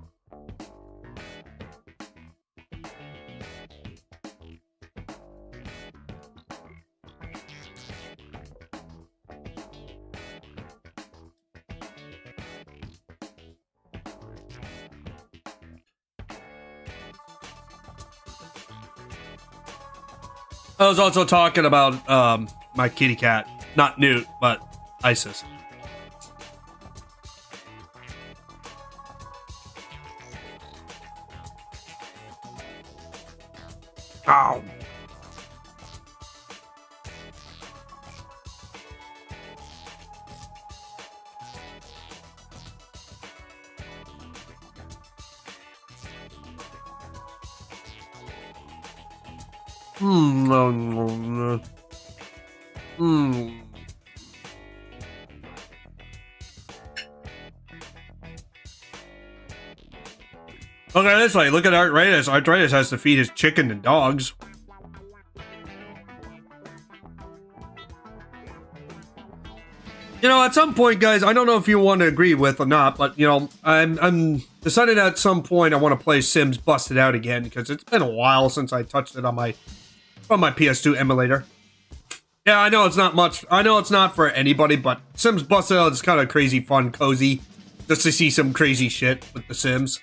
I was also talking about my kitty cat, not Newt, but Isis. Ow. Look at this way. Look at Arthritis. Arthritis has to feed his chicken and dogs. You know, at some point, guys, I don't know if you want to agree with or not, but you know, I'm decided at some point I want to play Sims Busted Out again because it's been a while since I touched it on my PS2 emulator. Yeah, I know it's not much. I know it's not for anybody, but Sims Busted Out is kind of crazy, fun, cozy, just to see some crazy shit with the Sims.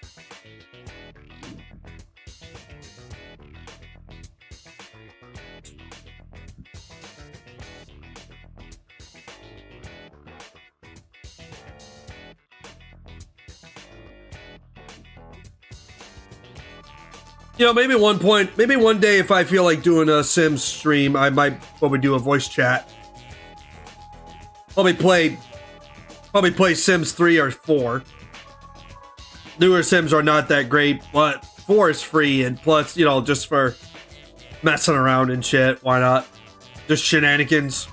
You know, maybe one day if I feel like doing a Sims stream, I might probably do a voice chat. Probably play Sims 3 or 4. Newer Sims are not that great, but 4 is free, and plus, you know, just for messing around and shit, why not? Just shenanigans.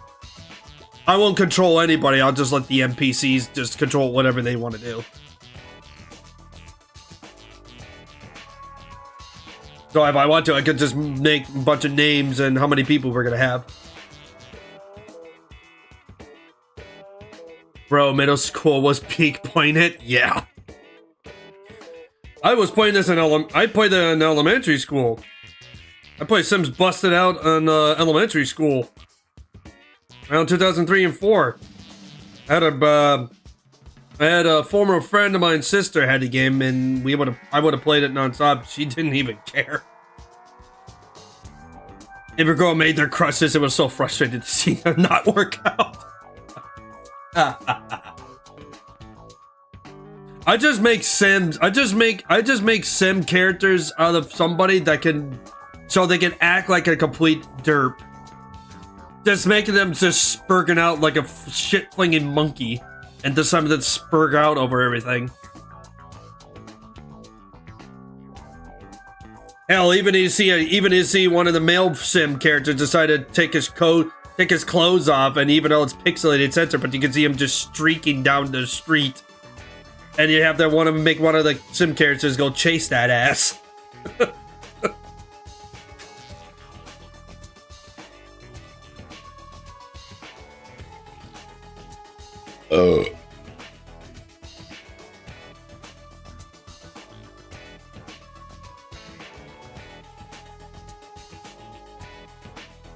I won't control anybody, I'll just let the NPCs just control whatever they want to do. So if I want to, I could just make a bunch of names and how many people we're gonna have. Bro, middle school was peak playing it? Yeah. I was playing this I played it in elementary school. I played Sims Busted Out in elementary school. Around 2003 and 4. I had a former friend of mine's sister had the game, and I would have played it nonstop. She didn't even care. If a girl made their crushes, it was so frustrating to see them not work out. I just make Sims. I just make Sim characters out of somebody that can, so they can act like a complete derp. Just making them just spurging out like a shit-flinging monkey. And just something that spurg out over everything. Hell, even you see one of the male Sim characters decided to take his clothes off, and even though it's pixelated censor, but you can see him just streaking down the street. And you have to want to make one of the Sim characters go chase that ass.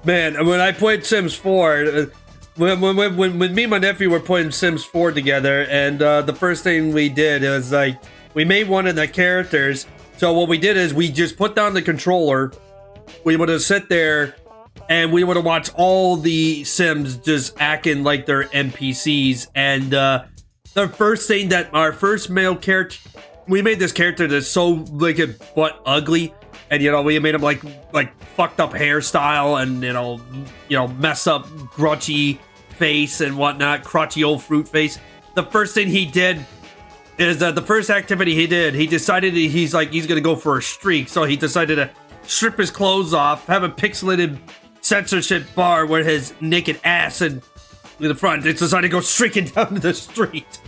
Man, when I played Sims 4, when me and my nephew were playing Sims 4 together, and the first thing we did was like, we made one of the characters. So what we did is we just put down the controller, we would have sit there, and we would have watched all the Sims just acting like they're NPCs. And the first thing that our first male character, we made this character that's so like but ugly, and you know we made him like fucked up hairstyle and you know mess up grungy face and whatnot, crotchy old fruit face. The first thing he did is the first activity he did, he decided he's gonna go for a streak, so he decided to strip his clothes off, have a pixelated censorship bar with his naked ass and in the front. It decided to go streaking down the street.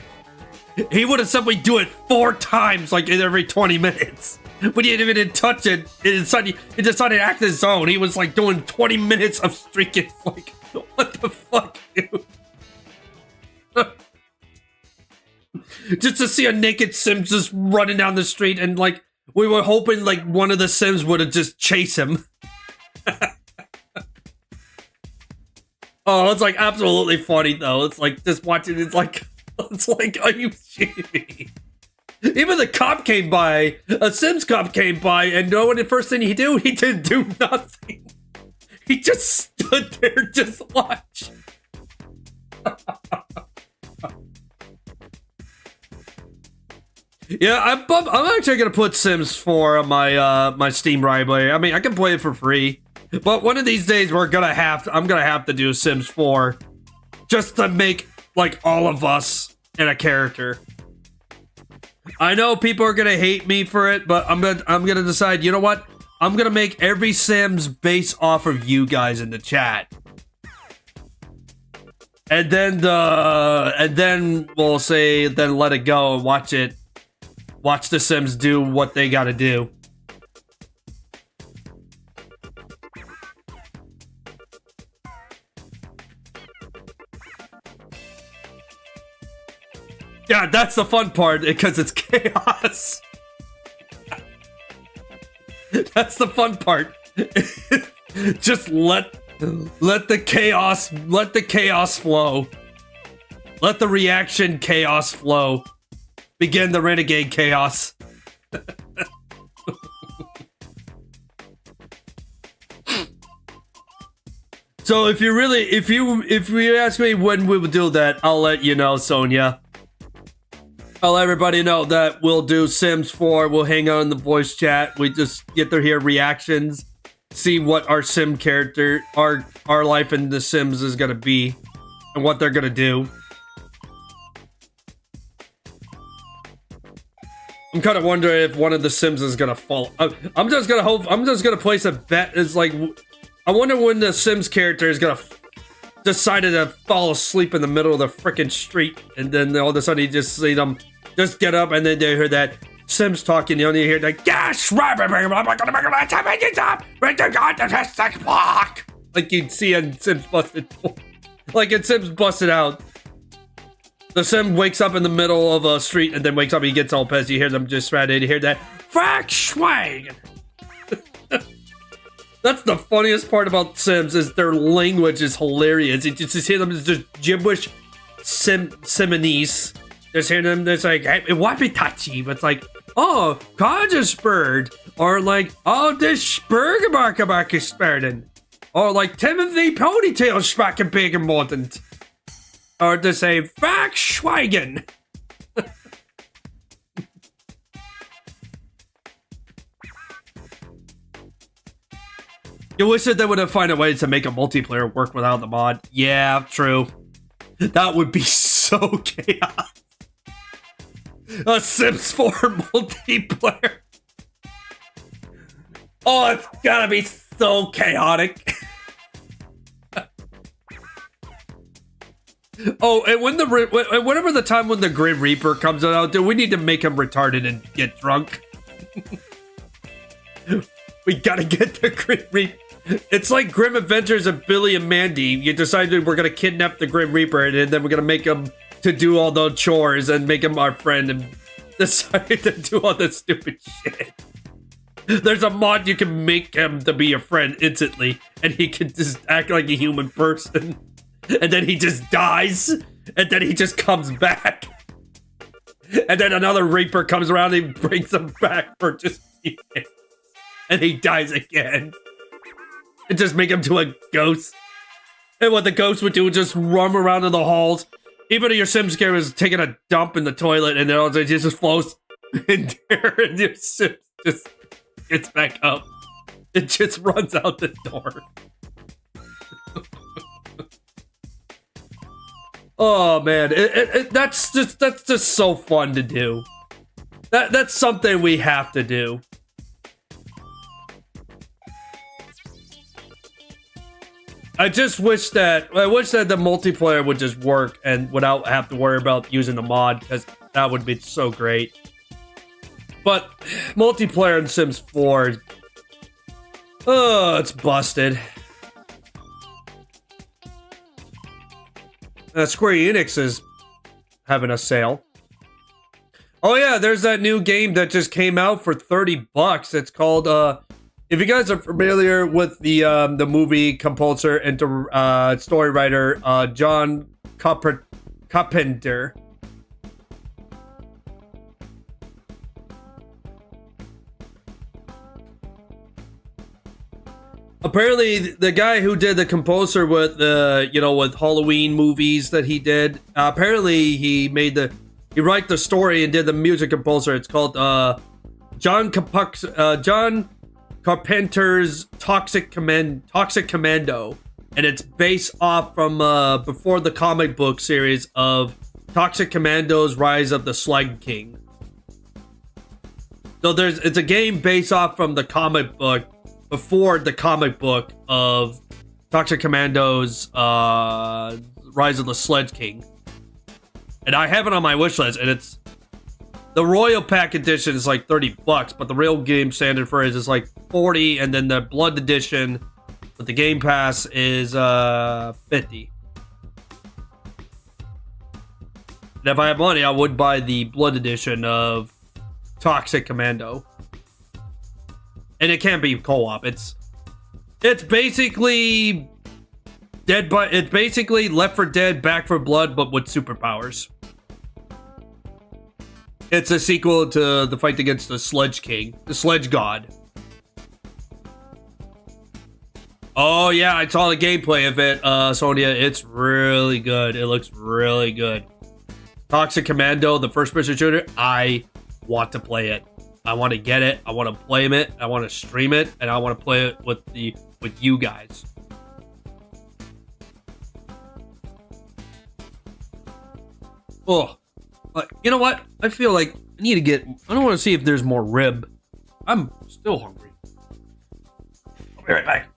He would have simply do it 4 times, like in every 20 minutes. But he didn't even touch it. It decided to act his own. He was like doing 20 minutes of streaking. Like, what the fuck, dude? just to see a naked Sims just running down the street, and like we were hoping like one of the Sims would have just chased him. Oh, it's like absolutely funny though. It's like just watching. It's like, are you shitting me? Even the cop came by. A Sims cop came by, and know what the first thing he did? He didn't do nothing. He just stood there, just watch. Yeah, I'm actually gonna put Sims 4 on my Steam library. I mean, I can play it for free, but one of these days I'm gonna have to do Sims 4 just to make like all of us in a character. I know people are gonna hate me for it, but I'm gonna decide. You know what? I'm gonna make every Sims based off of you guys in the chat, and then we'll say let it go and watch it. Watch the Sims do what they gotta do. Yeah, that's the fun part, because it's chaos. That's the fun part. Just let the chaos flow. Let the reaction chaos flow. Begin the renegade chaos. So if you ask me when we will do that, I'll let you know, Sonia. I'll let everybody know that we'll do Sims 4. We'll hang out in the voice chat. We just get to hear reactions, see what our Sim character, our life in the Sims is gonna be, and what they're gonna do. I'm kind of wondering if one of the Sims is gonna fall. I'm just gonna place a bet. Is like, I wonder when the Sims character is gonna decided to fall asleep in the middle of the freaking street, and then all of a sudden you just see them just get up, and then they hear that Sims talking. You only hear like, yes, like you'd see in Sims Busted, like in Sims Busted Out. The Sim wakes up in the middle of a street and then wakes up. He gets all pissed. You hear them just shredded. You hear that fuck swag. That's the funniest part about Sims, is their language is hilarious. You just hear them just gibberish Simonese. Just hear them. It's like, hey, wappy touchy. But it's like, oh, gorgeous bird, or like, oh, this Spurgemarkerback is spurting, or like Timothy Ponytail Spacken Big Important. Or to say, Volkswagen. You wish that they would have found a way to make a multiplayer work without the mod. Yeah, true. That would be so chaos. A Sims 4 multiplayer. Oh, it's gotta be so chaotic. Oh, and whenever the time when the Grim Reaper comes out, dude, we need to make him retarded and get drunk. We gotta get the Grim Reaper. It's like Grim Adventures of Billy and Mandy. You decided we're gonna kidnap the Grim Reaper, and then we're gonna make him to do all the chores and make him our friend, and decided to do all this stupid shit. There's a mod you can make him to be your friend instantly, and he can just act like a human person. And then he just dies, and then he just comes back. And then another Reaper comes around and brings him back for just a few minutes. And he dies again. And just make him to a ghost. And what the ghost would do is just roam around in the halls. Even if your Sims character is taking a dump in the toilet, and then it just flows in there, and your Sims just gets back up. It just runs out the door. Oh man, that's just so fun to do. That's something we have to do. I wish that the multiplayer would just work and without have to worry about using the mod, because that would be so great. But multiplayer in Sims 4, oh, it's busted. Square Enix is having a sale. Oh yeah, there's that new game that just came out for $30. It's called if you guys are familiar with the movie composer and story writer John Carpenter. Apparently, the guy who did the composer with with Halloween movies that he did, apparently he wrote the story and did the music composer. It's called John Carpenter's Toxic Commando, and it's based off from before the comic book series of Toxic Commando's Rise of the Slug King. So it's a game based off from the comic book before the comic book of Toxic Commando's Rise of the Sludge King. And I have it on my wish list, and it's the Royal Pack edition is like $30, but the real game standard for it is like $40, and then the Blood edition with the Game Pass is $50. And if I have money, I would buy the Blood edition of Toxic Commando. And it can't be co-op. It's basically it's basically Left 4 Dead, Back 4 Blood, but with superpowers. It's a sequel to the fight against the Sludge King, the Sledge God. Oh yeah, I saw the gameplay of it, Sonia. It's really good. It looks really good. Toxic Commando, the first-person shooter. I want to play it. I want to get it. I want to play it. I want to stream it, and I want to play it with you guys. Oh, but you know what? I feel like I need to get. I don't want to see if there's more rib. I'm still hungry. I'll be right back.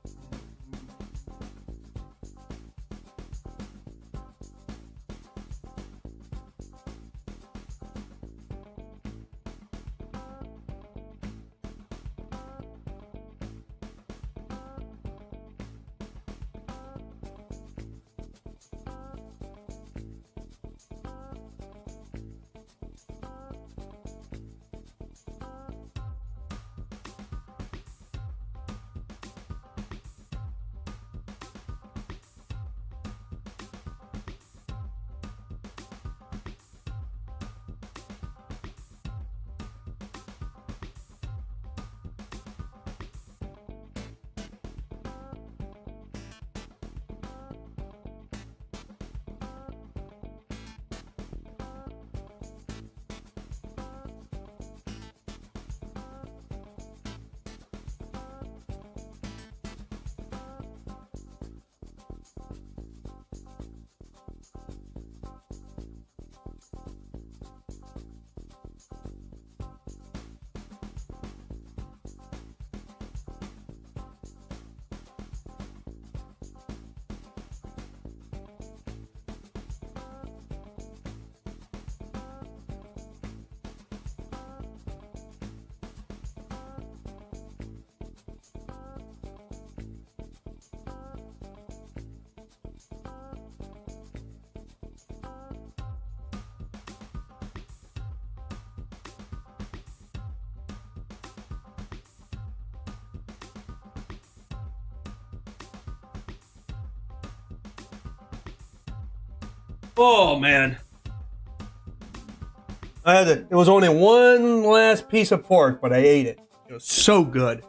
Oh man, I had it. It was only one last piece of pork, but I ate it. It was so good.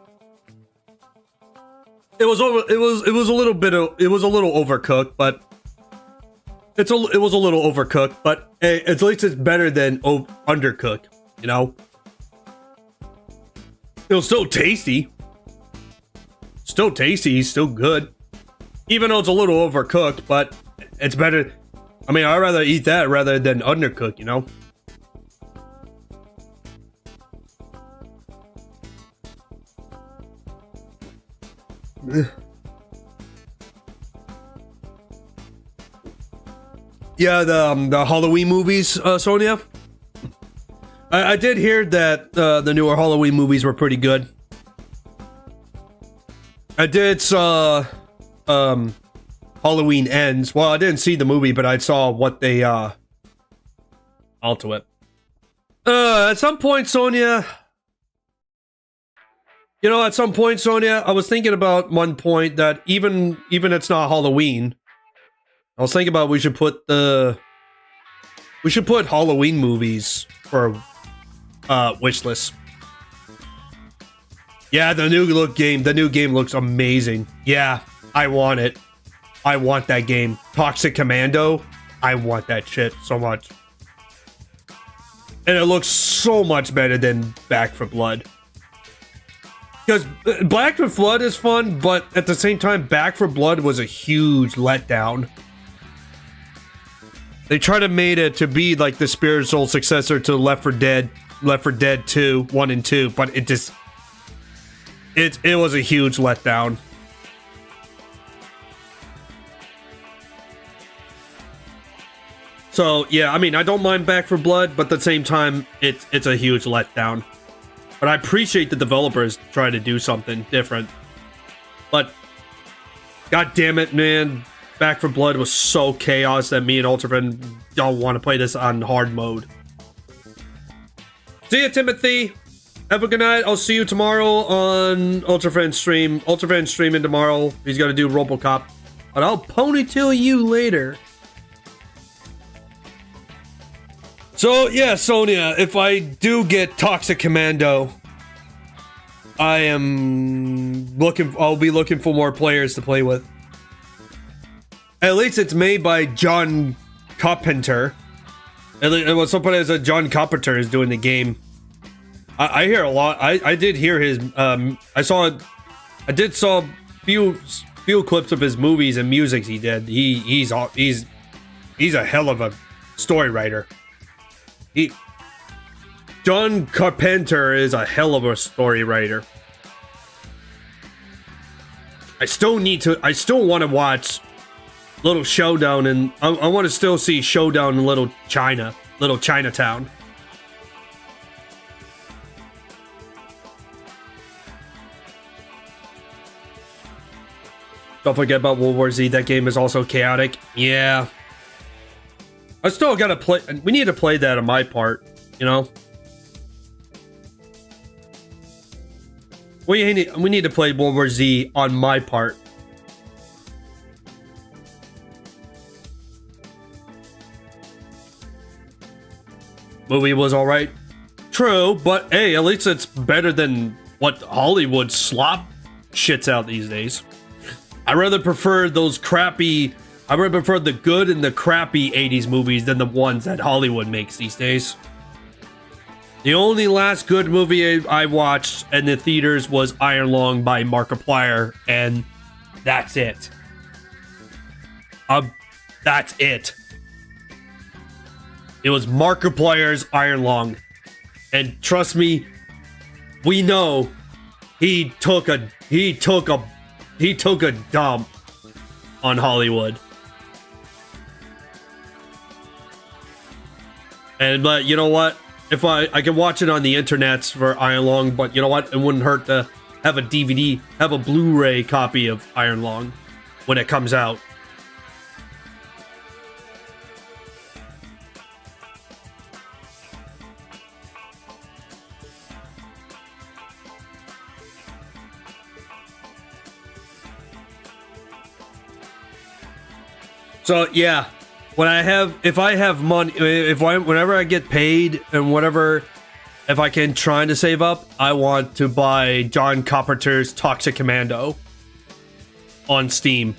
It was a little overcooked, but it was a little overcooked. But hey, at least it's better than undercooked. You know, it was still tasty. Still tasty. Still good. Even though it's a little overcooked, but it's better. I mean, I'd rather eat that rather than undercooked, you know? Yeah, the Halloween movies, Sonia. I did hear that the newer Halloween movies were pretty good. I did saw Halloween Ends. Well, I didn't see the movie, but I saw what they alto it. At some point, Sonia. At some point, Sonia, I was thinking about one point that even it's not Halloween. I was thinking about we should put Halloween movies for wish list. Yeah, the new game looks amazing. Yeah, I want it. I want that game. Toxic Commando. I want that shit so much. And it looks so much better than Back 4 Blood. Because Back 4 Blood is fun, but at the same time, Back 4 Blood was a huge letdown. They tried to make it to be like the spiritual successor to Left 4 Dead 2, 1 and 2, but it was a huge letdown. So yeah, I mean, I don't mind Back 4 Blood, but at the same time, it's a huge letdown. But I appreciate the developers trying to do something different. But god damn it, man, Back 4 Blood was so chaos that me and Ultrafriend don't want to play this on hard mode. See ya, Timothy. Have a good night. I'll see you tomorrow on Ultrafriend stream. Ultrafriend streaming tomorrow. He's got to do Robocop. But I'll ponytail you later. So yeah, Sonia, if I do get Toxic Commando, I'll be looking for more players to play with. At least it's made by John Carpenter. It was somebody as a John Carpenter is doing the game. I hear a lot. I did hear his. I saw few clips of his movies and music he did. He's a hell of a story writer. John Carpenter is a hell of a story writer. I still want to watch Little Showdown, and I want to still see Showdown in Little Chinatown. Don't forget about World War Z. That game is also chaotic. Yeah. I still gotta play. We need to play that on my part, you know? We need to play World War Z on my part. Movie was alright. True, but hey, at least it's better than what Hollywood slop shits out these days. I rather prefer the good and the crappy 80s movies than the ones that Hollywood makes these days. The only last good movie I watched in the theaters was Iron Lung by Markiplier, and that's it. That's it. It was Markiplier's Iron Lung, and trust me, we know he took a dump on Hollywood. And but you know what? If I can watch it on the internets for Iron Lung, but you know what? It wouldn't hurt to have a DVD, have a Blu-ray copy of Iron Lung when it comes out. So yeah, whenever I get paid and whatever, if I can try to save up, I want to buy John Carpenter's Toxic Commando on Steam.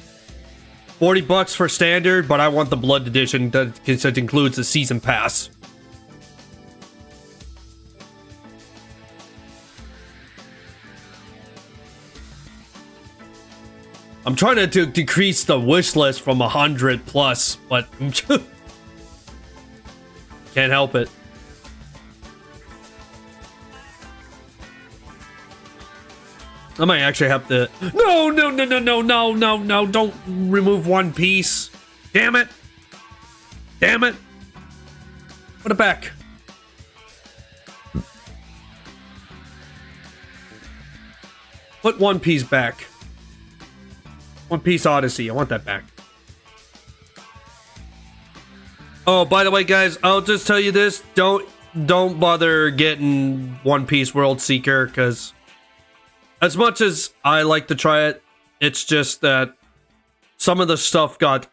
$40 for standard, but I want the Blood Edition that includes the season pass. I'm trying to decrease the wish list from 100 plus, but can't help it. I might actually have to. No, don't remove One Piece. Damn it. Put it back. Put One Piece back. One Piece Odyssey. I want that back. Oh, by the way, guys, I'll just tell you this. don't bother getting One Piece World Seeker, because as much as I like to try it, it's just that some of the stuff got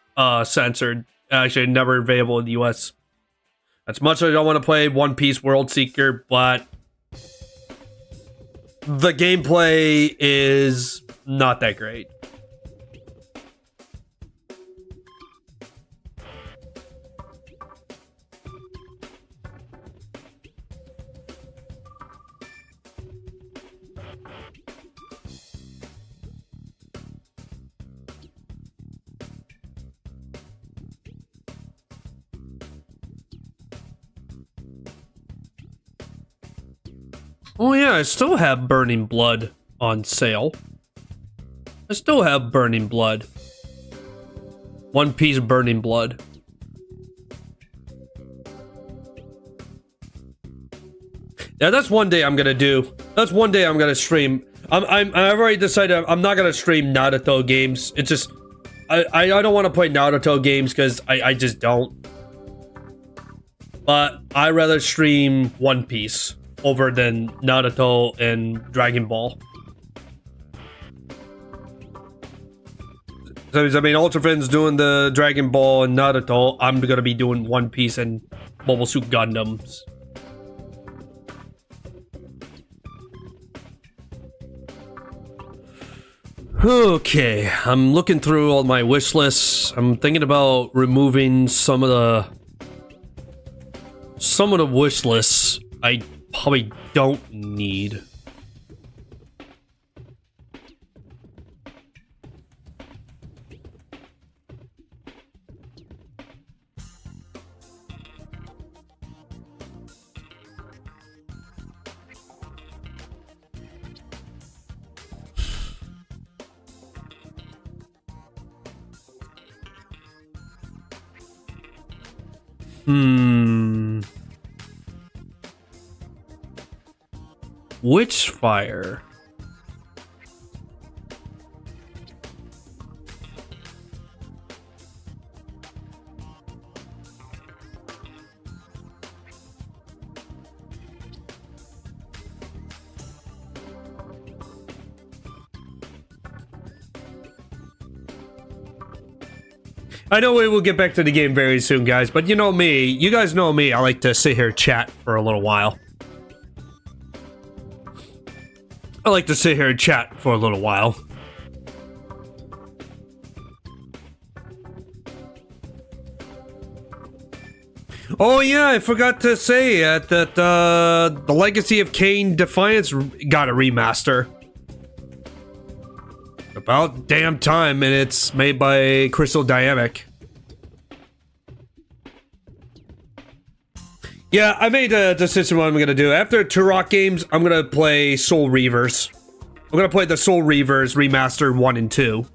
censored. Actually, never available in the US. As much as I don't want to play One Piece World Seeker, but the gameplay is not that great. Oh yeah, I still have Burning Blood on sale. I still have Burning Blood. One Piece Burning Blood. Yeah, that's one day I'm gonna do. That's one day I'm gonna stream. I've already decided I'm not gonna stream Naruto games. It's just I don't want to play Naruto games because I just don't. But I rather stream One Piece over than Naruto and Dragon Ball. So I mean, Ultrafin's doing the Dragon Ball and Naruto. I'm gonna be doing One Piece and Mobile Suit Gundams. Okay, I'm looking through all my wish lists. I'm thinking about removing some of the wish lists I probably don't need. Witchfire. I know we will get back to the game very soon, guys, but you know me. You guys know me. I like to sit here and chat for a little while. I like to sit here and chat for a little while. Oh yeah, I forgot to say that the Legacy of Kain Defiance got a remaster. About damn time, and it's made by Crystal Dynamic. Yeah, I made a decision what I'm gonna do. After Turok games, I'm gonna play Soul Reavers. I'm gonna play the Soul Reavers Remastered 1 and 2.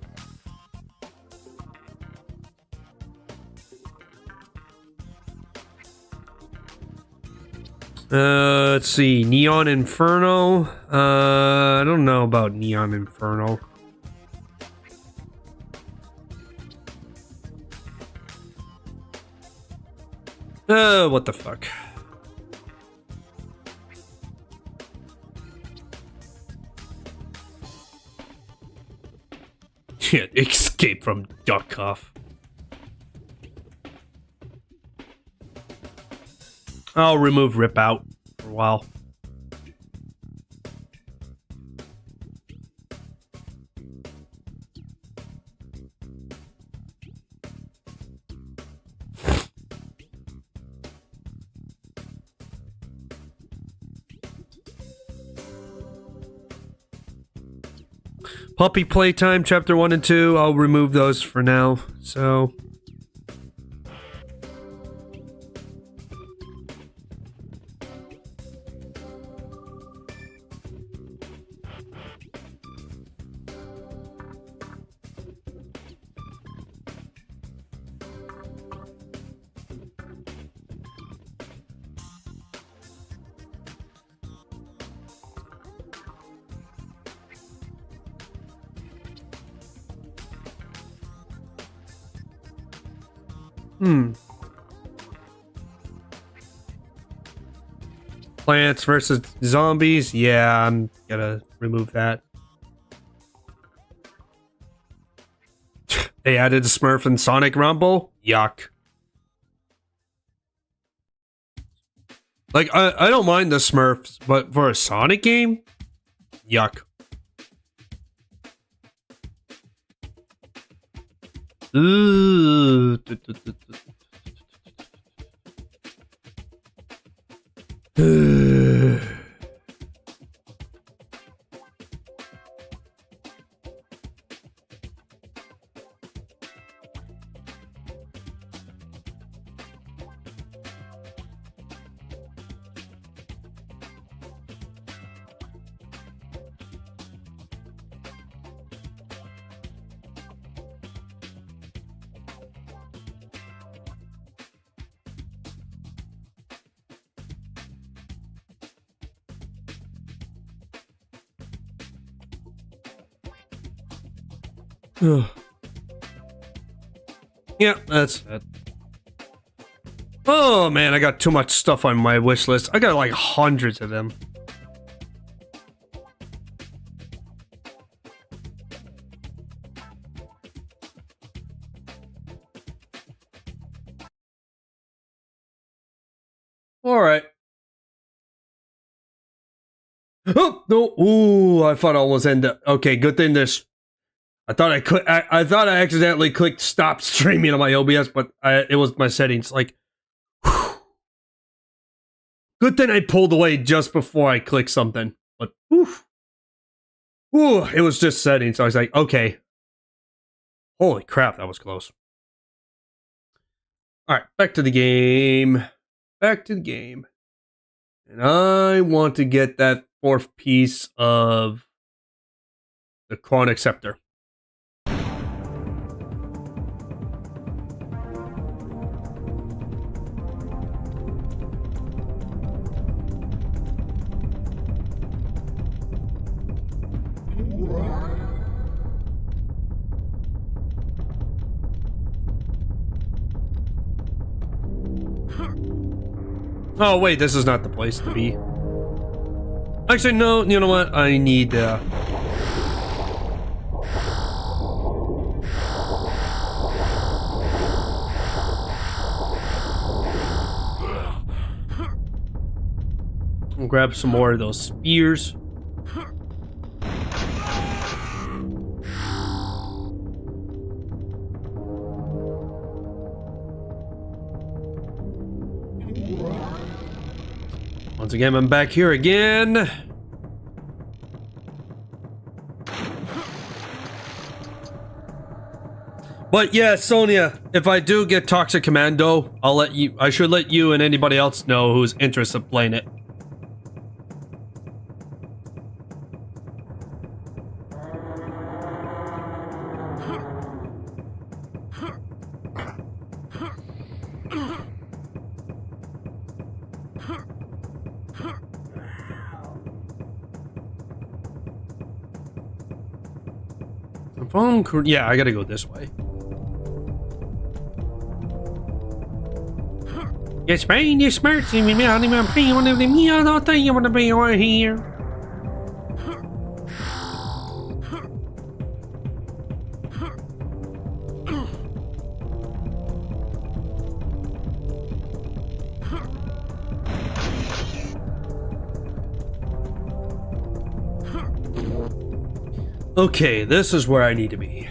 Let's see. Neon Inferno. I don't know about Neon Inferno. What the fuck? Yeah, escape from Duckhoff. I'll remove Rip Out for a while. Puppy Playtime, Chapter 1 and 2, I'll remove those for now, so... Plants versus zombies. Yeah, I'm gonna remove that. They added a Smurf and Sonic Rumble. Yuck. Like, I don't mind the Smurfs, but for a Sonic game? Yuck. Ooh. Yeah, that's it. Oh man, I got too much stuff on my wish list. I got like hundreds of them. All right. Oh no! Ooh, I thought I almost ended. Okay, good thing this. I thought I thought I accidentally clicked stop streaming on my OBS, but it was my settings. Like, whew. Good thing I pulled away just before I clicked something. But oof, ooh, it was just settings. So I was like, okay. Holy crap, that was close. All right, back to the game. Back to the game. And I want to get that fourth piece of the Chronic Scepter. Oh wait, this is not the place to be. Actually, no, you know what? I need I'll grab some more of those spears. Once again, I'm back here again. But yeah, Sonia, if I do get Toxic Commando, I should let you and anybody else know who's interested in playing it. Yeah, I gotta go this way. It's fine, you smart to me, man. I don't think you want to be right here. Okay, this is where I need to be.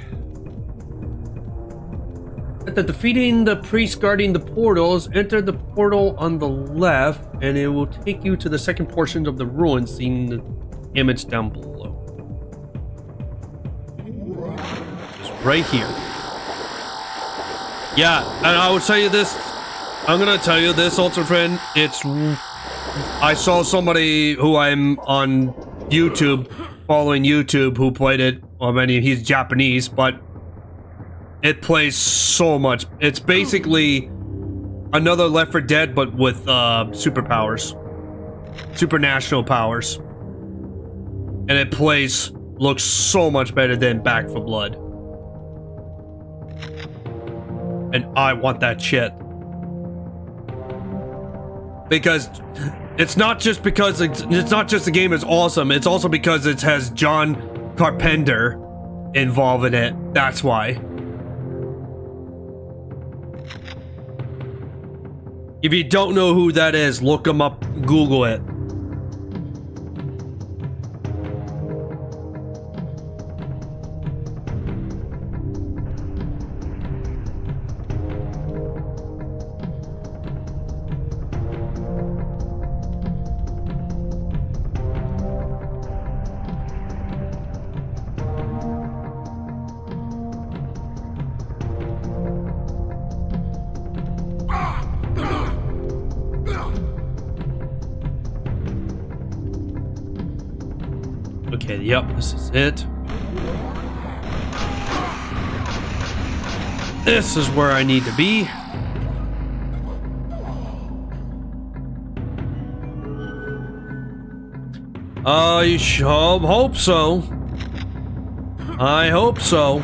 After defeating the priest guarding the portals, enter the portal on the left, and it will take you to the second portion of the ruins, seeing the image down below. Just right here. Yeah, and I will tell you this. I'm gonna tell you this, Ultra Friend. I saw somebody who I'm on YouTube, following YouTube, who played it. Well, I mean, he's Japanese, but it plays so much. It's basically another Left 4 Dead, but with superpowers, supernatural powers, and it looks so much better than Back 4 Blood. And I want that shit. Because It's not just because it's not just the game is awesome. It's also because it has John Carpenter involved in it. That's why. If you don't know who that is, look him up, Google it. Okay, yep, this is it. This is where I need to be. I hope so. I hope so.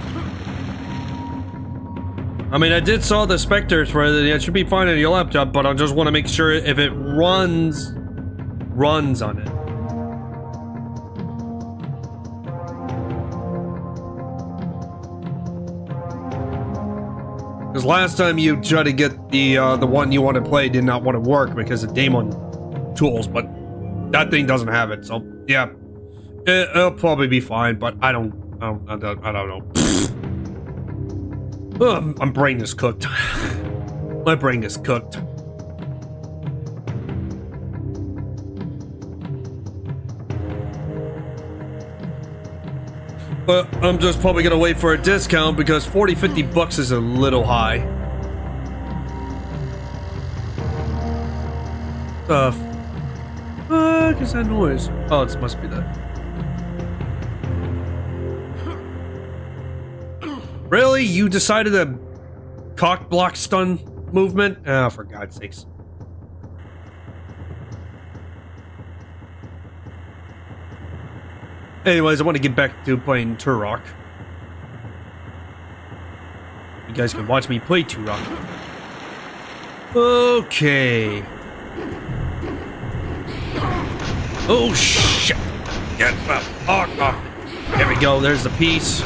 I mean, I did saw the specters for it. It should be fine on your laptop, but I just want to make sure if it runs on it. Because last time you tried to get the one you want to play did not want to work because of daemon tools, but that thing doesn't have it. So yeah, it'll probably be fine. But I don't know. My brain is cooked. My brain is cooked. But I'm just probably gonna wait for a discount because 40-50 bucks is a little high. Fuck is that noise? Oh, it must be that. Really? You decided to cock block stun movement? Oh, for God's sakes. Anyways, I want to get back to playing Turok. You guys can watch me play Turok. Okay. Oh, shit. Get up. Oh. There we go. There's the piece.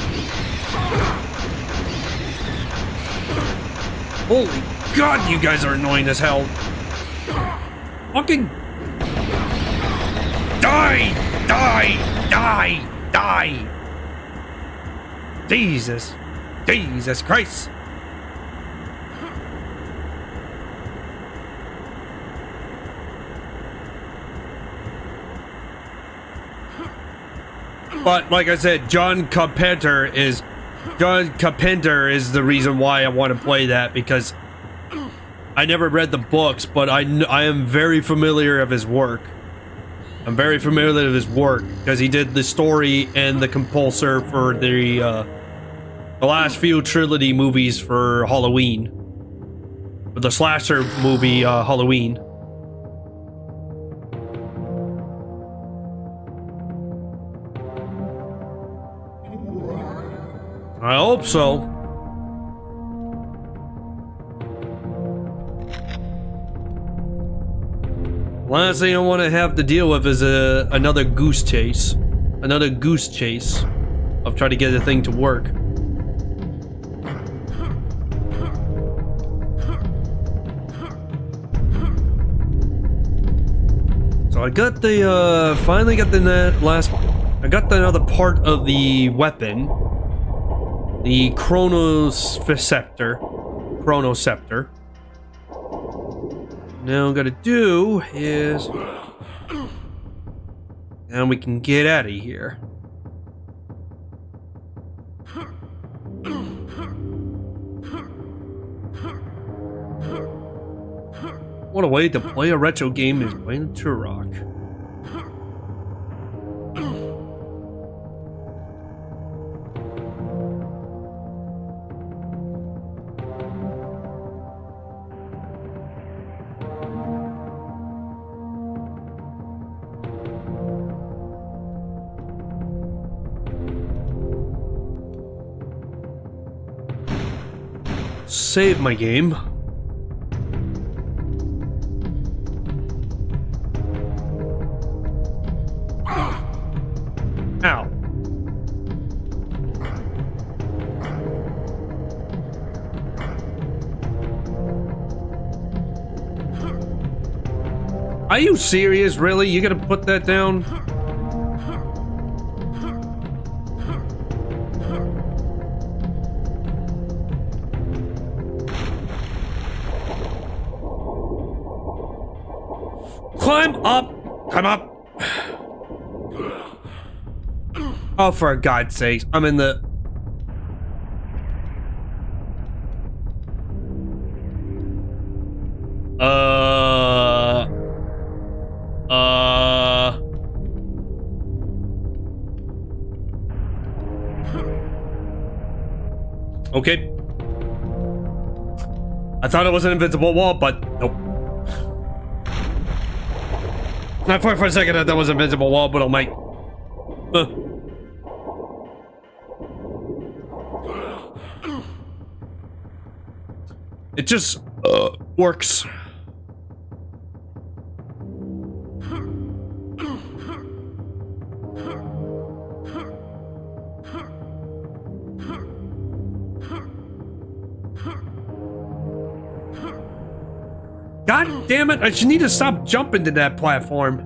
Holy God, you guys are annoying as hell. Fucking... Die! Die! Die! Die! Jesus! Jesus Christ! But like I said, John Carpenter is the reason why I want to play that, because I never read the books, but I am very familiar of his work. I'm very familiar with his work because he did the story and the compulsor for the last few trilogy movies for Halloween, the slasher movie Halloween. I hope so. Last thing I want to have to deal with is another goose chase. Another goose chase of trying to get the thing to work. So I got the, finally got the last one. I got the other part of the weapon. The Chronoceptor. Now I'm gonna do is, and we can get out of here. What a way to play a retro game is playing Turok. Save my game. Are you serious? Really? You gonna put that down? Climb up! Climb up! Oh, for God's sakes. I'm in the... Okay. I thought it was an invincible wall, but nope. I thought for a second that was an invincible wall, but oh my... It just works. God damn it, I should need to stop jumping to that platform.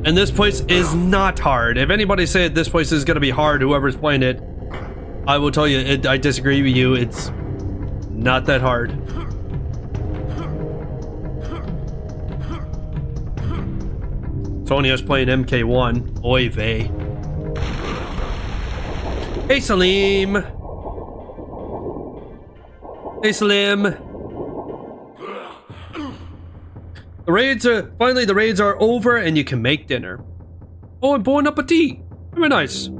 And this place is not hard. If anybody said this place is gonna be hard, whoever's playing it, I will tell you, I disagree with you. It's not that hard. Sonia's playing MK1. Oy vey. Hey, Salim. Hey, Salim. Finally the raids are over and you can make dinner. Oh, and bon appetit. Very nice.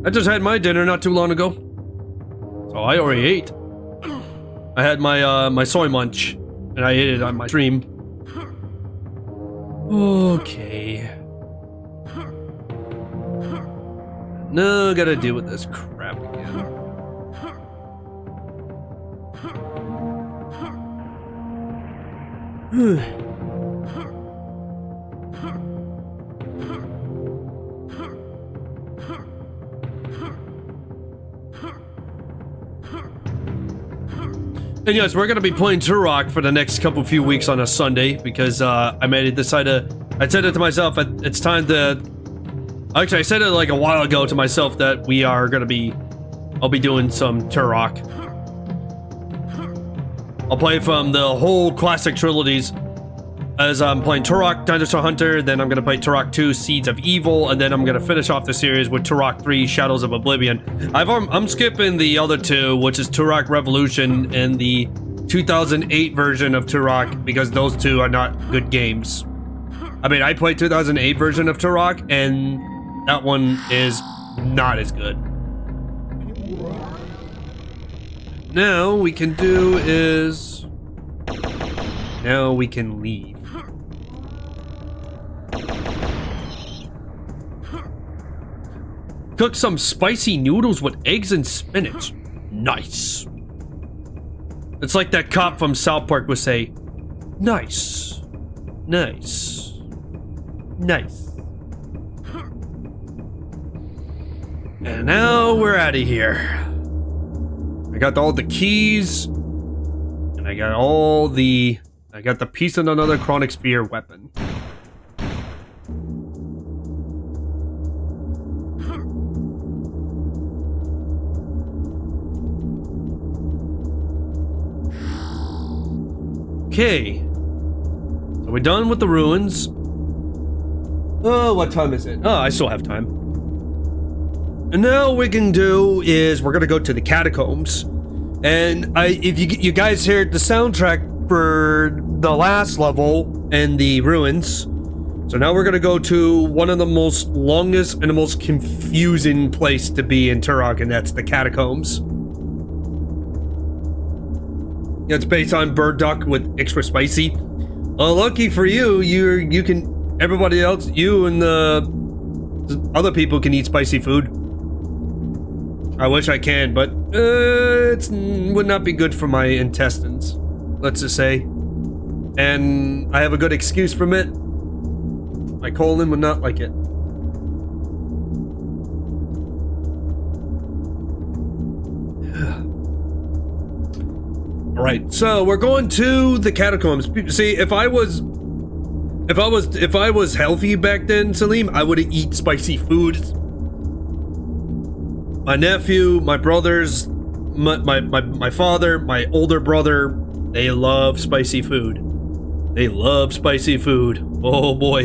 I just had my dinner not too long ago. So I already ate. I had my my soy munch and I ate it on my stream. Okay. No, gotta deal with this crap again. And yes, we're gonna be playing Turok for the next few weeks on a Sunday because I said it to myself. It's time to. Actually, I said it like a while ago to myself that I'll be doing some Turok. I'll play from the whole classic trilogies. As I'm playing Turok, Dinosaur Hunter, then I'm gonna play Turok 2, Seeds of Evil, and then I'm gonna finish off the series with Turok 3, Shadows of Oblivion. I'm skipping the other two, which is Turok Revolution and the 2008 version of Turok, because those two are not good games. I mean, I played 2008 version of Turok, and that one is not as good. Now we can do is... Now we can leave. Cook some spicy noodles with eggs and spinach. Nice. It's like that cop from South Park would say, nice, nice, nice. And now we're out of here. I got all the keys, and I got the piece of another chronic spear weapon. Okay, so we're done with the ruins. Oh, what time is it? Oh, I still have time. And now what we can do is we're gonna go to the catacombs. And if you guys heard the soundtrack for the last level and the ruins, so now we're gonna go to one of the most longest and the most confusing place to be in Turok, and that's the catacombs. It's based on bird duck with extra spicy. Lucky for you, you can. Everybody else, you and the other people can eat spicy food. I wish I can, but it would not be good for my intestines. Let's just say, and I have a good excuse from it. My colon would not like it. Right, so we're going to the catacombs. See, if I was healthy back then, Salim, I would eat spicy food. My nephew, my brothers, my father, my older brother, they love spicy food. They love spicy food. Oh boy.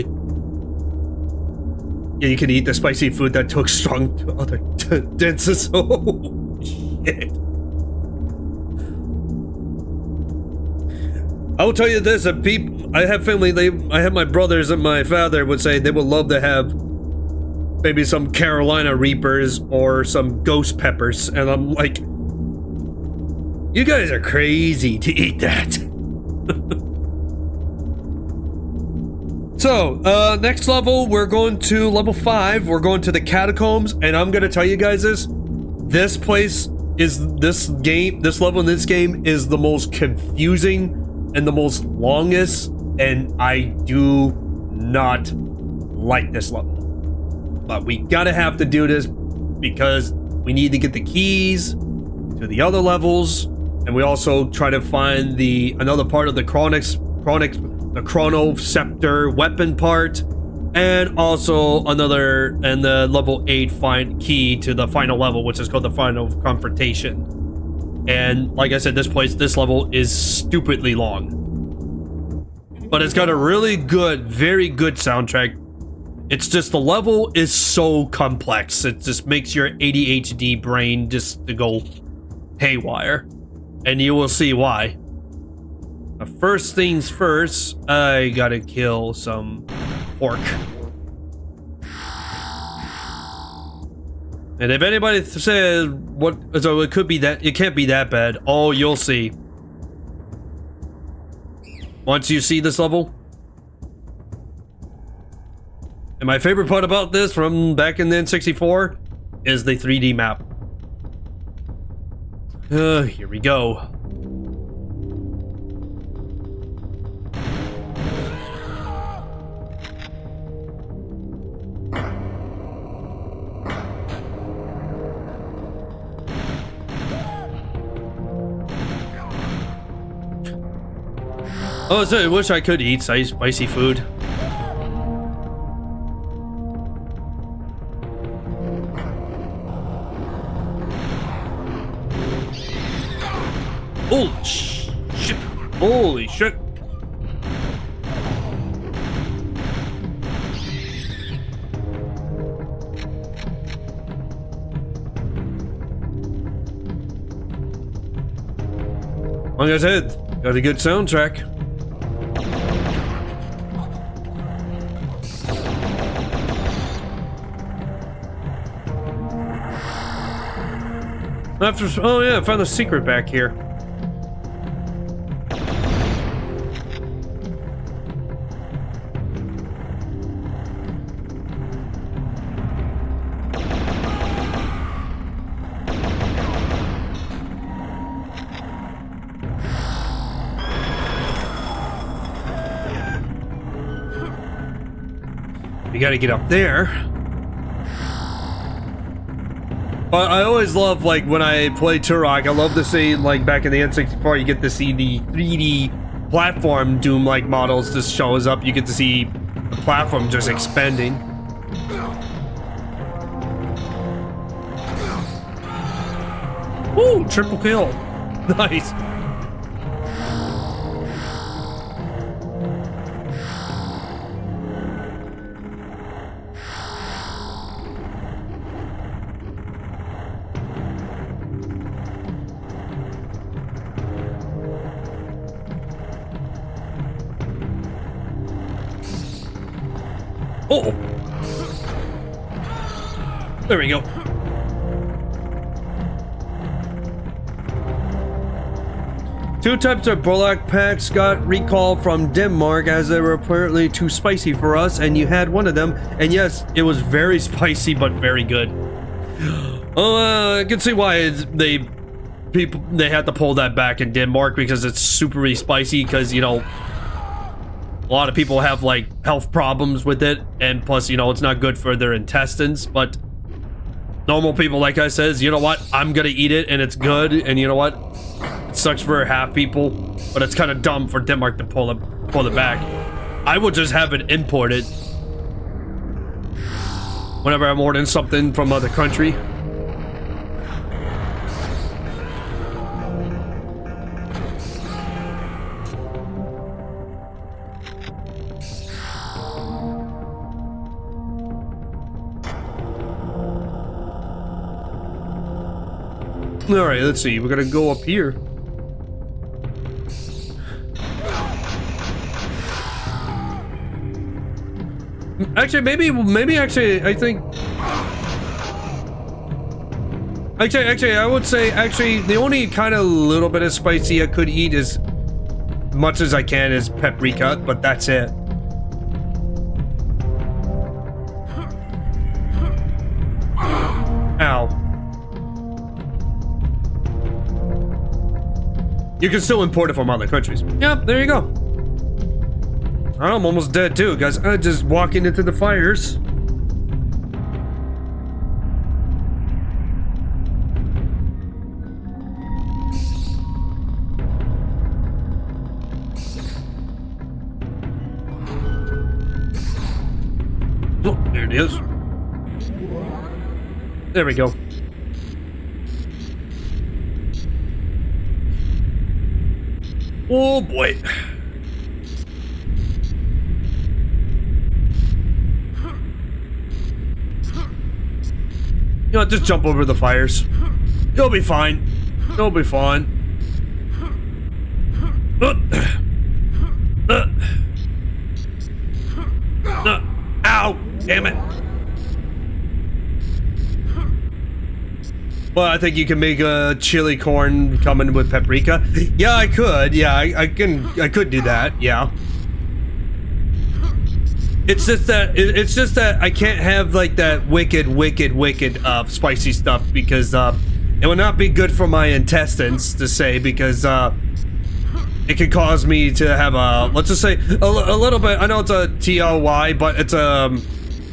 Yeah, you can eat the spicy food that took strong other dances. Oh shit. I will tell you this, I have family, I have my brothers and my father would say they would love to have maybe some Carolina Reapers or some ghost peppers, and I'm like, you guys are crazy to eat that. So, next level, we're going to level 5, we're going to the catacombs, and I'm gonna tell you guys this place is, this level in this game is the most confusing and the most longest, and I do not like this level. But we gotta have to do this because we need to get the keys to the other levels, and we also try to find another part of the the Chrono Scepter weapon part, and also the level 8 find key to the final level, which is called the Final Confrontation. And like I said, this level is stupidly long, but it's got a really good, very good soundtrack. It's just the level is so complex. It just makes your ADHD brain just to go haywire, and you will see why. First things first, I gotta kill some pork. And if anybody says so it could be that, it can't be that bad. Oh, you'll see. Once you see this level. And my favorite part about this from back in the N64 is the 3D map. Here we go. Oh, so I wish I could eat spicy food. Holy shit! Holy shit! Like I said, got a good soundtrack. Oh yeah, I found a secret back here. You gotta get up there. But I always love, like, when I play Turok, I love to see, like, back in the N64, you get to see the 3D platform Doom-like models just shows up. You get to see the platform just expanding. Woo! Triple kill. Nice. Oh! There we go. Two types of Burlap packs got recalled from Denmark as they were apparently too spicy for us, and you had one of them, and yes, it was very spicy but very good. I can see why they had to pull that back in Denmark, because it's super spicy, because, you know, a lot of people have, like, health problems with it, and plus, you know, it's not good for their intestines, but normal people, like I says, you know what, I'm gonna eat it, and it's good, and you know what, sucks for half people, but it's kind of dumb for Denmark to pull it back. I would just have it imported whenever I'm ordering something from other country. All right, let's see. We're gonna go up here. Actually, maybe actually, I think. Actually, I would say the only kind of little bit of spicy I could eat as much as I can is paprika, but that's it. Ow. You can still import it from other countries. Yep, there you go. I'm almost dead too, guys. I'm just walking into the fires. Oh, there it is. There we go. Oh boy. You know what, just jump over the fires. You'll be fine. You'll be fine. Ow! Damn it. Well, I think you can make a chili corn coming with paprika. Yeah, I could. Yeah, I could do that. Yeah. It's just that I can't have like that wicked spicy stuff because it would not be good for my intestines to say, because it could cause me to have a, let's just say a little bit. I know it's a TLY, but it's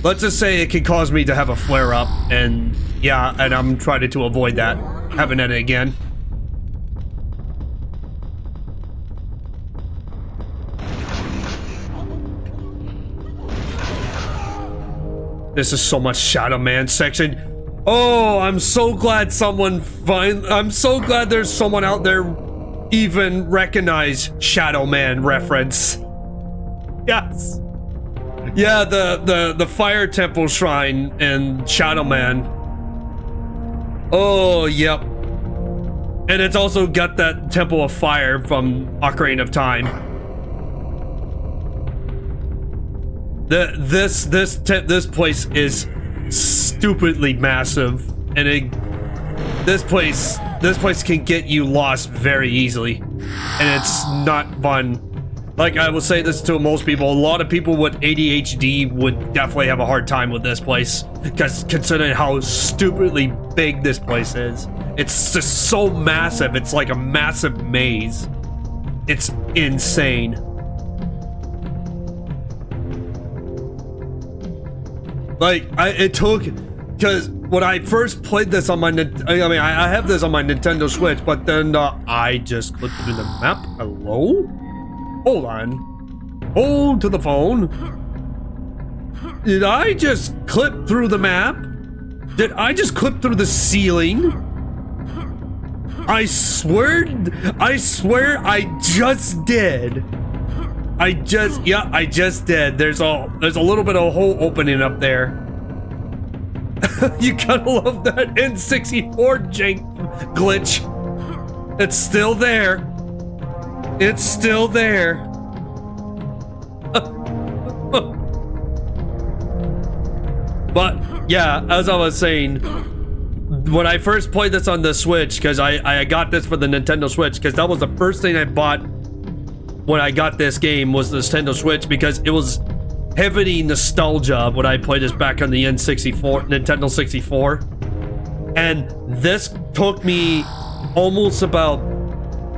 let's just say it could cause me to have a flare up, and yeah, and I'm trying to avoid that having it again. This is so much Shadow Man section. Oh, I'm so glad I'm so glad there's someone out there even recognize Shadow Man reference. Yes. Yeah, the Fire Temple Shrine and Shadow Man. Oh, yep. And it's also got that Temple of Fire from Ocarina of Time. This place is stupidly massive, and this place can get you lost very easily, and it's not fun. Like, I will say this to most people, a lot of people with ADHD would definitely have a hard time with this place, because considering how stupidly big this place is. It's just so massive. It's like a massive maze. It's insane. Like, it took, because when I first played this on my, I have this on my Nintendo Switch, but then I just clicked through the map. Hello? Hold on. Hold to the phone. Did I just clip through the map? Did I just clip through the ceiling? I swear I just did. I just did. There's a little bit of a hole opening up there. You gotta love that N64 jank glitch. It's still there. It's still there. But yeah, as I was saying, when I first played this on the Switch, because I got this for the Nintendo Switch, because that was the first thing I bought when I got this game, was the Nintendo Switch, because it was heavy nostalgia when I played this back on the N64, Nintendo 64. And this took me almost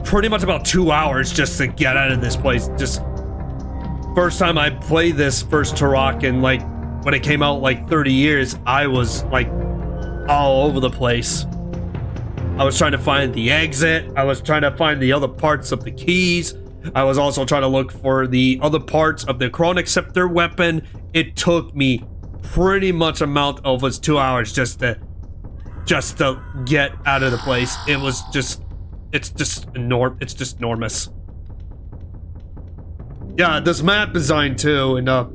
pretty much about 2 hours just to get out of this place. Just first time I played this first Turok, and like when it came out like 30 years, I was like all over the place. I was trying to find the exit. I was trying to find the other parts of the keys. I was also trying to look for the other parts of the chronic scepter weapon. It took me pretty much amount of 2 hours just to get out of the place. It's just enormous. Yeah, this map design too, and oh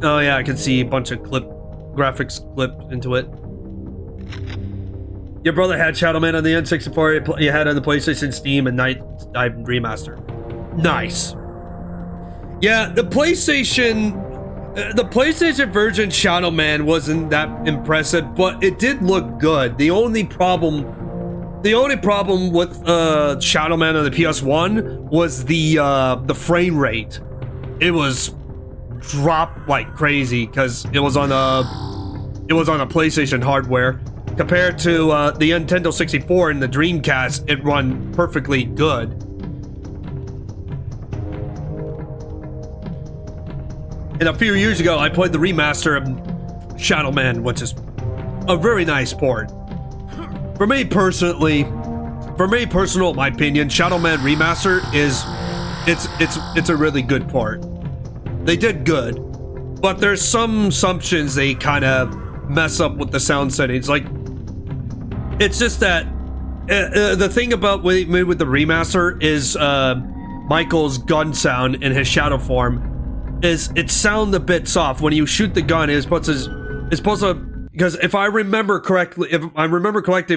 yeah, I can see a bunch of graphics clipped into it. Your brother had Shadow Man on the N64. You had on the PlayStation, Steam, and Nightdive remaster. Nice. Yeah, the PlayStation version Shadow Man wasn't that impressive, but it did look good. The only problem with Shadow Man on the PS1 was the frame rate. It was dropped like crazy because it was on a PlayStation hardware. Compared to the Nintendo 64 and the Dreamcast, it run perfectly good. And a few years ago, I played the remaster of Shadow Man, which is a very nice port. For me personal, my opinion, Shadow Man remaster it's a really good port. They did good, but there's some assumptions they kind of mess up with the sound settings. Like, it's just that the thing about what they made with the remaster is Michael's gun sound in his shadow form is it sound a bit soft when you shoot the gun. It's supposed to, because if I remember correctly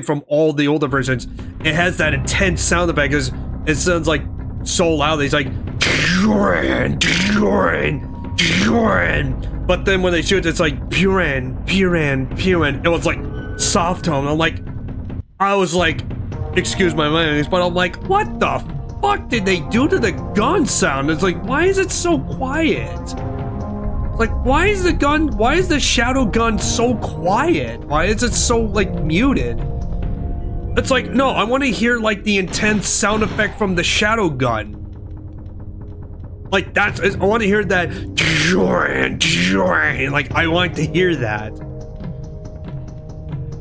from all the older versions, it has that intense sound effect because it sounds like so loud. It's like, but then when they shoot, it's like Puran. It was like soft tone. I was like, excuse my language, but I'm like, what the fuck did they do to the gun sound? It's like, why is it so quiet? Like, why is the shadow gun so quiet? Why is it so, like, muted? It's like, no, I want to hear, like, the intense sound effect from the shadow gun. Like, I want to hear that. Like, I want to hear that.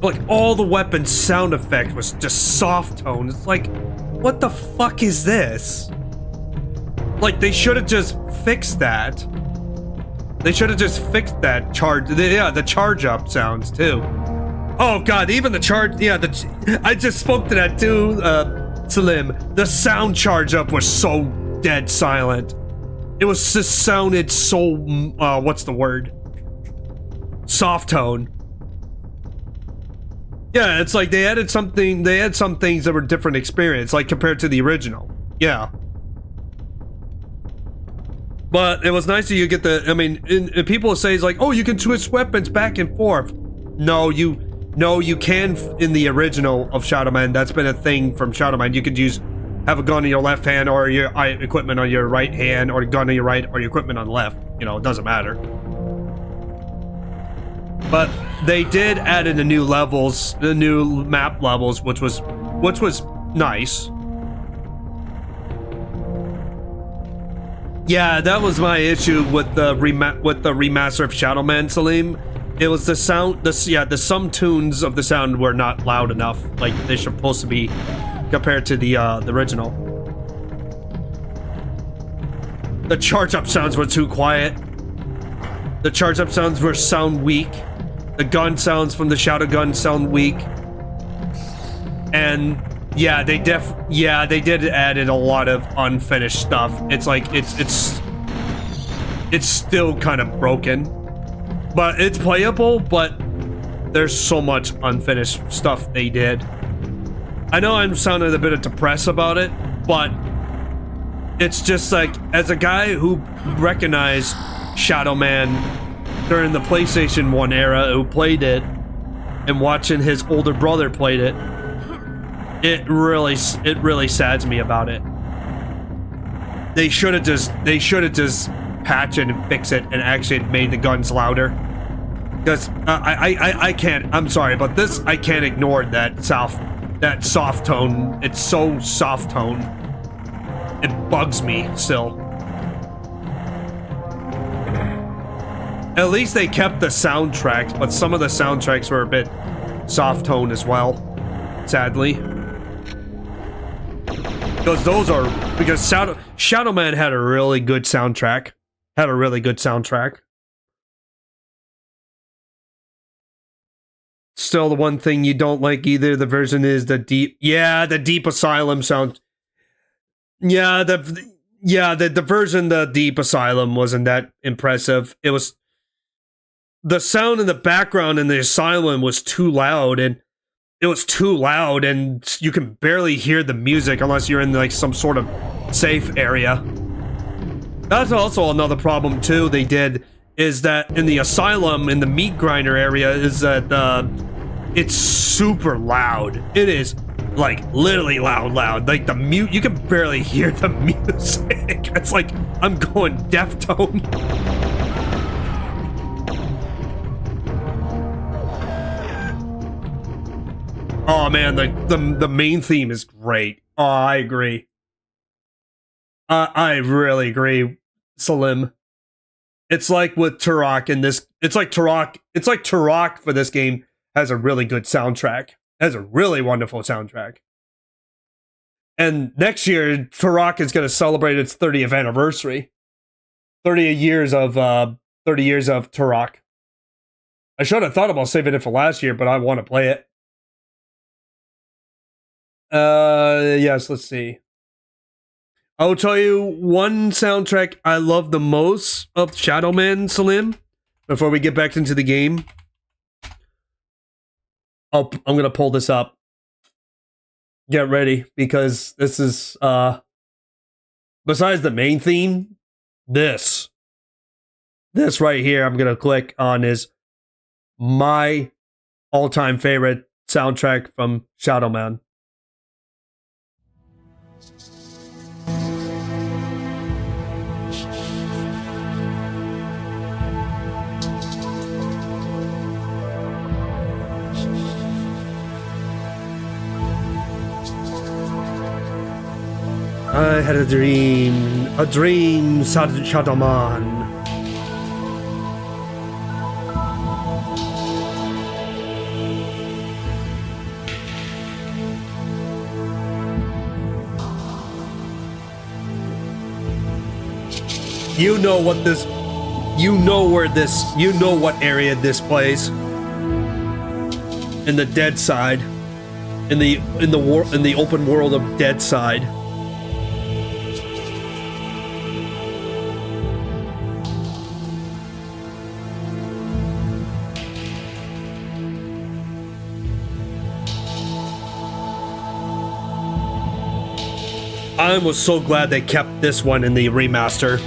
Like, all the weapon sound effect was just soft tone. It's like, what the fuck is this? Like, they should have just fixed that. They should have just fixed that charge. Yeah, the charge up sounds too. Oh god, even the charge. Yeah, I just spoke to that too, Salim. The sound charge up was so dead silent. It was just sounded so. What's the word? Soft tone. Yeah, it's like they added something. They had some things that were different experience, like compared to the original. Yeah. But it was nice that you get the. I mean, and people say it's like, oh, you can switch weapons back and forth. No, you can in the original of Shadow Man. That's been a thing from Shadow Man. You could have a gun in your left hand or your equipment on your right hand, or a gun on your right or your equipment on the left. You know, it doesn't matter. But they did add in the new levels, the new map levels, which was nice. Yeah, that was my issue with the remaster of Shadow Man, Salim. It was the sound. The some tunes of the sound were not loud enough, like they're supposed to be, compared to the original. The charge up sounds were too quiet. The charge up sounds sound weak. The gun sounds from the shadow gun sound weak. And yeah, they did add in a lot of unfinished stuff. It's like it's still kind of broken, but it's playable. But there's so much unfinished stuff they did. I know I'm sounding a bit depressed about it, but it's just like, as a guy who recognized Shadow Man during the PlayStation 1 era, who played it, and watching his older brother played it, it really sads me about it. They should have just patch it and fix it and actually made the guns louder. Because I can't. I'm sorry, but I can't ignore that soft tone. It's so soft tone. It bugs me still. At least they kept the soundtracks, but some of the soundtracks were a bit soft tone as well. sadly. Because Shadow Man had a really good soundtrack. Still, the one thing you don't like either, the version is the Deep Asylum sound. Yeah, the version, the Deep Asylum wasn't that impressive. It was, the sound in the background in the Asylum was too loud, and you can barely hear the music unless you're in like some sort of safe area. That's also another problem too they did, is that in the Asylum, in the meat grinder area, is that it's super loud. It is like literally loud. Like you can barely hear the music. It's like I'm going Deftone. Oh man, the main theme is great. Oh, I agree. I really agree, Salim. It's like with Turok in this. It's like Turok for this game has a really good soundtrack. Has a really wonderful soundtrack. And next year, Turok is going to celebrate its 30th anniversary. 30 years of Turok. I should have thought about saving it for last year, but I want to play it. Yes, let's see. I will tell you one soundtrack I love the most of Shadow Man, Salim, before we get back into the game. Oh, I'm gonna pull this up. Get ready, because this is besides the main theme, this right here I'm gonna click on is my all-time favorite soundtrack from Shadow Man. I had a dream, Shadow Man. You know what area this plays. In the dead side. In the open world of Dead Side. I was so glad they kept this one in the remaster.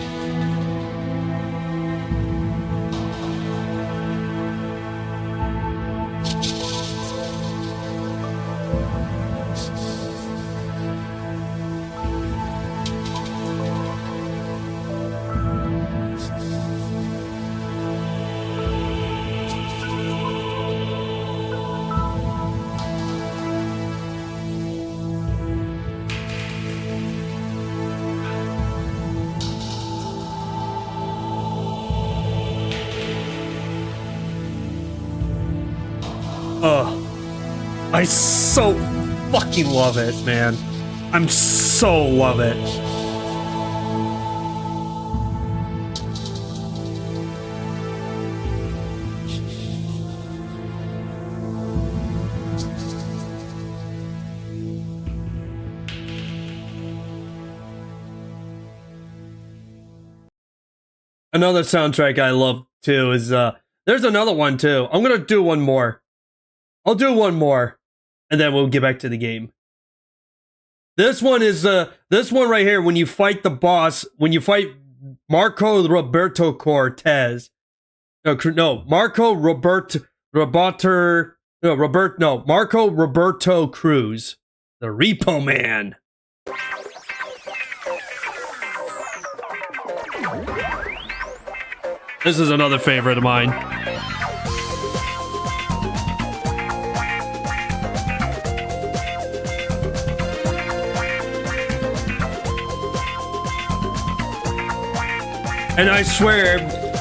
I so fucking love it, man. I'm so love it. Another soundtrack I love too is there's another one too. I'm gonna do one more. I'll do one more, and then we'll get back to the game. This one is this one right here. When you Marco Roberto Cortez. Marco Roberto Cruz, the Repo Man. This is another favorite of mine. And I swear,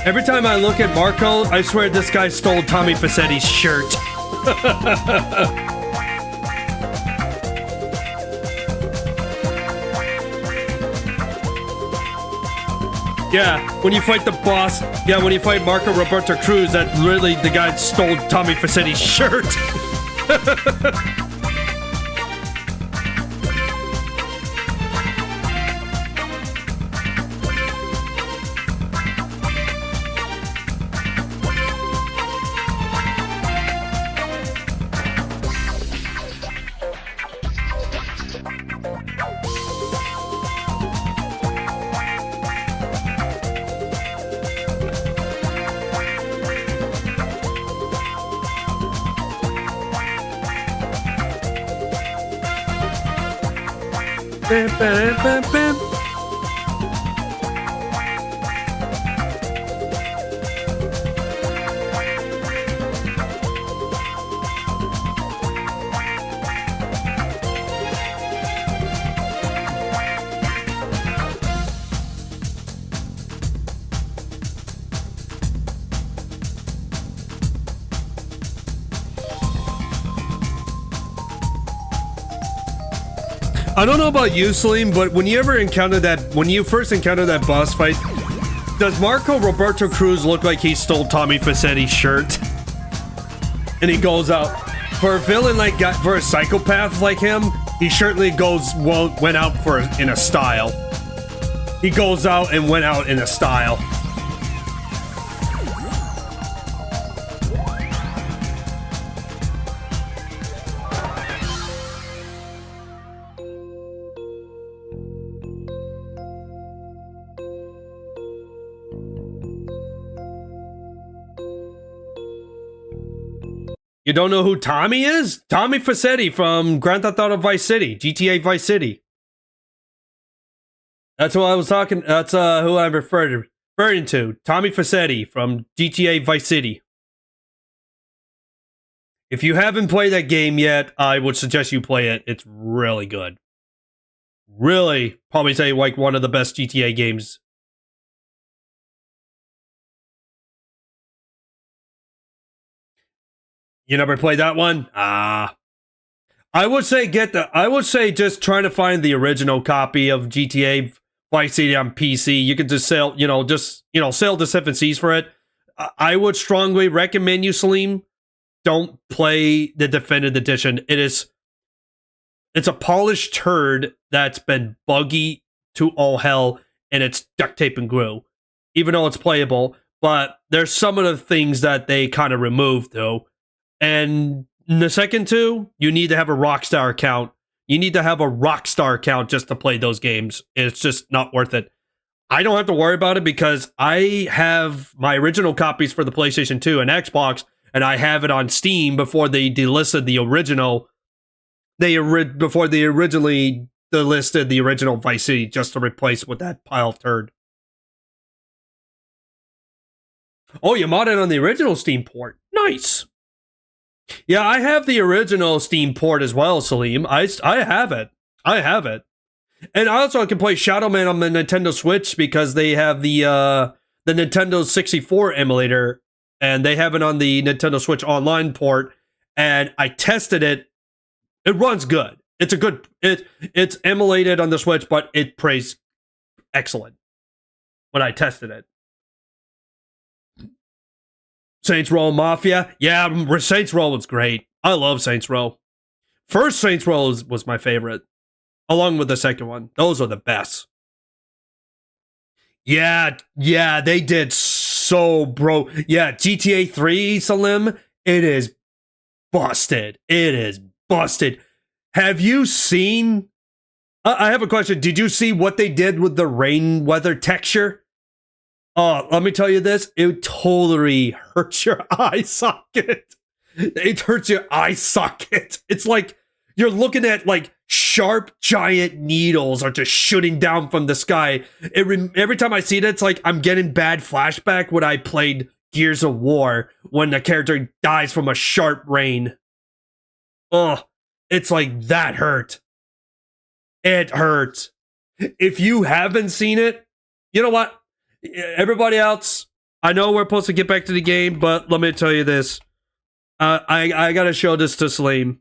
every time I look at Marco, I swear this guy stole Tommy Facetti's shirt. Yeah, when you fight the boss, yeah, when you fight Marco Roberto Cruz, that really the guy stole Tommy Facetti's shirt. Bam, bam, bam, bam. I don't know about you, Salim, but when you first encounter that boss fight, does Marco Roberto Cruz look like he stole Tommy Facetti's shirt? And he goes out for a villain for a psychopath like him. He certainly went out in a style. He goes out and went out in a style. You don't know who Tommy is? Tommy Faccetti from Grand Theft Auto Vice City, GTA Vice City. That's who I was talking. That's who I'm referring to. Tommy Faccetti from GTA Vice City. If you haven't played that game yet, I would suggest you play it. It's really good. Really, probably say like one of the best GTA games. You never played that one? I would say just trying to find the original copy of GTA Vice City on PC. You can just sell the 7Cs for it. I would strongly recommend you, Salim, don't play the Definitive Edition. It's a polished turd that's been buggy to all hell, and it's duct tape and glue. Even though it's playable, but there's some of the things that they kind of removed, though. And in the second two, you need to have a Rockstar account. You need to have a Rockstar account just to play those games. It's just not worth it. I don't have to worry about it because I have my original copies for the PlayStation 2 and Xbox, and I have it on Steam before they delisted the original. Before they originally delisted the original Vice City just to replace with that pile of turd. Oh, you modded on the original Steam port. Nice. Yeah, I have the original Steam port as well, Salim. I have it. And I also can play Shadow Man on the Nintendo Switch because they have the Nintendo 64 emulator, and they have it on the Nintendo Switch Online port, and I tested it. It runs good. It's emulated on the Switch, but it plays excellent when I tested it. Saints Row Mafia. Yeah, Saints Row was great. I love Saints Row. First Saints Row was my favorite, along with the second one. Those are the best. Yeah, they did so, bro. Yeah, GTA 3, Salim, it is busted. It is busted. Have you seen... I have a question. Did you see what they did with the rain weather texture? Oh, let me tell you this. It totally hurts your eye socket. It hurts your eye socket. It's like you're looking at like sharp, giant needles are just shooting down from the sky. Every time I see it, it's like I'm getting bad flashback when I played Gears of War when the character dies from a sharp rain. Oh, it's like that hurt. It hurts. If you haven't seen it, you know what? Everybody else, I know we're supposed to get back to the game, but let me tell you this. I gotta show this to Salim.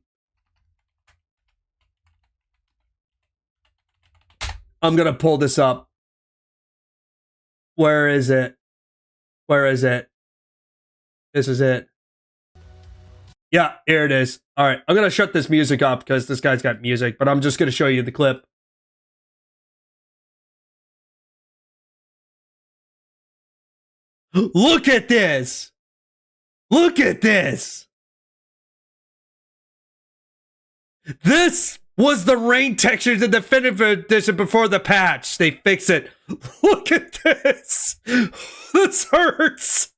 I'm gonna pull this up. Where is it? Where is it? This is it. Yeah, here it is. All right, I'm gonna shut this music up because this guy's got music, but I'm just gonna show you the clip. Look at this! Look at this! This was the rain textures in the definitive edition before the patch. They fix it. Look at this! This hurts!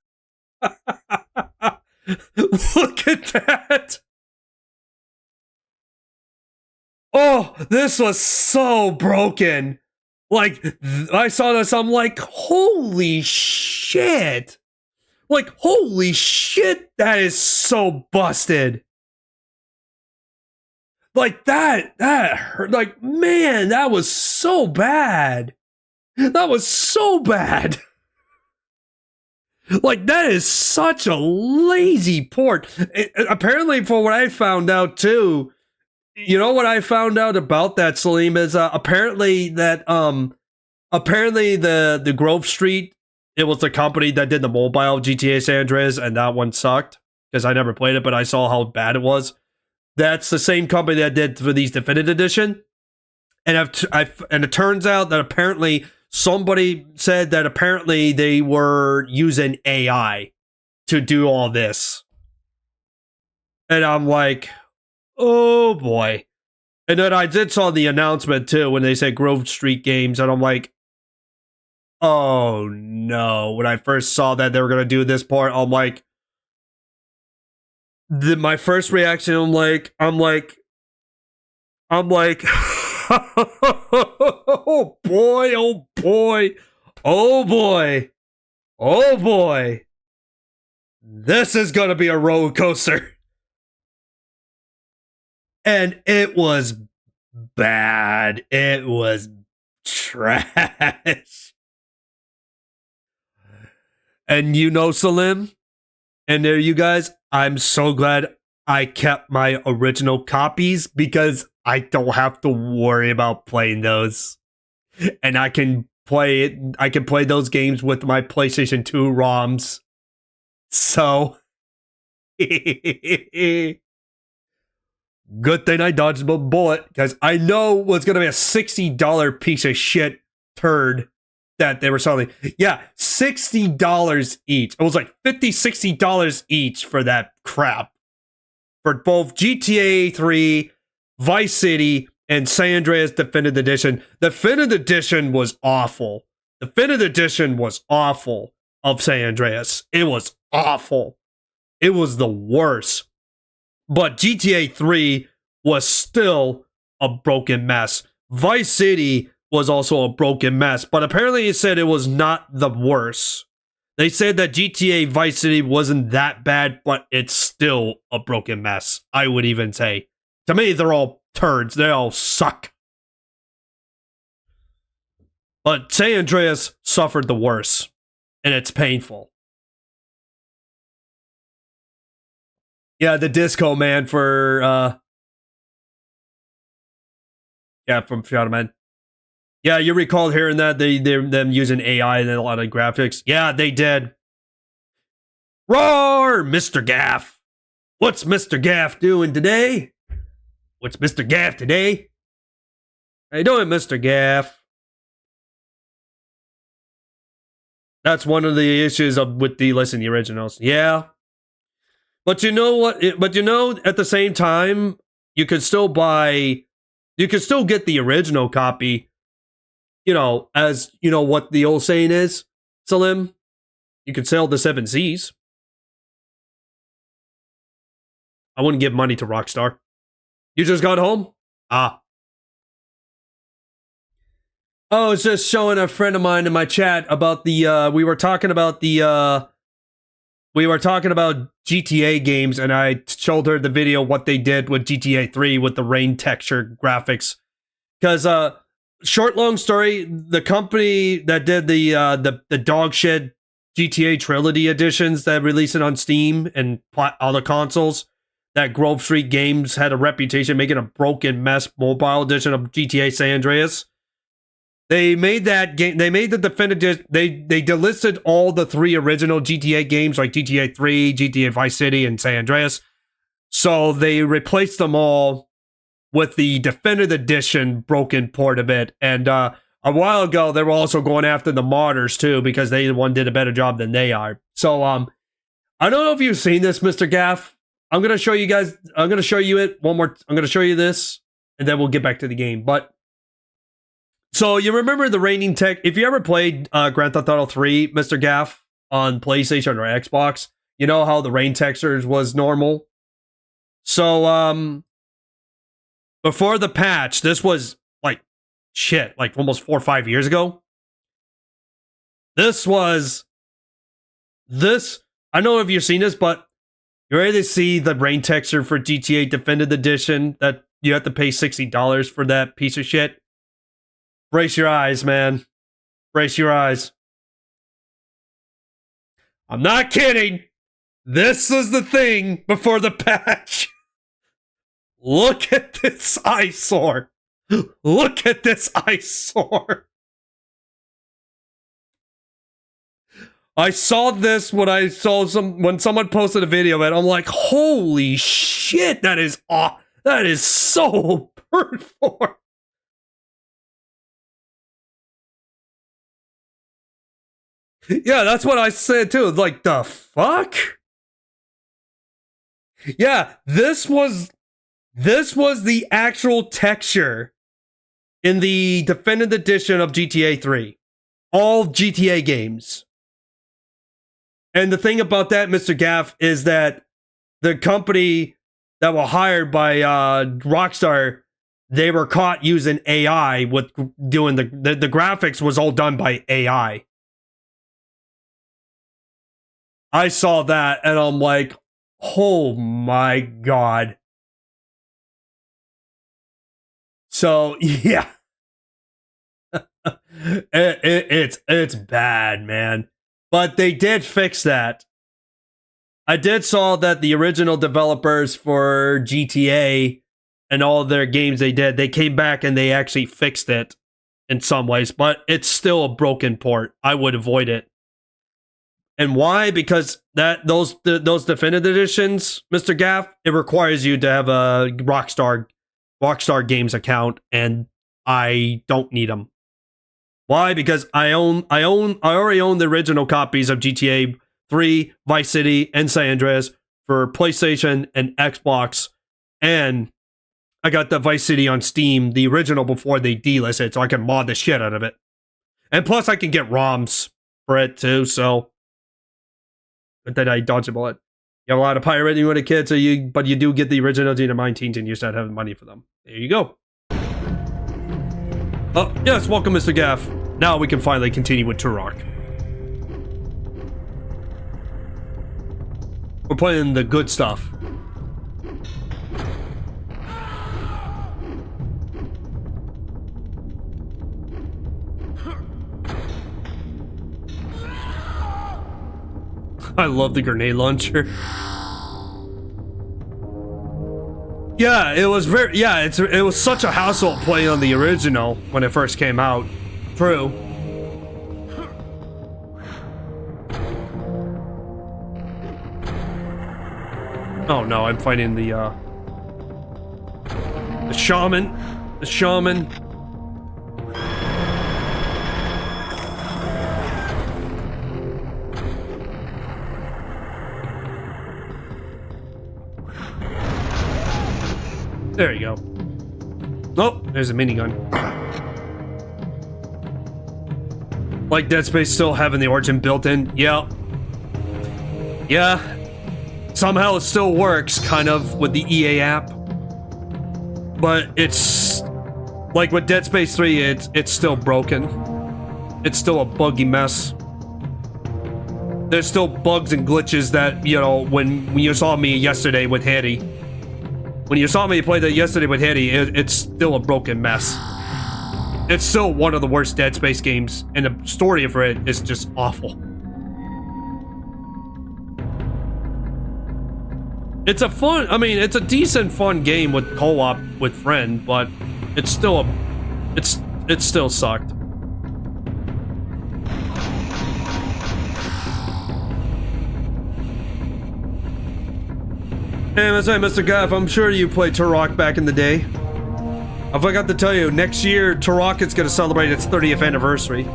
Look at that! Oh, this was so broken. Like, I saw this, I'm like, holy shit. Like, holy shit, that is so busted. Like, that hurt. Like, man, that was so bad. That was so bad. Like, that is such a lazy port. Apparently, for what I found out, too, you know what I found out about that, Salim, is apparently the Grove Street, it was the company that did the mobile GTA San Andreas, and that one sucked because I never played it, but I saw how bad it was. That's the same company that did for these Definitive Edition, and it turns out that apparently somebody said that apparently they were using AI to do all this, and I'm like, oh boy. And then I did saw the announcement too when they said Grove Street Games, and I'm like, oh no. When I first saw that they were gonna do this part, I'm like, my first reaction, I'm like, oh boy, oh boy, oh boy, oh boy. This is gonna be a roller coaster. And it was bad. It was trash. And you know, Salim, and there you guys, I'm so glad I kept my original copies because I don't have to worry about playing those. And I can play those games with my PlayStation 2 ROMs. So good thing I dodged a bullet, because I know it was going to be a $60 piece of shit turd that they were selling. Yeah, $60 each. It was like $50, $60 each for that crap. For both GTA 3, Vice City, and San Andreas Definitive Edition. Definitive Edition was awful. Definitive Edition was awful of San Andreas. It was awful. It was the worst. But GTA 3 was still a broken mess. Vice City was also a broken mess, but apparently it said it was not the worst. They said that GTA Vice City wasn't that bad, but it's still a broken mess, I would even say. To me, they're all turds. They all suck. But San Andreas suffered the worst, and it's painful. Yeah, the Disco Man for, yeah, from Shadow Man. Yeah, you recall hearing that them using AI and a lot of graphics. Yeah, they did. Roar, Mr. Gaff. What's Mr. Gaff doing today? What's Mr. Gaff today? How you doing, Mr. Gaff? That's one of the issues with delisting the originals. Yeah. But you know what? But you know, at the same time, you could still get the original copy. You know, as you know what the old saying is, Salim, you could sell the 7 Cs. I wouldn't give money to Rockstar. You just got home? Ah. Oh, it's just showing a friend of mine in my chat about the, we were talking about GTA games, and I showed her the video what they did with GTA 3 with the rain texture graphics. Because, short, long story, the company that did the dog shit GTA Trilogy editions that released it on Steam and other consoles, that Grove Street Games had a reputation making a broken mess mobile edition of GTA San Andreas. They made that game. They made the definitive. They delisted all the 3 original GTA games, like GTA 3, GTA Vice City, and San Andreas. So they replaced them all with the definitive edition broken port of it. And a while ago, they were also going after the modders too, because they did a better job than they are. So I don't know if you've seen this, Mr. Gaff. I'm gonna show you guys. I'm gonna show you it one more. I'm gonna show you this, and then we'll get back to the game. But so you remember the raining tech? If you ever played Grand Theft Auto 3, Mr. Gaff, on PlayStation or Xbox, you know how the rain textures was normal. So before the patch, this was like shit, like almost 4 or 5 years ago. This. I don't know if you've seen this, but you're ready to see the rain texture for GTA Definitive Edition that you have to pay $60 for that piece of shit. Brace your eyes, man. Brace your eyes. I'm not kidding. This was the thing before the patch. Look at this eyesore. Look at this eyesore. I saw this when someone posted a video and I'm like, holy shit, that is so hurtful. Yeah, that's what I said too. Like, the fuck? Yeah, this was the actual texture in the definitive edition of GTA 3. All GTA games. And the thing about that, Mr. Gaff, is that the company that were hired by Rockstar, they were caught using AI with doing the graphics was all done by AI. I saw that and I'm like, oh my god. So yeah, it's bad, man. But they did fix that. I did saw that the original developers for GTA and all their games they came back and they actually fixed it in some ways, but it's still a broken port. I would avoid it. And why? Because those definitive editions, Mr. Gaff, it requires you to have a Rockstar Games account, and I don't need them. Why? Because I already own the original copies of GTA 3, Vice City, and San Andreas for PlayStation and Xbox, and I got the Vice City on Steam, the original, before they delisted it, so I can mod the shit out of it. And plus, I can get ROMs for it too, so. But then I dodged a bullet. You have a lot of pirating when a kid, but you do get the original Dino 19s and you start having money for them. There you go. Oh, yes, welcome, Mr. Gaff. Now we can finally continue with Turok. We're playing the good stuff. I love the grenade launcher. Yeah, it was it was such a hassle playing on the original when it first came out. True. Oh no, I'm fighting the shaman. The shaman. There you go. Oh, there's a minigun. Like Dead Space still having the origin built in. Yeah. Yeah. Somehow it still works, kind of, with the EA app. But it's... like with Dead Space 3, it's still broken. It's still a buggy mess. There's still bugs and glitches that, you know, when you saw me yesterday with Hattie. When you saw me play that yesterday with Hattie, it's still a broken mess. It's still one of the worst Dead Space games, and the story for it is just awful. It's a fun, I mean, it's a decent fun game with co-op with friend, but it's still it still sucked. Hey, that's right, Mr. Gaff. I'm sure you played Turok back in the day. I forgot to tell you, next year, Turok is going to celebrate its 30th anniversary.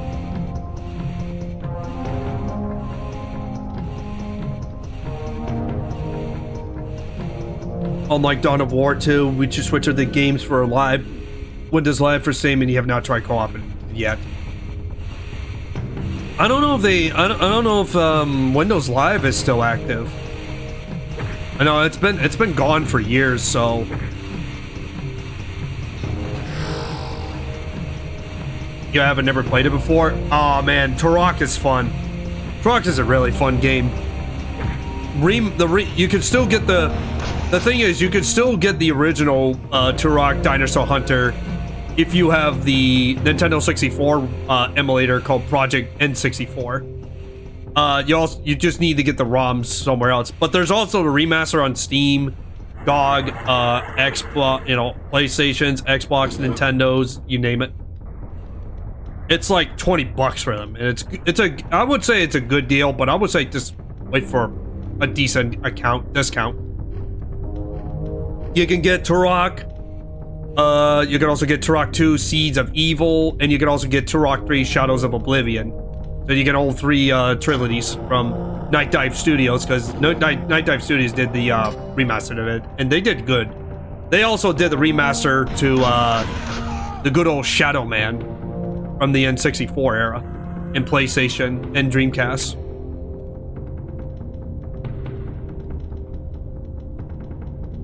Unlike Dawn of War 2, we just switched the games for live. Windows Live for Steam, and you have not tried co-op yet. I don't know if I don't know if Windows Live is still active. I know it's been gone for years, so. You haven't never played it before? Oh man, Turok is fun. Turok is a really fun game. You can still get the thing is, you could still get the original Turok Dinosaur Hunter if you have the Nintendo 64 emulator called Project N64. You just need to get the ROMs somewhere else. But there's also the remaster on Steam, GOG, Xbox, PlayStations, Xbox, Nintendos, you name it. It's like $20 for them, and I would say it's a good deal, but I would say just wait for a decent discount. You can get Turok. You can also get Turok 2 Seeds of Evil, and you can also get Turok 3 Shadows of Oblivion. So you get all three trilogies from Nightdive Studios, because Nightdive Studios did the remaster of it, and they did good. They also did the remaster to the good old Shadow Man from the N64 era, and PlayStation and Dreamcast.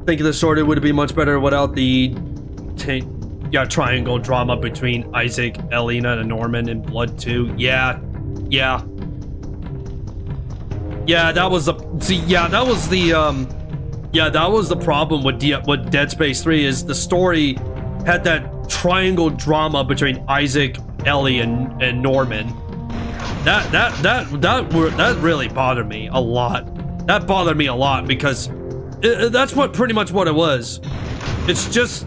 I think the story would be much better without the triangle drama between Isaac, Elena, and Norman in Blood 2. Yeah, that was the problem with Dead Space 3 is the story had that triangle drama between Isaac, Ellie, and Norman. That really bothered me a lot. That bothered me a lot because that's pretty much what it was. It's just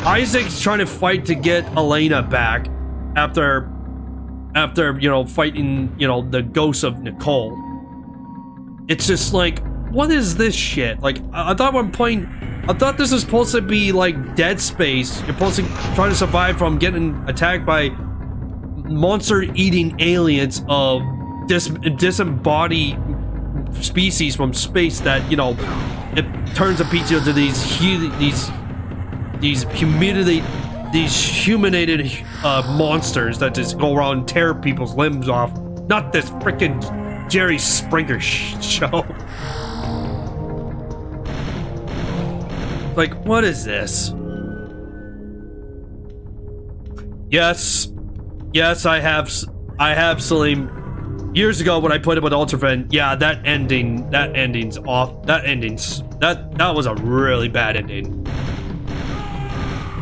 Isaac's trying to fight to get Elena back after fighting the ghost of Nicole. It's just like, what is this shit? Like, I thought this is supposed to be like Dead Space. You're supposed to try to survive from getting attacked by monster-eating aliens of disembodied species from space that it turns a pizza into these humanated monsters that just go around and tear people's limbs off. Not this freaking Jerry Springer show. Like, what is this? Yes, I have Salim. Years ago when I played it with Ultrafen, yeah, that ending's off. That was a really bad ending.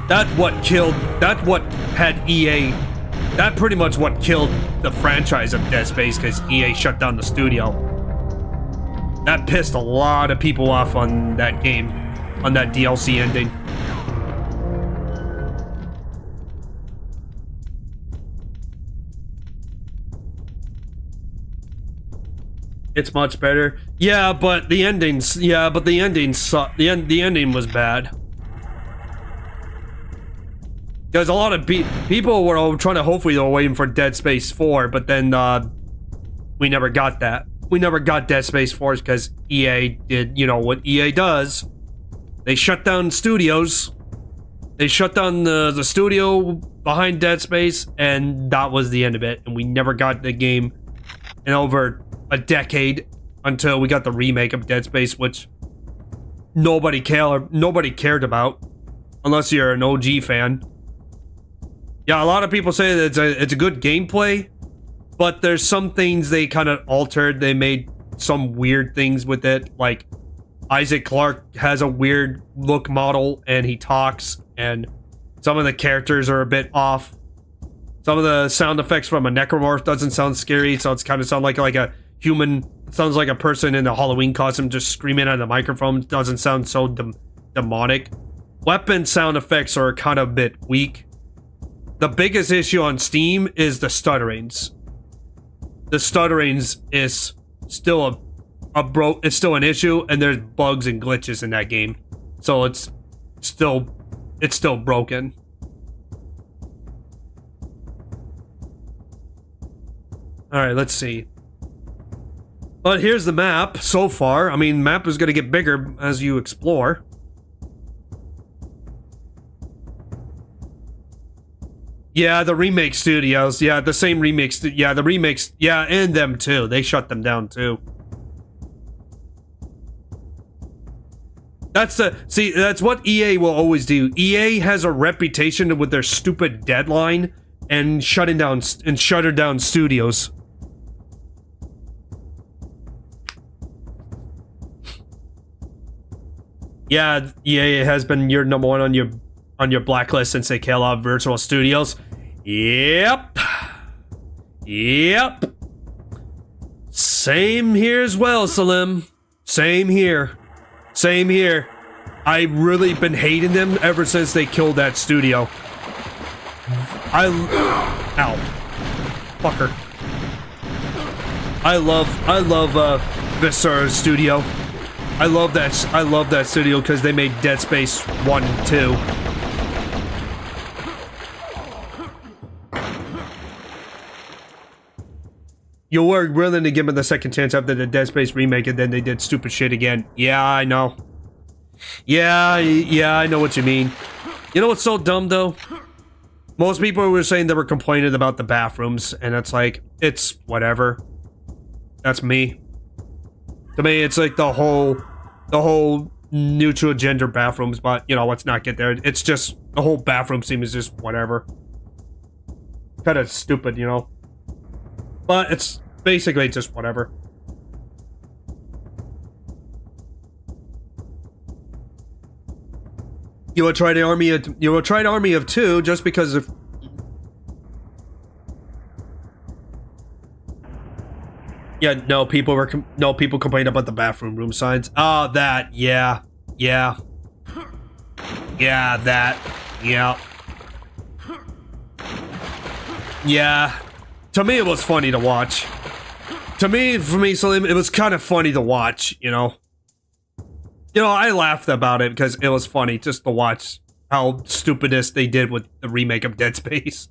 That pretty much what killed the franchise of Dead Space, because EA shut down the studio. That pissed a lot of people off on that game, on that DLC ending. It's much better. Yeah, but the ending sucked. The ending was bad. Because a lot of people were trying to, hopefully they were waiting for Dead Space 4, but then we never got that. We never got Dead Space 4 because EA did, what EA does. They shut down studios. They shut down the studio behind Dead Space, and that was the end of it. And we never got the game in over a decade until we got the remake of Dead Space, which nobody cared about, unless you're an OG fan. Yeah, a lot of people say that it's a good gameplay, but there's some things they kind of altered. They made some weird things with it, like Isaac Clarke has a weird look model and he talks, and some of the characters are a bit off. Some of the sound effects from a necromorph doesn't sound scary, so it's kind of sound like a human. It sounds like a person in a Halloween costume just screaming at the microphone. It doesn't sound so demonic. Weapon sound effects are kind of a bit weak. The biggest issue on Steam is the stutterings. The stutterings is still it's still an issue, and there's bugs and glitches in that game, so it's still broken. All right, let's see. But here's the map so far. I mean, map is gonna get bigger as you explore. Yeah, the remake studios. Yeah, the same remakes. Yeah, the remakes. Yeah, and them too. They shut them down too. That's what EA will always do. EA has a reputation with their stupid deadline and shutting down studios. Yeah, EA has been your number one on your blacklist since they killed off Virtual Studios. Yep. Yep. Same here as well, Salim. Same here. Same here. I've really been hating them ever since they killed that studio. Ow. Fucker. I love Viscera Studio. I love that studio because they made Dead Space 1 and 2. You were willing to give them the second chance after the Dead Space remake, and then they did stupid shit again. Yeah, I know. Yeah, I know what you mean. You know what's so dumb, though? Most people were saying they were complaining about the bathrooms, and it's like, it's whatever. That's me. To me, it's like the whole neutral gender bathrooms, but, you know, let's not get there. It's just, the whole bathroom scene is just whatever. Kind of stupid, you know? But it's basically just whatever. You will try the army of two just because of. Yeah, no people complained about the bathroom room signs. Oh, that, yeah, that, yeah. To me, it was funny to watch. For me, Salim, it was kind of funny to watch, you know? You know, I laughed about it because it was funny just to watch how stupidest they did with the remake of Dead Space.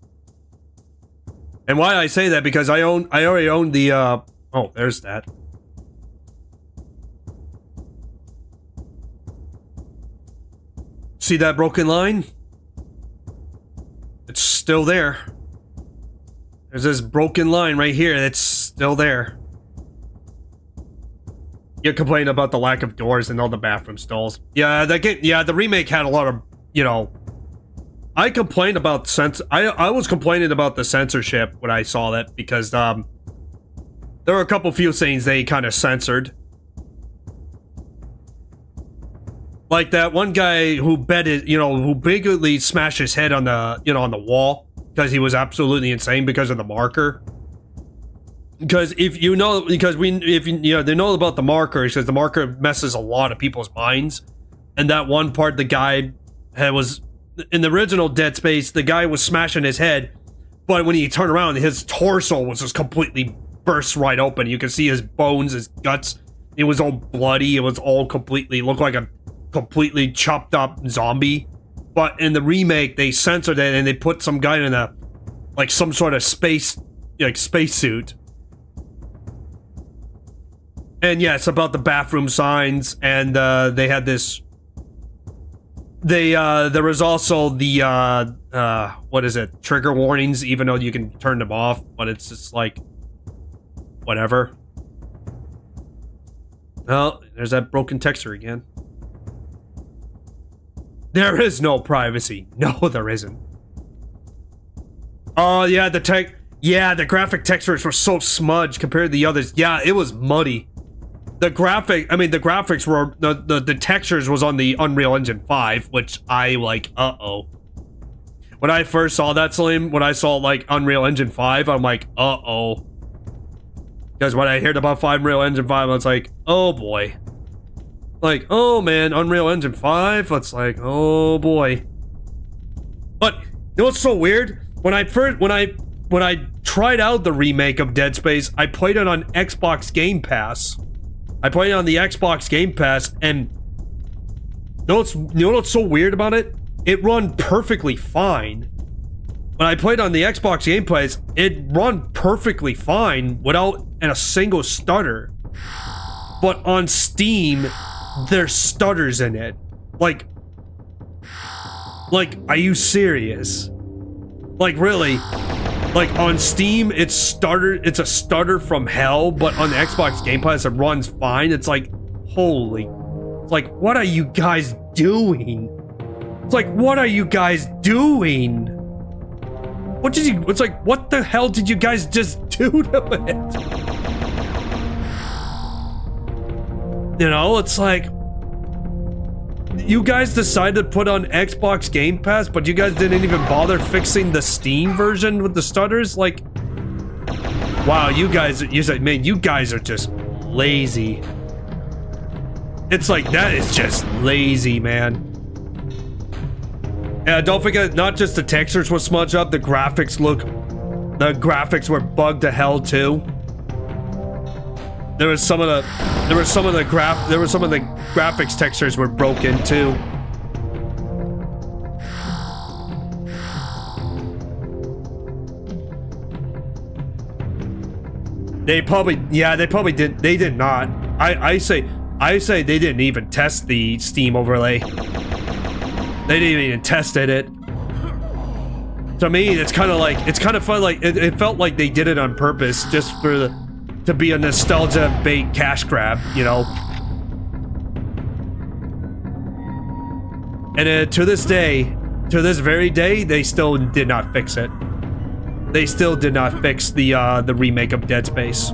And why I say that, because I already own the, oh, there's that. See that broken line? It's still there. There's this broken line right here that's still there. You complain about the lack of doors and all the bathroom stalls. Yeah, the remake had a lot of, you know. I complained about I was complaining about the censorship when I saw that because there were a couple few scenes they kind of censored. Like that one guy who who bigly smashed his head on the, on the wall. Because he was absolutely insane because of the marker. Because they know about the markers, because the marker messes a lot of people's minds. And that one part, the guy was in the original Dead Space, the guy was smashing his head, but when he turned around, his torso was just completely burst right open. You could see his bones, his guts. It was all bloody. It was all looked like a completely chopped up zombie. But in the remake, they censored it and they put some guy in some sort of space suit. And yeah, it's about the bathroom signs, and they had this. There was also the what is it? Trigger warnings, even though you can turn them off, but it's just like whatever. Oh, there's that broken texture again. There is no privacy. No, there isn't. Oh, yeah, the graphic textures were so smudged compared to the others. Yeah, it was muddy. The graphics were, the textures was on the Unreal Engine 5, which I like, uh-oh. When I first saw that, Salim, when I saw, Unreal Engine 5, I'm like, uh-oh. Because when I heard about Unreal Engine 5, I was like, oh boy. Like, oh man, Unreal Engine 5? It's like, oh boy. But, you know what's so weird? When I tried out the remake of Dead Space, I played it on Xbox Game Pass. I played it on the Xbox Game Pass, and you know what's so weird about it? It run perfectly fine. When I played on the Xbox Game Pass, it run perfectly fine without a single stutter. But on Steam, there's stutters in it. Like, are you serious? Like, really? Like, on Steam, it's a stutter from hell, but on the Xbox Game Pass, it runs fine. It's like, holy... It's like, what are you guys doing? It's like, what are you guys doing? It's like, what the hell did you guys just do to it? You know, it's like... You guys decided to put on Xbox Game Pass, but you guys didn't even bother fixing the Steam version with the stutters? Like... Wow, you guys are just lazy. It's like, that is just lazy, man. And don't forget, not just the textures were smudged up, the graphics were bugged to hell too. There was some of the graphics textures were broken too. They did not. I say they didn't even test the Steam overlay. They didn't even tested it. To me, it's kind of fun. Like it felt like they did it on purpose, just to be a nostalgia bait cash grab, you know. And to this very day, they still did not fix it. They still did not fix the remake of Dead Space.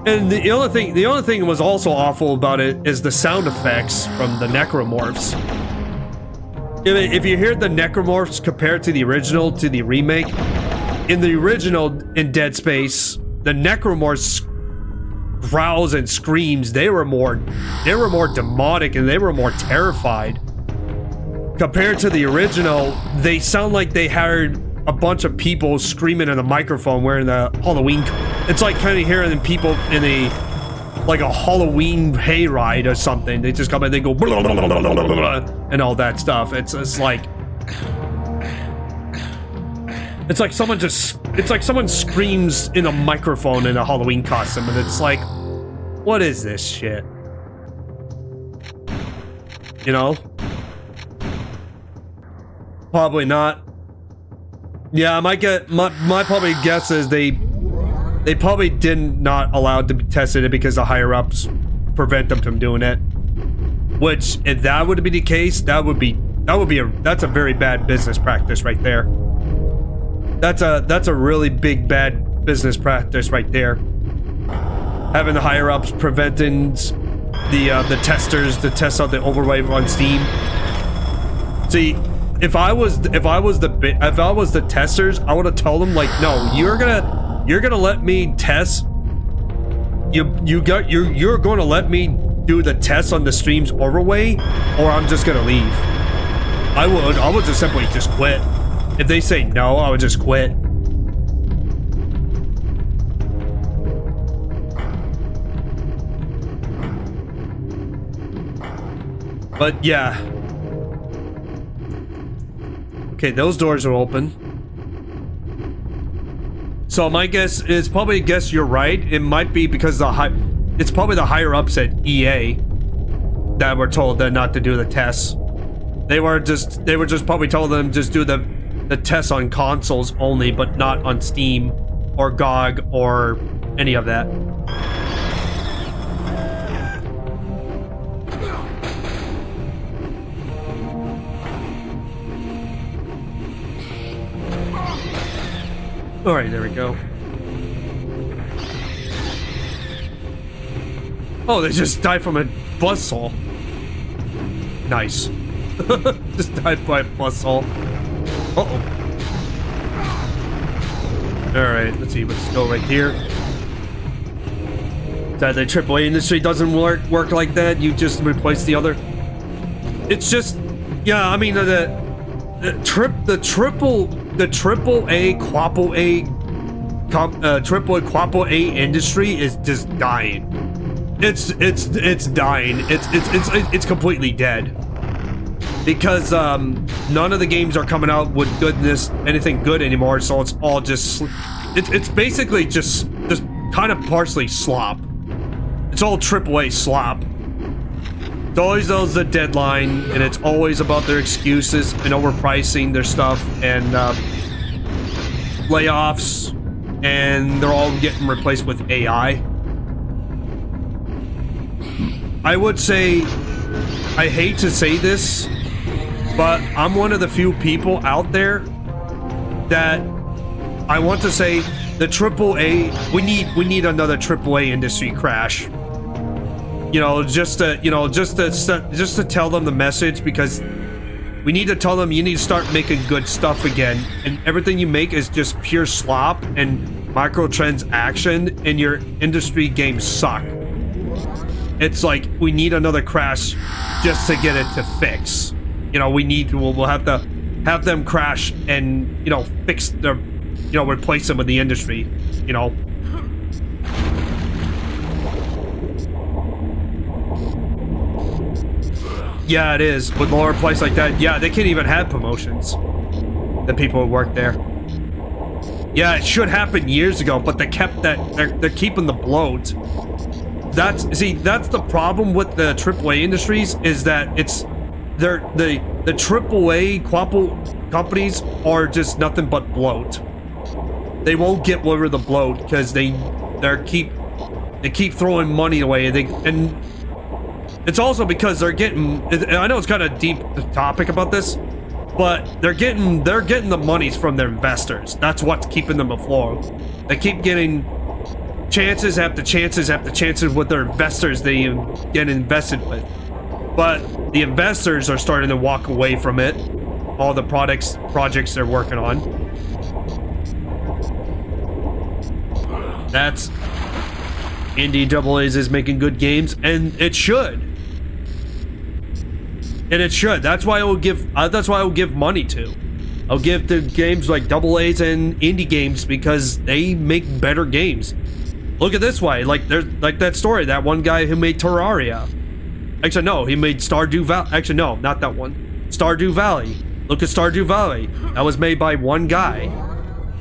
And the only thing that was also awful about it is the sound effects from the necromorphs. If you hear the necromorphs compared to the original, to the remake, in the original, in Dead Space, the necromorphs growls and screams, they were more demonic and they were more terrified. Compared to the original, they sound like they hired a bunch of people screaming in a microphone wearing the Halloween. It's like kind of hearing people in a Halloween hayride or something. They just come in, they go blah, blah, blah, blah, blah, blah, and all that stuff. It's like someone screams in a microphone in a Halloween costume, and it's like, what is this shit? You know? Probably not. Yeah, my probably guess is they probably did not allow it to be tested because the higher ups prevent them from doing it. Which, if that would be the case, that's a very bad business practice right there. That's a really big bad business practice right there. Having the higher ups preventing the testers to test out the overlay on Steam. See, if I was the testers, I would have told them, like, no, you're gonna let me test. You're going to let me do the test on the stream's overlay, or I'm just gonna leave. I would just simply just quit. If they say no, I would just quit. But yeah. Okay, those doors are open. So my guess is probably you're right. It might be because it's probably the higher ups at EA that were told that not to do the tests. They were just probably told them just do the tests on consoles only, but not on Steam or GOG or any of that. Alright, there we go. Oh, they just died from a buzzsaw. Nice. Just died by a buzzsaw. Uh-oh. Alright, let's see, let's go right here. That the AAA industry doesn't work like that. You just replace the other. It's just, yeah, I mean, the triple A, quadruple A triple quadruple A industry is just dying. It's dying. It's completely dead. Because none of the games are coming out with anything good anymore, so it's all just it's basically just kind of partially slop. It's all AAA slop. It's always the deadline, and it's always about their excuses and overpricing their stuff and layoffs, and they're all getting replaced with AI. I would say, I hate to say this, but I'm one of the few people out there that I want to say the AAA, we need another AAA industry crash. You know, just to tell them the message, because we need to tell them you need to start making good stuff again, and everything you make is just pure slop and microtransaction, and your industry games suck. It's like we need another crash just to get it to fix. You know, we'll have to have them crash and, you know, fix their, you know, replace them with the industry, you know. Yeah, it is. With lower price like that, yeah, they can't even have promotions. The people who work there. Yeah, it should happen years ago, but they kept that, they're keeping the bloat. That's the problem with the AAA industries, is that the AAA quadruple companies are just nothing but bloat. They won't get rid of the bloat because they keep throwing money away. And it's also because they're getting, I know it's kind of deep topic about this, but they're getting the monies from their investors. That's what's keeping them afloat. They keep getting chances after chances after chances with their investors they get invested with. But the investors are starting to walk away from it. All the projects they're working on. That's Indie AAAs is making good games, and it should. And it should. That's why I will give money to. I'll give the games like AA's and indie games, because they make better games. Look at this way, like there's like that story, that one guy who made Terraria. Actually, no, he made Stardew Valley. Actually, no, not that one. Stardew Valley. Look at Stardew Valley. That was made by one guy,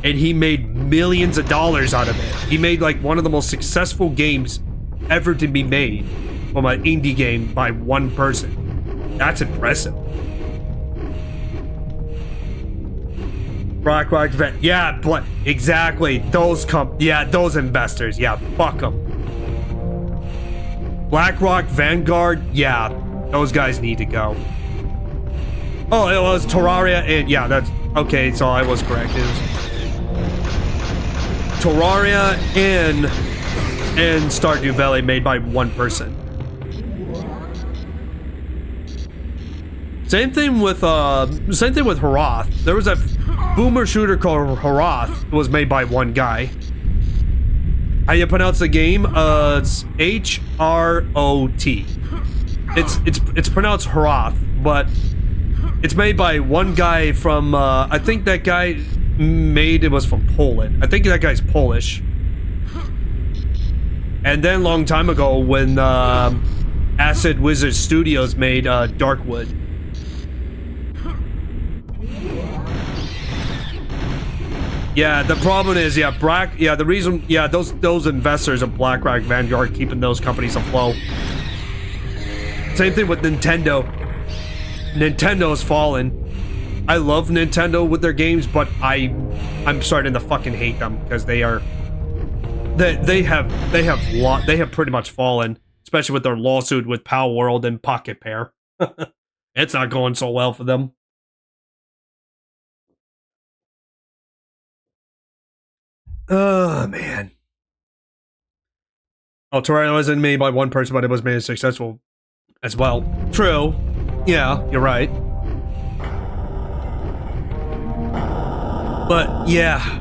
and he made millions of dollars out of it. He made like one of the most successful games ever to be made from an indie game by one person. That's impressive. BlackRock, yeah, exactly. Those investors, yeah, fuck them. BlackRock, Vanguard, yeah, those guys need to go. Oh, it was Terraria, and yeah, that's okay. So I was correct. It was Terraria and Stardew Valley made by one person. Same thing with Hroth. There was a boomer shooter called Hroth. It was made by one guy. How you pronounce the game? It's H-R-O-T. It's pronounced Hroth, but it's made by one guy from I think that guy was from Poland. I think that guy's Polish. And then long time ago when Acid Wizard Studios made Darkwood. Yeah, the problem is, those investors of BlackRock, Vanguard, keeping those companies afloat. Same thing with Nintendo. Nintendo's fallen. I love Nintendo with their games, but I'm starting to fucking hate them because they have pretty much fallen, especially with their lawsuit with Pal World and Pocket Pair. It's not going so well for them. Oh, man. Oh, Terraria wasn't made by one person, but it was made successful as well. True. Yeah, you're right. But yeah,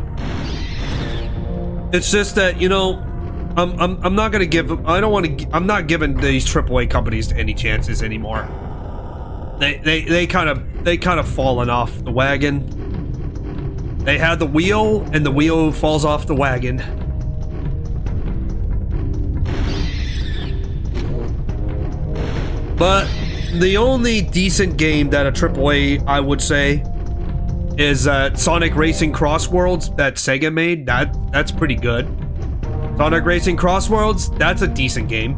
it's just that, you know, I'm not gonna give. I'm not giving these AAA companies any chances anymore. They kind of fallen off the wagon. They had the wheel, and the wheel falls off the wagon. But the only decent game that a AAA, I would say, is Sonic Racing Cross Worlds that Sega made. That's pretty good. Sonic Racing Cross Worlds, that's a decent game.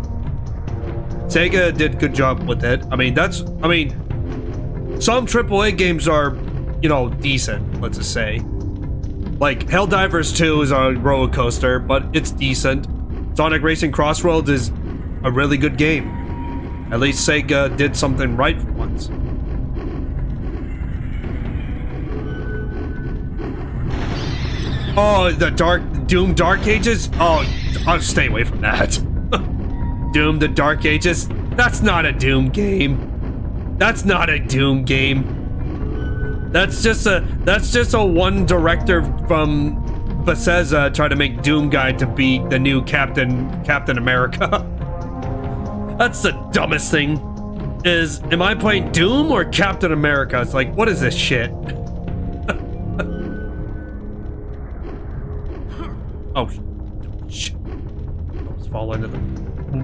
Sega did a good job with it. I mean, some AAA games are, you know, decent, let's just say. Like, Helldivers 2 is a roller coaster, but it's decent. Sonic Racing Cross Worlds is a really good game. At least Sega did something right for once. Oh, the Doom Dark Ages? Oh, I'll stay away from that. Doom the Dark Ages? That's not a Doom game. That's not a Doom game. That's just a one director from Bethesda trying to make Doom guy to be the new Captain America. That's the dumbest thing. Am I playing Doom or Captain America? It's like, what is this shit? Oh, shit. Let's fall into the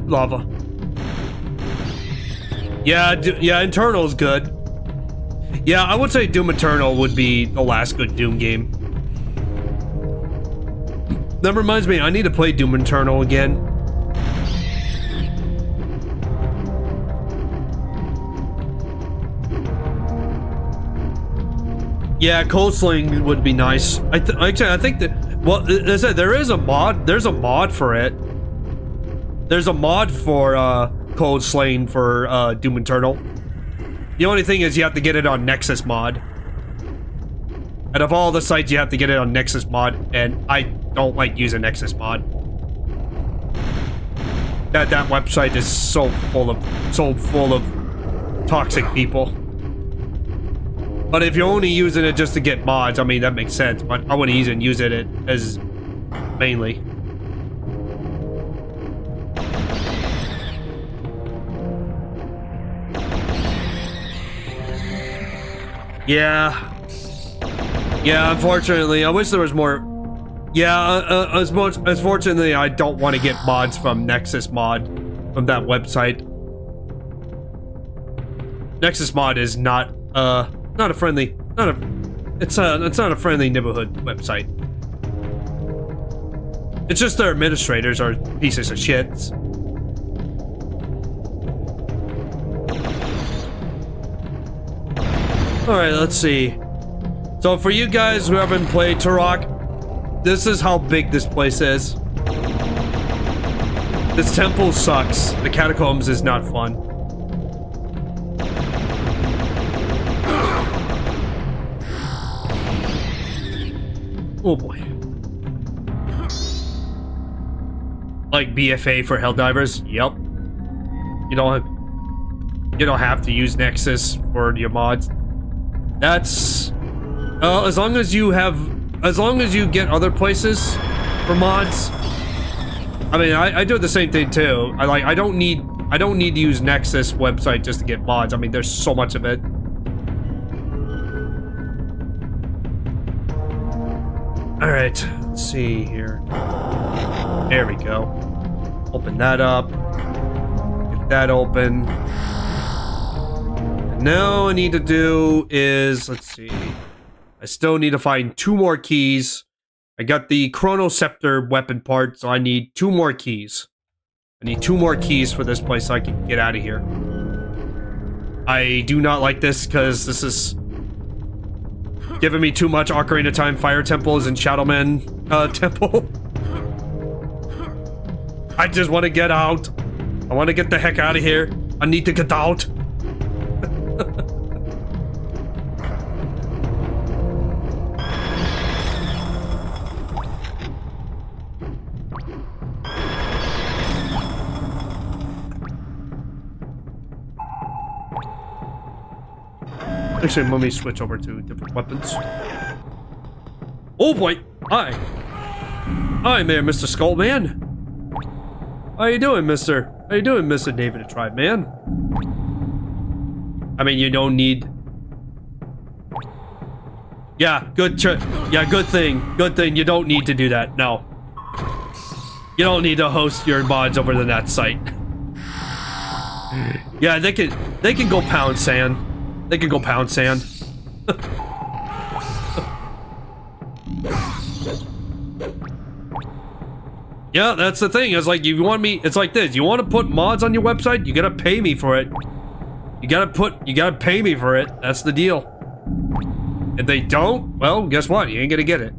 lava. Yeah, Eternal's good. Yeah, I would say Doom Eternal would be the last good Doom game. That reminds me, I need to play Doom Eternal again. Yeah, Cold Sling would be nice. Actually, I think that, well, as I said, there is a mod. There's a mod for it. There's a mod for Cold Sling for Doom Eternal. The only thing is you have to get it on Nexus mod. And of all the sites, you have to get it on Nexus mod, and I don't like using Nexus mod. That website is so full of toxic people. But if you're only using it just to get mods, I mean, that makes sense, but I wouldn't even use it as mainly. Yeah, unfortunately, I wish there was more. Yeah, unfortunately, I don't want to get mods from Nexus mod, from that website. Nexus mod is not a friendly, it's not a friendly neighborhood website. It's just their administrators are pieces of shit. Alright, let's see. So for you guys who haven't played Turok, this is how big this place is. This temple sucks. The catacombs is not fun. Oh boy. Like BFA for Helldivers? Yep. You don't have to use Nexus for your mods. That's as long as you get other places for mods. I mean, I do the same thing too. I don't need to use Nexus website just to get mods. I mean, there's so much of it. All right, let's see here. There we go. Open that up. Get that open. Now I need to do is, let's see. I still need to find 2 more keys. I got the Chronoceptor weapon part, so I need 2 more keys. I need 2 more keys for this place so I can get out of here. I do not like this because this is giving me too much Ocarina of Time Fire Temples and Shadowman Temple. I just want to get out. I want to get the heck out of here. I need to get out. Actually, let me switch over to different weapons. Oh boy! Hi! Hi there, Mr. Skullman! How you doing, Mr.? How you doing, Mr. David the Tribe Man? I mean, you don't need... Yeah, good thing. Good thing you don't need to do that. No. You don't need to host your mods over the net site. Yeah, they can go pound sand. They can go pound sand. Yeah, that's the thing. It's like, if you want me, it's like this. You want to put mods on your website, you gotta pay me for it. You gotta pay me for it. That's the deal. If they don't, well, guess what? You ain't gonna get it.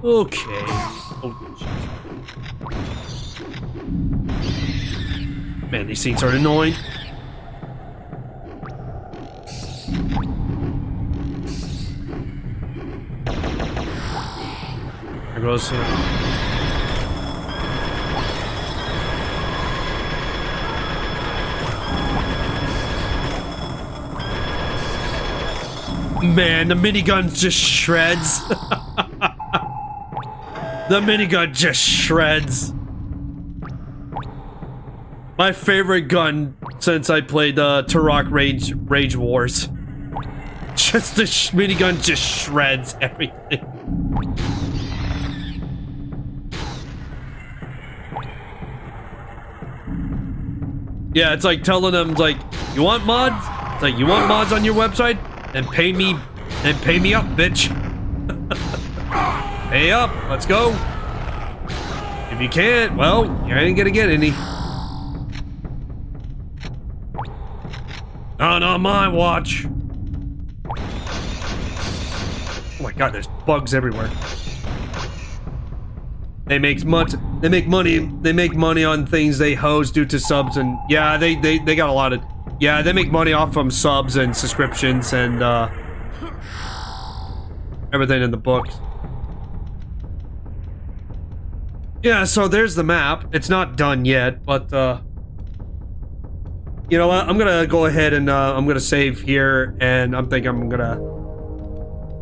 Okay. Oh, man, these things are annoying. There goes Man, the minigun just shreds. The minigun just shreds. My favorite gun since I played Turok Rage Wars. Just the minigun just shreds everything. Yeah, it's like telling them, like, you want mods? It's like, you want mods on your website? Then pay me up, bitch. Pay up, let's go. If you can't, well, you ain't gonna get any. Not on my watch. Oh my god, there's bugs everywhere. They make money on things they host due to subs, and yeah, they got a lot of, yeah, they make money off from subs and subscriptions and everything in the books. Yeah, so there's the map. It's not done yet, but you know what? I'm gonna go ahead and I'm gonna save here, and I'm thinking I'm gonna.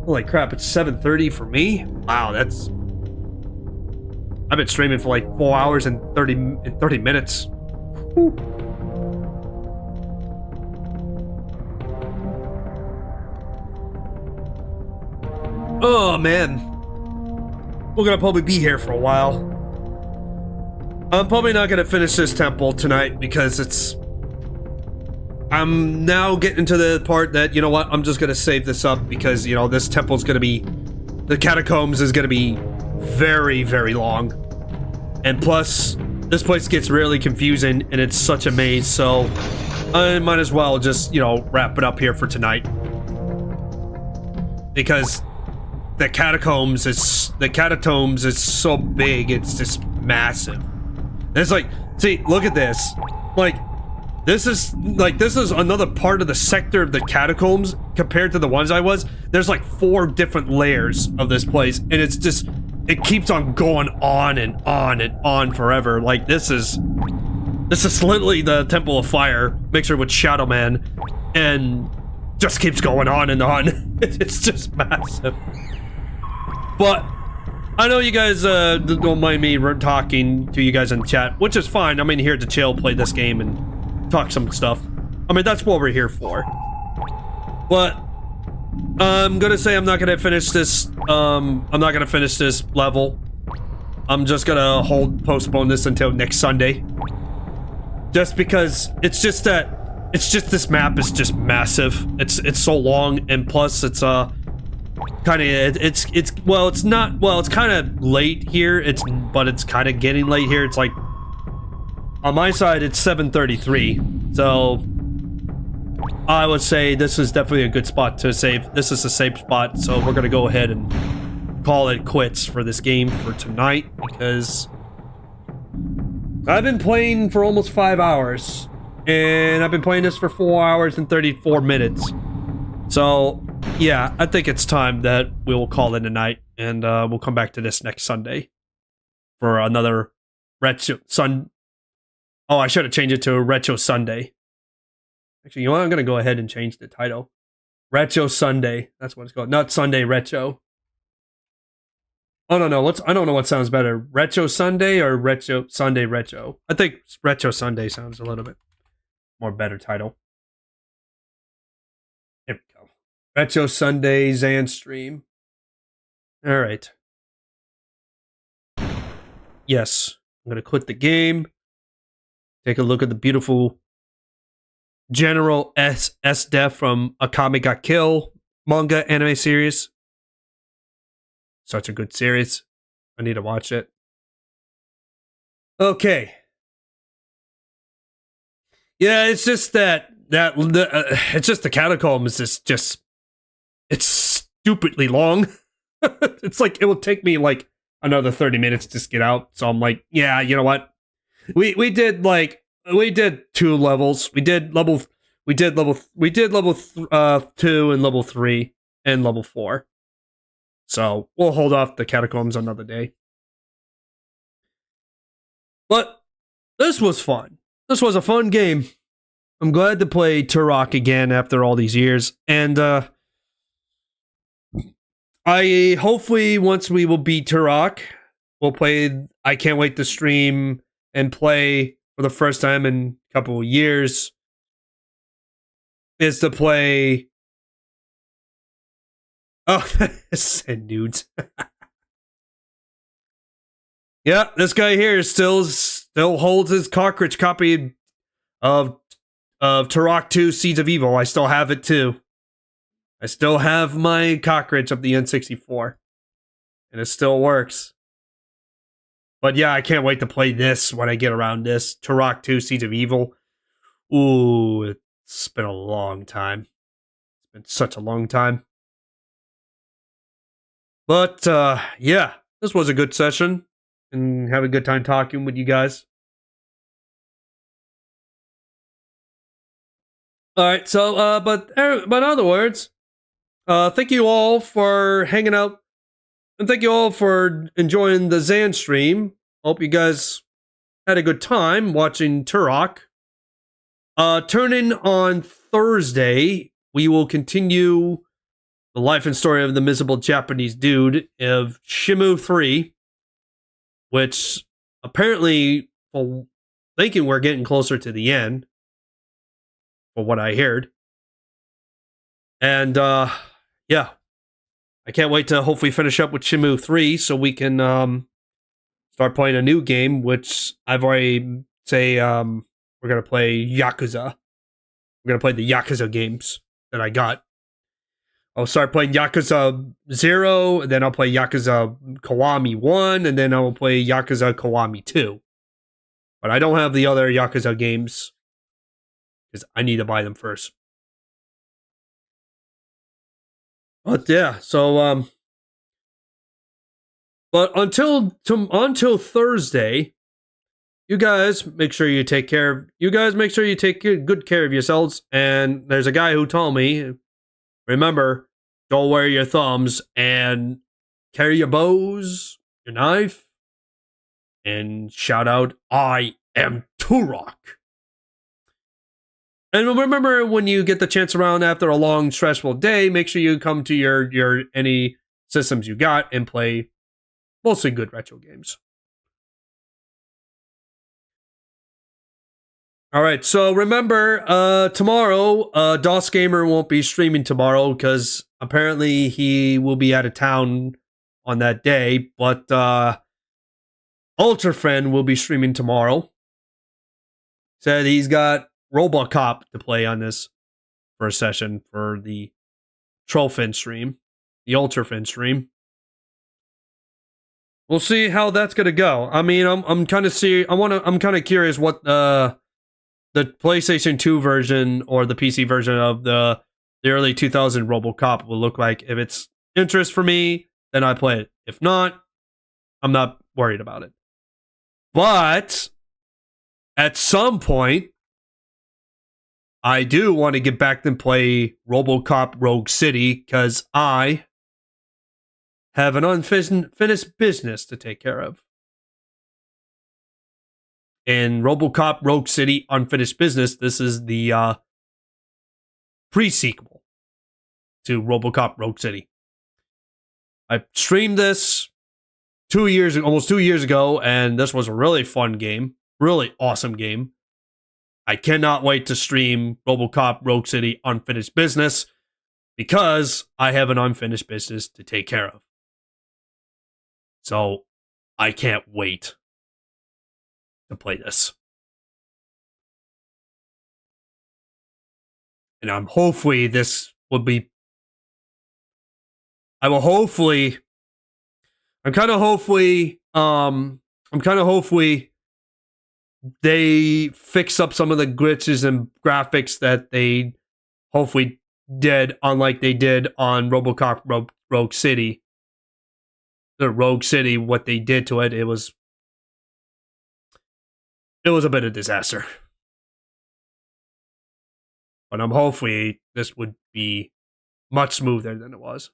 Holy crap! It's 7:30 for me. Wow, that's. I've been streaming for like 4 hours and 30 minutes. Whew. Oh man, we're gonna probably be here for a while. I'm probably not gonna finish this temple tonight because it's. I'm now getting to the part that, you know what, I'm just gonna save this up because, you know, this temple's gonna be. The catacombs is gonna be very, very long. And plus, this place gets really confusing and it's such a maze, so I might as well just, you know, wrap it up here for tonight. Because the catacombs is so big, it's just massive. It's like, see, look at this. Like, this is another part of the sector of the catacombs compared to the ones I was. There's like 4 different layers of this place, and it's just, it keeps on going on and on and on forever. Like, this is literally the Temple of Fire mixed with Shadow Man, and just keeps going on and on. It's just massive. But I know you guys don't mind me talking to you guys in chat, which is fine. I'm in here to chill, play this game, and talk some stuff. I mean, that's what we're here for. But I'm gonna say I'm not gonna finish this. I'm not gonna finish this level. I'm just gonna postpone this until next Sunday. Just because it's just this map is just massive. It's so long, and plus it's kind of it's kind of late here. But it's kind of getting late here. It's like on my side it's 7:33, so I would say this is definitely a good spot to save. This is a safe spot, so we're gonna go ahead and call it quits for this game for tonight because I've been playing for almost 5 hours, and I've been playing this for 4 hours and 34 minutes. So yeah, I think it's time that we will call it a night, and we'll come back to this next Sunday for another Retro Sun. Oh, I should have changed it to Retro Sunday. Actually, you know what? I'm gonna go ahead and change the title. Retro Sunday. That's what it's called. Not Sunday Retro. Oh no, I don't know what sounds better. Retro Sunday or Retro Sunday Retro. I think Retro Sunday sounds a little bit more better title. There we go. Retro Sunday Zanstream. All right. Yes, I'm going to quit the game. Take a look at the beautiful General S Death from Akame ga Kill manga anime series. Such a good series. I need to watch it. Okay. Yeah, it's just it's just the catacombs is just it's stupidly long. It's like it will take me like another 30 minutes to just get out. So I'm like, yeah, you know what? We did 2 levels. We did level 2 and level 3 and level 4. So we'll hold off the catacombs another day. But this was fun. This was a fun game. I'm glad to play Turok again after all these years. And I hopefully once we will beat Turok, we'll play. I can't wait to stream and play for the first time in a couple of years. Is to play. Oh, send nudes. Yeah, this guy here still holds his cartridge copy of Turok 2 Seeds of Evil. I still have it too. I still have my cartridge of the N64. And it still works. But yeah, I can't wait to play this when I get around this. Turok 2 Seeds of Evil. Ooh, it's been a long time. It's been such a long time. But yeah, this was a good session. And have a good time talking with you guys. All right, so but in other words, thank you all for hanging out, and thank you all for enjoying the Zan stream. Hope you guys had a good time watching Turok. Tune in on Thursday. We will continue the life and story of the miserable Japanese dude of Shimu 3. Which apparently, well, thinking we're getting closer to the end, for what I heard. And yeah, I can't wait to hopefully finish up with Shimu 3 so we can start playing a new game, which I've already say we're gonna play Yakuza. We're gonna play the Yakuza games that I got. I'll start playing Yakuza 0, and then I'll play Yakuza Kiwami 1, and then I'll play Yakuza Kiwami 2. But I don't have the other Yakuza games, because I need to buy them first. But yeah, so, but until Thursday, you guys make sure you take care good care of yourselves. And there's a guy who told me, remember, don't wear your thumbs and carry your bows, your knife, and shout out, I am Turok. And remember, when you get the chance around after a long, stressful day, make sure you come to your any systems you got and play mostly good retro games. All right, so remember, tomorrow, DOS Gamer won't be streaming tomorrow because apparently he will be out of town on that day, but Ultrafriend will be streaming tomorrow. Said he's got Robocop to play on this for a session for the Trollfin stream, the Ultrafin stream. We'll see how that's gonna go. I mean, I'm kind of curious what the PlayStation 2 version or the PC version of the early 2000 RoboCop will look like. If it's interest for me, then I play it. If not, I'm not worried about it. But at some point, I do want to get back and play RoboCop Rogue City because I have an unfinished business to take care of. In RoboCop Rogue City Unfinished Business, this is the pre-sequel to RoboCop Rogue City. I streamed this almost 2 years ago, and this was a really fun game, really awesome game. I cannot wait to stream RoboCop Rogue City Unfinished Business because I have an unfinished business to take care of. So I can't wait to play this. And I'm hopefully this will be. I will hopefully. I'm kind of hopefully. They fix up some of the glitches and graphics that they hopefully did, unlike they did on RoboCop Rogue City. The Rogue City, what they did to it, it was a bit of disaster. But I'm hopefully this would be much smoother than it was.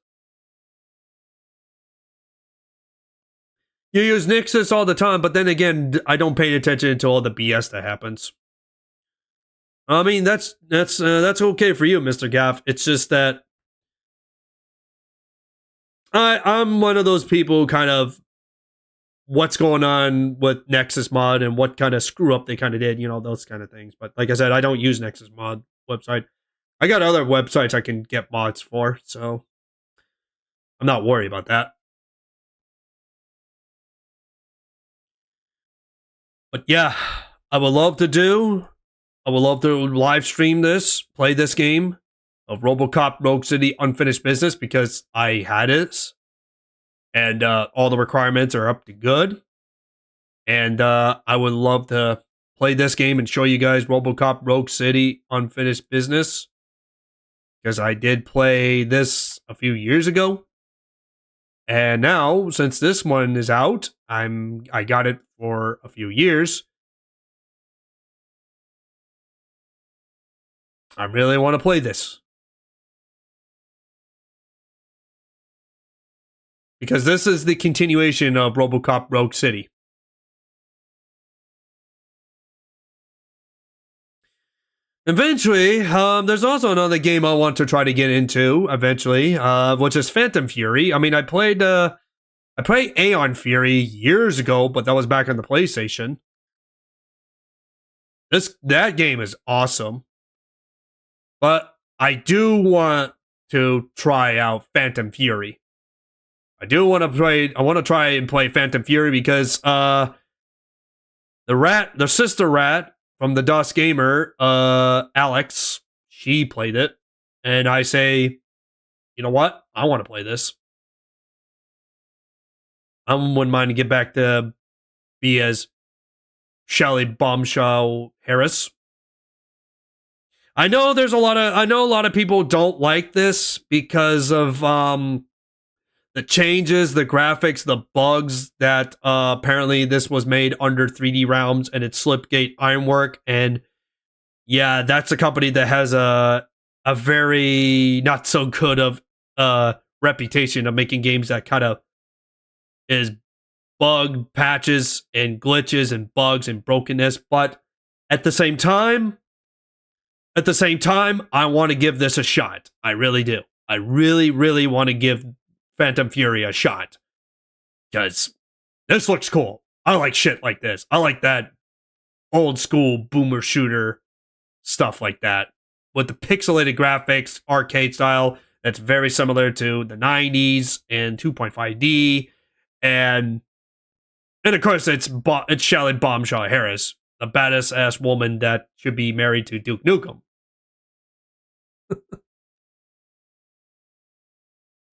You use Nixus all the time, but then again, I don't pay attention to all the BS that happens. I mean, that's okay for you, Mr. Gaff. It's just that I'm one of those people who kind of what's going on with Nexus Mod and what kind of screw up they kind of did, those kind of things. But like I said, I don't use Nexus Mod website. I got other websites I can get mods for, so I'm not worried about that. But yeah, I would love to live stream this, play this game of RoboCop Rogue City Unfinished Business because I had it. And all the requirements are up to good. And I would love to play this game and show you guys RoboCop Rogue City Unfinished Business. Because I did play this a few years ago. And now, since this one is out, I got it for a few years. I really want to play this. Because this is the continuation of RoboCop Rogue City. Eventually, there's also another game I want to try to get into eventually, which is Phantom Fury. I mean, I played Aeon Fury years ago, but that was back on the PlayStation. That game is awesome. But I do want to try out Phantom Fury. I want to try and play Phantom Fury because the sister rat from the DOS Gamer, Alex, she played it. And I say, you know what? I want to play this. I wouldn't mind to get back to be as Shelly Bombshell Harris. I know a lot of people don't like this because of the changes, the graphics, the bugs that apparently this was made under 3D Realms and it's Slipgate Ironwork. And yeah, that's a company that has a very not so good of reputation of making games that kind of is bug patches and glitches and bugs and brokenness. But at the same time, I want to give this a shot. I really do. I really, really want to give Phantom Fury a shot because this looks cool. I like shit like this. I like that old school boomer shooter stuff like that with the pixelated graphics, arcade style that's very similar to the 90s and 2.5D, and of course it's Shelly Bombshell Harris, the badass ass woman that should be married to Duke Nukem.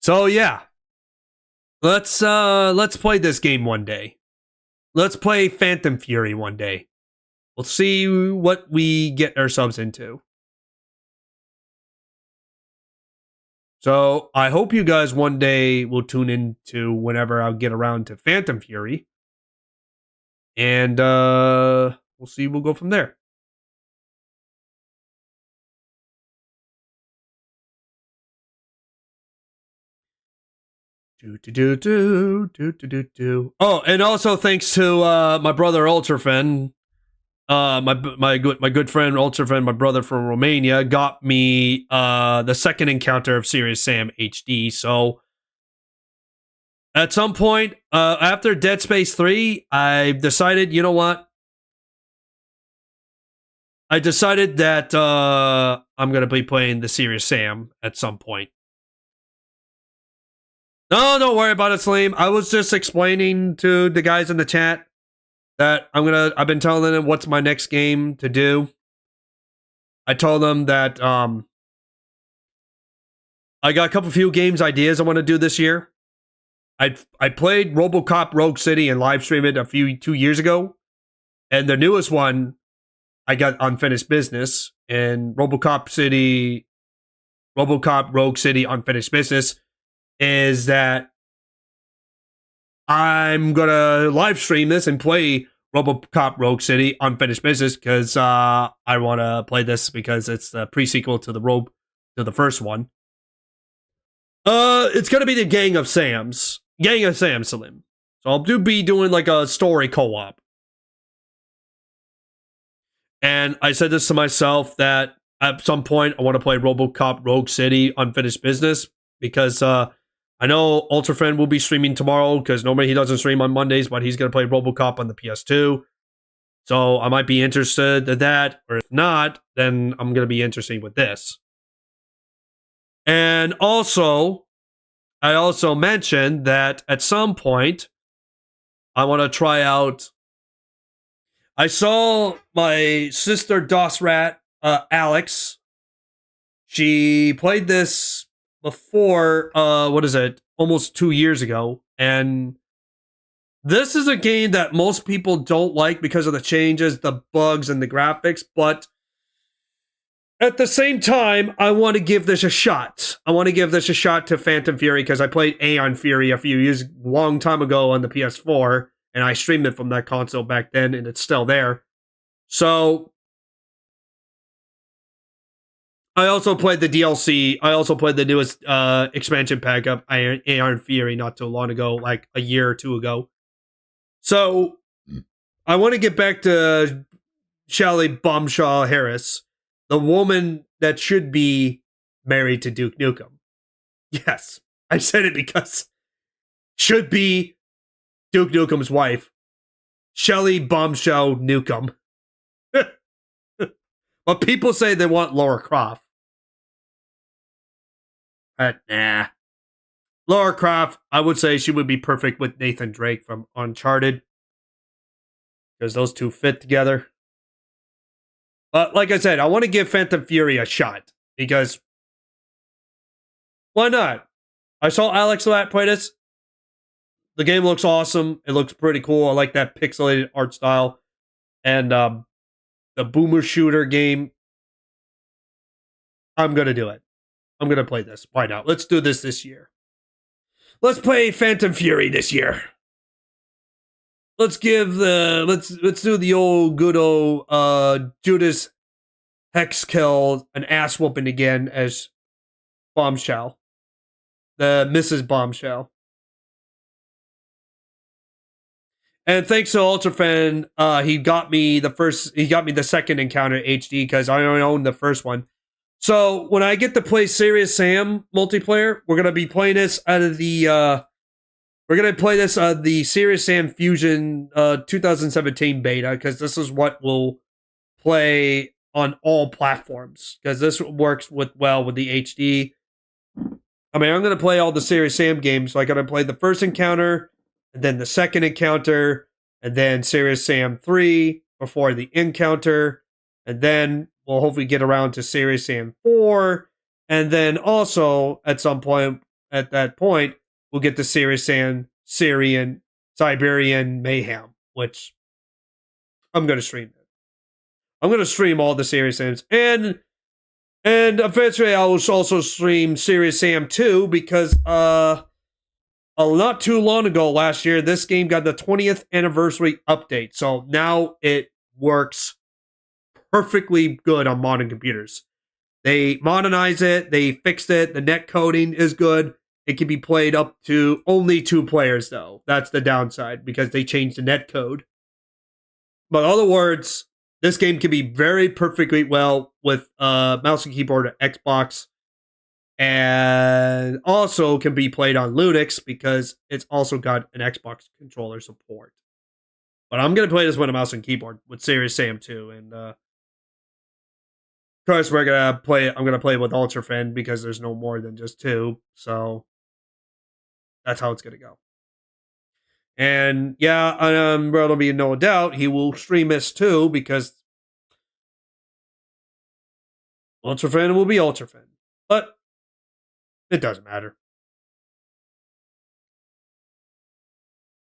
So yeah. Let's play this game one day. Let's play Phantom Fury one day. We'll see what we get ourselves into. So I hope you guys one day will tune in to whenever I'll get around to Phantom Fury. And we'll see. We'll go from there. Oh, and also thanks to my brother Ultrafen, my good friend Ultrafen, my brother from Romania, got me the second encounter of Serious Sam HD. So at some point after Dead Space 3, I decided, you know what? I decided that I'm gonna be playing the Serious Sam at some point. No, don't worry about it, Slim. I was just explaining to the guys in the chat that I've been telling them what's my next game to do. I told them that I got a few games ideas I want to do this year. I played RoboCop Rogue City and live streamed it 2 years ago. And the newest one, I got Unfinished Business. And RoboCop Rogue City Unfinished Business is that I'm going to live stream this and play RoboCop Rogue City Unfinished Business because I want to play this because it's the pre-sequel to the first one. It's going to be the Gang of Sam, Slim. So I'll be doing like a story co-op. And I said this to myself that at some point I want to play RoboCop Rogue City Unfinished Business because I know UltraFan will be streaming tomorrow because normally he doesn't stream on Mondays, but he's going to play RoboCop on the PS2. So I might be interested in that, or if not, then I'm going to be interested with this. And also, I also mentioned that at some point, I want to try out. I saw my sister Dosrat, Alex. She played this before, almost 2 years ago. And this is a game that most people don't like because of the changes, the bugs, and the graphics. But at the same time, I want to give this a shot. I want to give this a shot to Phantom Fury because I played Aeon Fury long time ago on the PS4. And I streamed it from that console back then, and it's still there. So I also played the DLC. I also played the newest expansion pack of Aeon Fury not too long ago, like a year or two ago. So I want to get back to Shelley Bombshell Harris, the woman that should be married to Duke Nukem. Yes, I said it because should be Duke Nukem's wife, Shelley Bombshell Nukem. But people say they want Lara Croft. Nah. Lara Croft, I would say she would be perfect with Nathan Drake from Uncharted. Because those two fit together. But like I said, I want to give Phantom Fury a shot. Because why not? I saw Alex play this. The game looks awesome. It looks pretty cool. I like that pixelated art style. And the boomer shooter game. I'm going to do it. I'm going to play this. Why not? Let's do this year. Let's play Phantom Fury this year. Let's do the old good old Judas Hexkill an ass whooping again as Bombshell. The Mrs. Bombshell. And thanks to UltraFan, he got me the second encounter HD because I only owned the first one. So when I get to play Serious Sam multiplayer, we're gonna be playing this out of the Serious Sam Fusion 2017 beta because this is what will play on all platforms because this works well with the HD. I mean, I'm gonna play all the Serious Sam games, so I gotta play the first encounter. And then the second encounter, and then Serious Sam 3 before the encounter, and then we'll hopefully get around to Serious Sam 4, and then also at that point, we'll get to Serious Sam Siberian Mayhem, which I'm going to stream. I'm going to stream all the Serious Sams, and eventually I will also stream Serious Sam 2 because, not too long ago last year, this game got the 20th anniversary update. So now it works perfectly good on modern computers. They modernized it. They fixed it. The net coding is good. It can be played up to only 2 players, though. That's the downside because they changed the net code. But in other words, this game can be very perfectly well with mouse and keyboard at Xbox. And also can be played on Linux because it's also got an Xbox controller support. But I'm going to play this with a mouse and keyboard with Serious Sam 2. And course, I'm gonna play with Ultrafin because there's no more than just two. So that's how it's gonna go. And yeah, there'll be no doubt he will stream this too because Ultrafin will be Ultrafin. But it doesn't matter.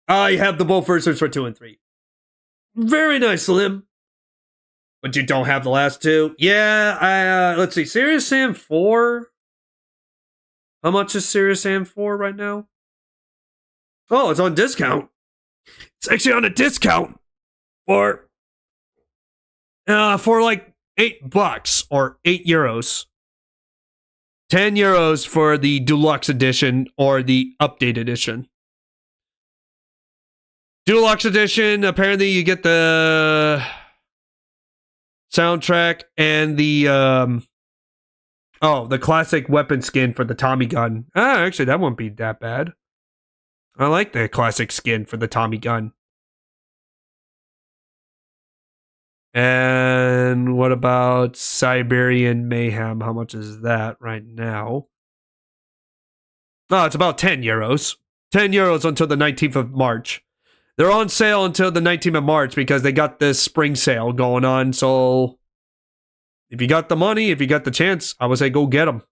I have the both versions for 2 and 3. Very nice, Slim. But you don't have the last two? Yeah, let's see. Serious Sam 4? How much is Serious Sam 4 right now? Oh, it's on discount. It's actually on a discount for like $8 or €8. €10 for the deluxe edition or the update edition. Deluxe edition, apparently you get the soundtrack and the the classic weapon skin for the Tommy gun. Actually that won't be that bad. I like the classic skin for the Tommy gun. And what about Siberian Mayhem? How much is that right now? Oh, it's about €10. €10 until the 19th of March. They're on sale until the 19th of March because they got this spring sale going on. So if you got the money, if you got the chance, I would say go get them.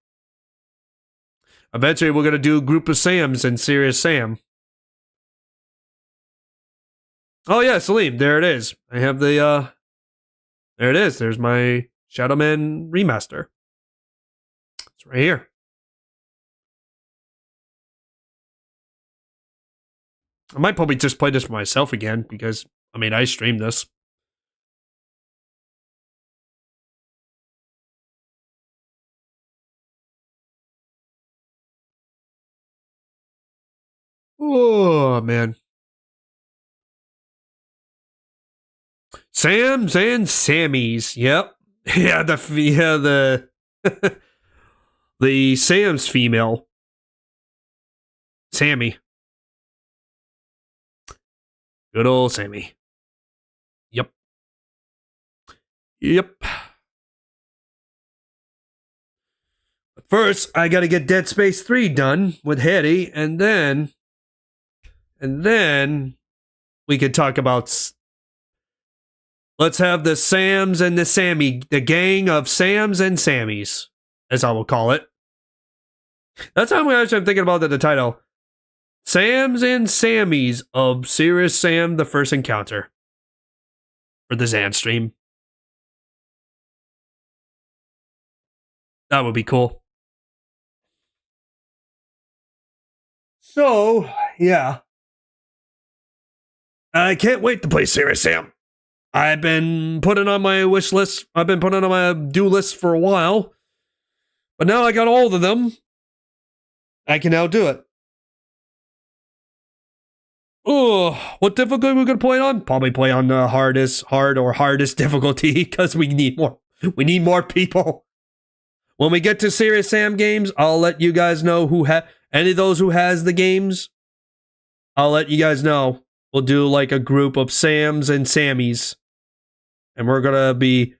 Eventually, we're going to do Group of Sams and Serious Sam. Oh, yeah, Salim, there it is. I have the, there it is. There's my Shadowman remaster. It's right here. I might probably just play this for myself again because, I mean, I streamed this. Oh, man. Sam's and Sammy's. Yep. Yeah, the the Sam's female. Sammy. Good old Sammy. Yep. Yep. But first, I gotta get Dead Space 3 done with Hetty, and then we could talk about. Let's have the Sams and the Sammy, the gang of Sams and Sammys, as I will call it. That's how I'm thinking about the title. Sams and Sammys of Serious Sam, the First Encounter. For the Zanstream. That would be cool. So, yeah. I can't wait to play Serious Sam. I've been putting on my wish list. I've been putting on my do list for a while. But now I got all of them. I can now do it. Oh, what difficulty are we going to play on? Probably play on the hard or hardest difficulty because we need more. We need more people. When we get to Serious Sam games, I'll let you guys know who any of those who has the games. I'll let you guys know. We'll do like a group of Sams and Sammys. And we're gonna be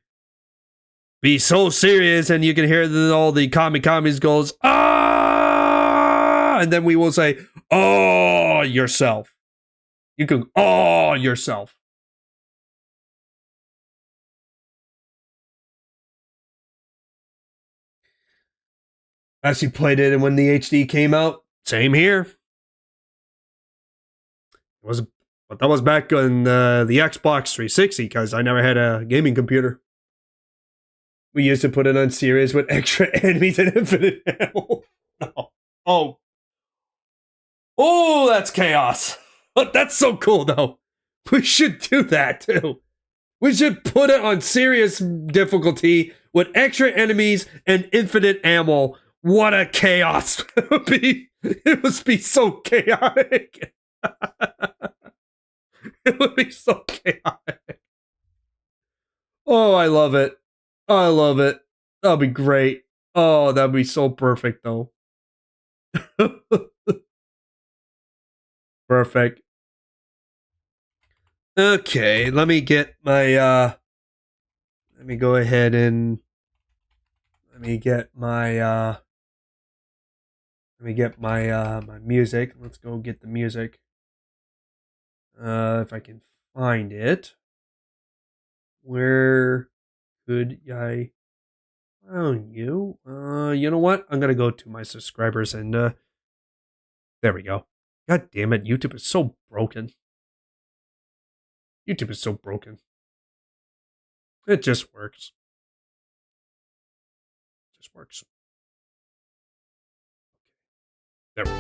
so serious, and you can hear all the commies goes, ah, and then we will say, oh, yourself. You can, oh, yourself. As you played it, and when the HD came out, same here. But that was back on the Xbox 360 because I never had a gaming computer. We used to put it on series with extra enemies and infinite ammo. No. Oh, that's chaos. But that's so cool, though. We should do that, too. We should put it on serious difficulty with extra enemies and infinite ammo. What a chaos it would be. It must be so chaotic. It would be so chaotic. Oh, I love it. I love it. That'll be great. Oh, that'd be so perfect, though. Perfect. Okay, let me get my let me go ahead and Let me get my my music. Let's go get the music. If I can find it. Where could I find you? You know what? I'm gonna go to my subscribers and there we go. God damn it, YouTube is so broken. YouTube is so broken. It just works. It just works. There we go.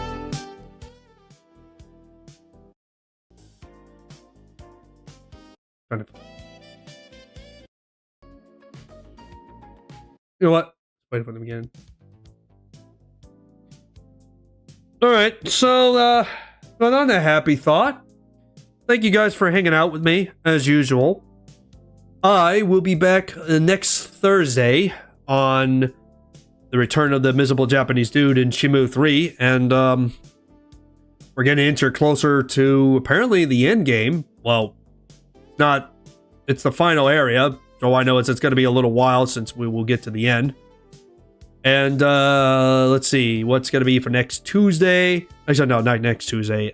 You know what? Wait for them again. Alright, so well, on a happy thought. Thank you guys for hanging out with me, as usual. I will be back next Thursday on the return of the miserable Japanese dude in Shimu 3, and we're getting into closer to apparently the end game. Well, it's the final area, so I know it's going to be a little while since we will get to the end. And let's see what's going to be for next Tuesday. Actually, no, not next Tuesday.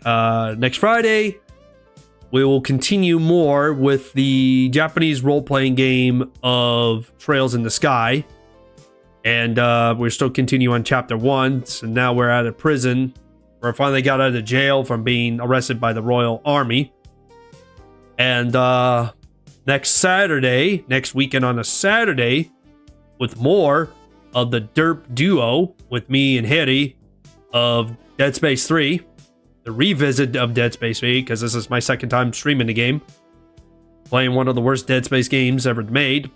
Next Friday, we will continue more with the Japanese role-playing game of Trails in the Sky. And we're still continuing on Chapter 1. So now we're out of prison. We finally got out of jail from being arrested by the Royal Army. And next Saturday, next weekend on a Saturday, with more of the Derp Duo with me and Harry of Dead Space 3. The revisit of Dead Space 3, because this is my second time streaming the game. Playing one of the worst Dead Space games ever made.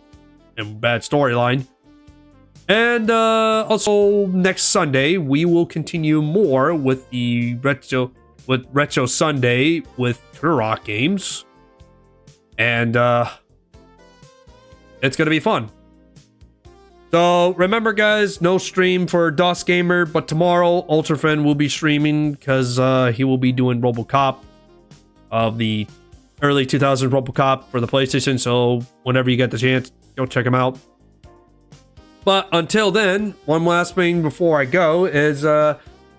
And bad storyline. And also next Sunday, we will continue more with the Retro Sunday with Turok games. And it's going to be fun. So remember, guys, no stream for DOS Gamer, but tomorrow Ultrafriend will be streaming because he will be doing RoboCop of the early 2000s RoboCop for the PlayStation. So whenever you get the chance, go check him out. But until then, one last thing before I go is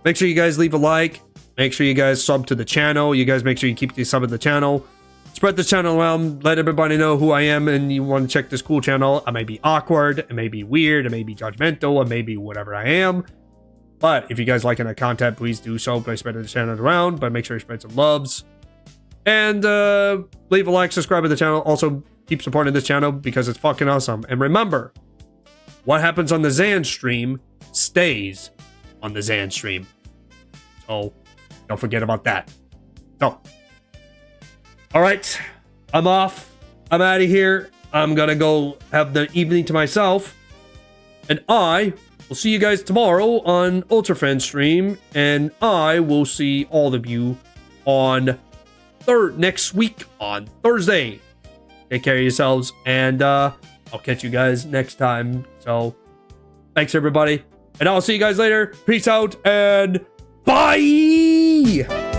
make sure you guys leave a like. Make sure you guys sub to the channel. You guys make sure you keep the sub of the channel. Spread the channel around, let everybody know who I am and you want to check this cool channel. I may be awkward, it may be weird, it may be judgmental, it may be whatever I am. But if you guys like that content, please do so by spreading the channel around, but make sure you spread some loves. And leave a like, subscribe to the channel. Also, keep supporting this channel because it's fucking awesome. And remember, what happens on the Zanstream stays on the Zanstream. So, don't forget about that. So, all right, I'm off. I'm out of here. I'm gonna go have the evening to myself. And I will see you guys tomorrow on Ultrafriend stream. And I will see all of you on next week on Thursday. Take care of yourselves. And I'll catch you guys next time. So thanks, everybody. And I'll see you guys later. Peace out and bye.